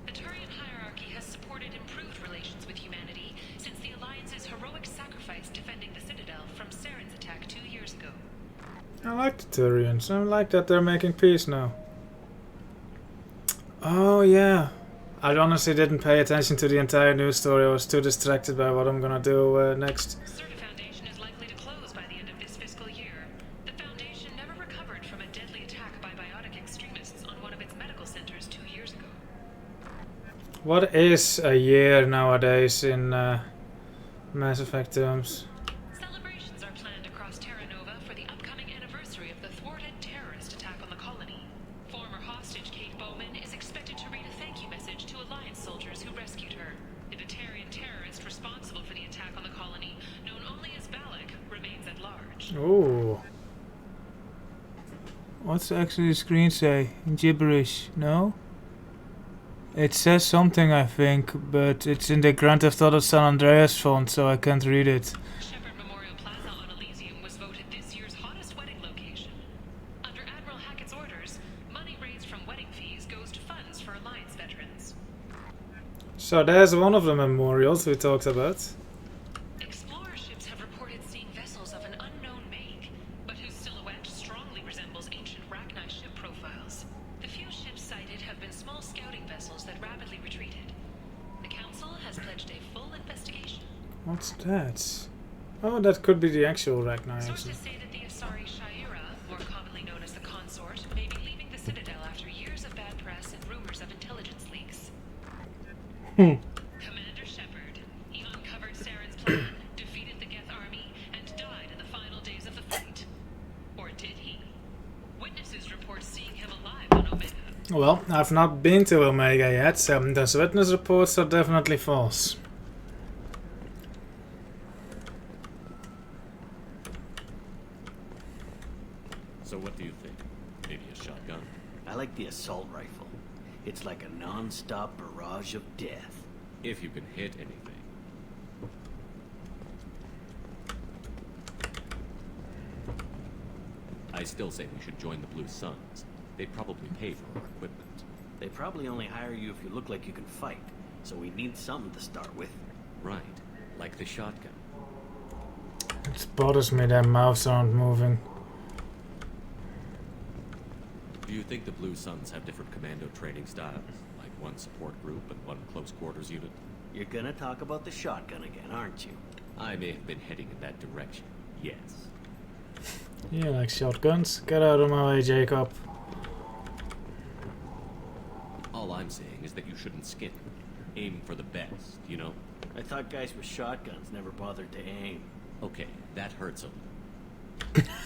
The Turian hierarchy has supported improved relations with humanity since the Alliance's heroic sacrifice defending the Citadel from Saren's attack 2 years ago. I like the Turians. I like that they're making peace now. Oh yeah, I honestly didn't pay attention to the entire news story. I was too distracted by what I'm gonna do next. Certa Foundation is likely to close by the end of this fiscal year. The Foundation never recovered from a deadly attack by biotic extremists on one of its medical centers 2 years ago. What is a year nowadays in Mass Effect terms? Celebrations are planned across Terra Nova for the upcoming anniversary of the thwarted terrorist attack on the colony. Former hostage Kate Bowman is expected to read a thank you message to Alliance soldiers who rescued her. The Batarian terrorist responsible for the attack on the colony, known only as Balak, remains at large. Ooh. What's actually the screen say? Gibberish, no? It says something, I think, but it's in the Grand Theft Auto San Andreas font, so I can't read it. Shepard Memorial Plaza on Elysium was voted this year's hottest wedding location. Under Admiral Hackett's orders, money raised from wedding fees goes to funds for Alliance veterans. So there's one of the memorials we talked about. Explorer ships have reported seeing vessels of an unknown make, but whose silhouette strongly resembles ancient Rachni ship profiles. The few ships sighted have been small scouting vessels that rapidly retreated. The Council has pledged a full investigation. What's that? Oh, that could be the actual Rachni. Sources say that the Asari Shaira, more commonly known as Commander Shepard, he uncovered Saren's plan, defeated the Geth army, and died in the final days of the fight. Or did he? Witnesses report seeing him alive on Omega. Well, I've not been to Omega yet, so those witness reports are definitely false. So what do you think? Maybe a shotgun? I like the assault rifle. It's like a non-stop barrage of death. If you can hit anything. I still say we should join the Blue Suns. They'd probably pay for our equipment. They probably only hire you if you look like you can fight, so we need something to start with. Right, like the shotgun. It bothers me their mouths aren't moving. Do you think the Blue Suns have different commando training styles? Like one support group and one close quarters unit? You're gonna talk about the shotgun again, aren't you? I may have been heading in that direction, yes. You like shotguns? Get out of my way, Jacob. All I'm saying is that you shouldn't skip. Aim for the best, you know? I thought guys with shotguns never bothered to aim. Okay, that hurts a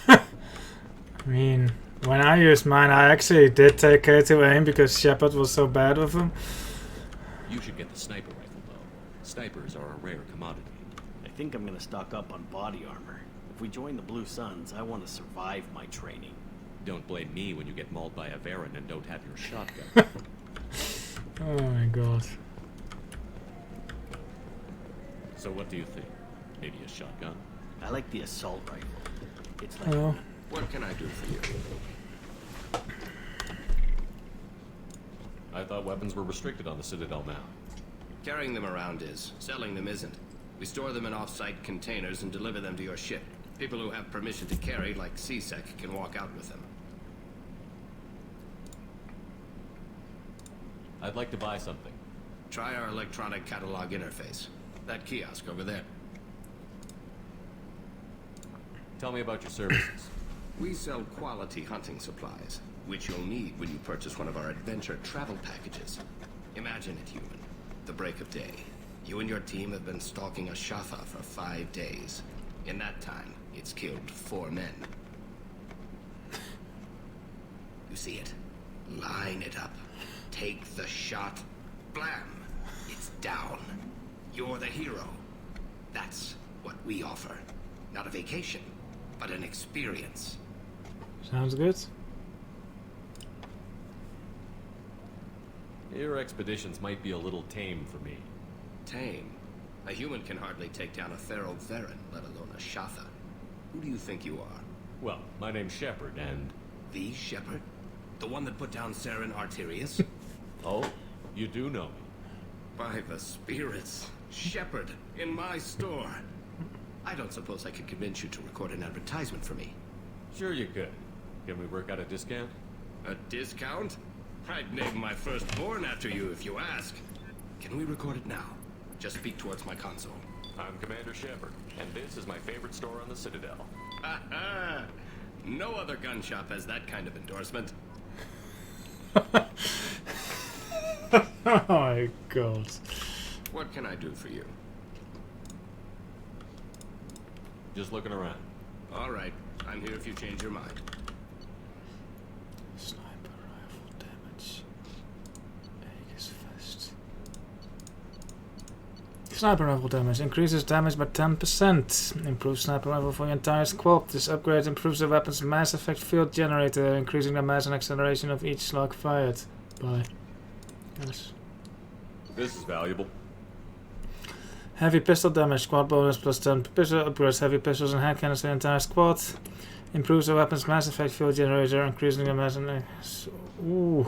I mean, when I used mine, I actually did take care to aim because Shepard was so bad with them. You should get the sniper rifle, though. Snipers are a rare commodity. I think I'm gonna stock up on body armor. If we join the Blue Suns, I want to survive my training. Don't blame me when you get mauled by a Varen and don't have your shotgun. Oh my god. So what do you think? Maybe a shotgun? I like the assault rifle. It's like... Hello. What can I do for you? I thought weapons were restricted on the Citadel now. Carrying them around is. Selling them isn't. We store them in off-site containers and deliver them to your ship. People who have permission to carry, like CSEC, can walk out with them. I'd like to buy something. Try our electronic catalog interface. That kiosk over there. Tell me about your services. We sell quality hunting supplies, which you'll need when you purchase one of our adventure travel packages. Imagine it, human. The break of day. You and your team have been stalking a Shafa for 5 days. In that time, it's killed 4 men. You see it? Line it up. Take the shot. Blam! It's down. You're the hero. That's what we offer. Not a vacation, but an experience. Sounds good. Your expeditions might be a little tame for me. Tame? A human can hardly take down a feral Varen, let alone a Shatha. Who do you think you are? Well, my name's Shepard, and... The Shepard? The one that put down Saren Arterius? Oh, you do know me. By the spirits. Shepard, in my store. I don't suppose I could convince you to record an advertisement for me. Sure you could. Can we work out a discount? A discount? I'd name my firstborn after you if you ask. Can we record it now? Just speak towards my console. I'm Commander Shepard, and this is my favorite store on the Citadel. Ha ha! No other gun shop has that kind of endorsement. Oh my god. What can I do for you? Just looking around. All right. I'm here if you change your mind. Sniper rifle damage. Aegis Fest. Sniper rifle damage increases damage by 10%. Improves sniper rifle for your entire squad. This upgrade improves the weapon's mass effect field generator, increasing the mass and acceleration of each slug fired. Bye. Yes. This is valuable. Heavy pistol damage, squad bonus plus 10. Pistol upgrades heavy pistols and hand cannons for the entire squad. Improves the weapon's mass effect field generator, increasing the mass and... Ooh.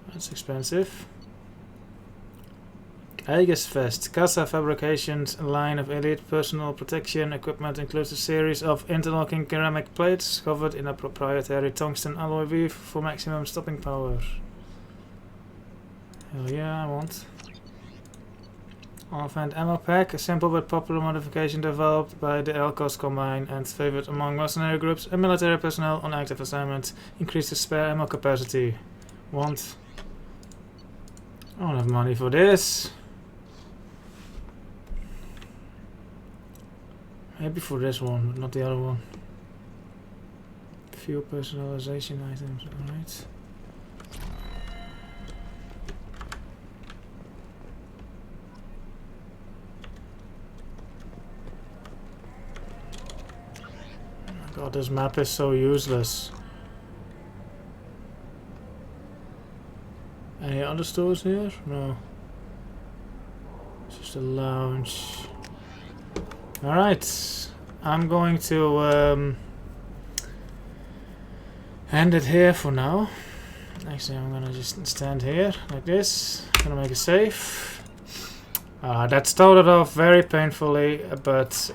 That's expensive. Aegis Fest. Casa Fabrication's line of elite personal protection equipment includes a series of interlocking ceramic plates covered in a proprietary tungsten alloy weave for maximum stopping power. Hell yeah, I want. Offhand ammo pack, a simple but popular modification developed by the Elkos Combine and favored among mercenary groups and military personnel on active assignment. Increases spare ammo capacity. Want. I don't have money for this. Maybe for this one, but not the other one. Few personalization items, alright. Oh my god, this map is so useless. Any other stores here? No. It's just a lounge. Alright. I'm going to end it here for now. Actually, I'm gonna just stand here like this. Gonna make a save. That started off very painfully, but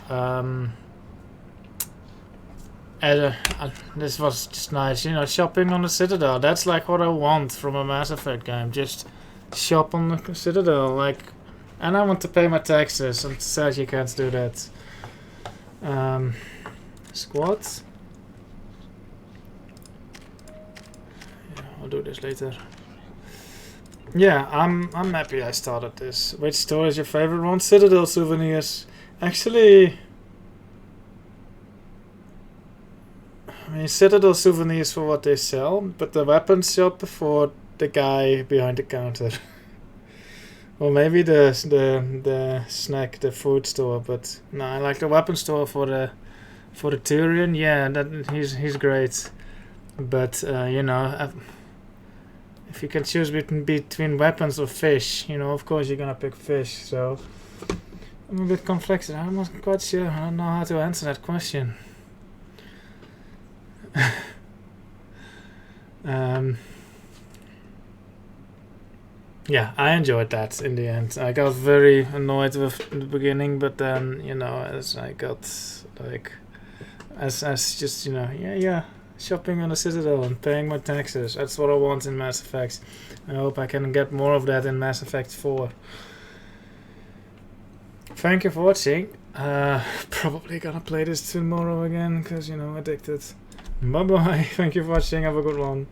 this was just nice, you know, shopping on the Citadel. That's like what I want from a Mass Effect game. Just shop on the Citadel, like, and I want to pay my taxes. And sad you can't do that. Squad. Yeah, I'll do this later. Yeah, I'm happy I started this. Which store is your favorite one? Citadel souvenirs. Actually, I mean, Citadel souvenirs for what they sell, but the weapons shop for the guy behind the counter. Or maybe the snack, the food store, but no, I like the weapon store for the Tyrion. Yeah, that he's great. But you know, if you can choose between weapons or fish, you know, of course you're gonna pick fish. So I'm a bit conflicted. I'm not quite sure. I don't know how to answer that question. Yeah, I enjoyed that in the end. I got very annoyed with the beginning, but then, you know, as I got like, as just, you know, yeah, shopping on the Citadel and paying my taxes. That's what I want in Mass Effect. I hope I can get more of that in Mass Effect 4. Thank you for watching. Probably gonna play this tomorrow again, because, you know, addicted. Bye bye. Thank you for watching. Have a good one.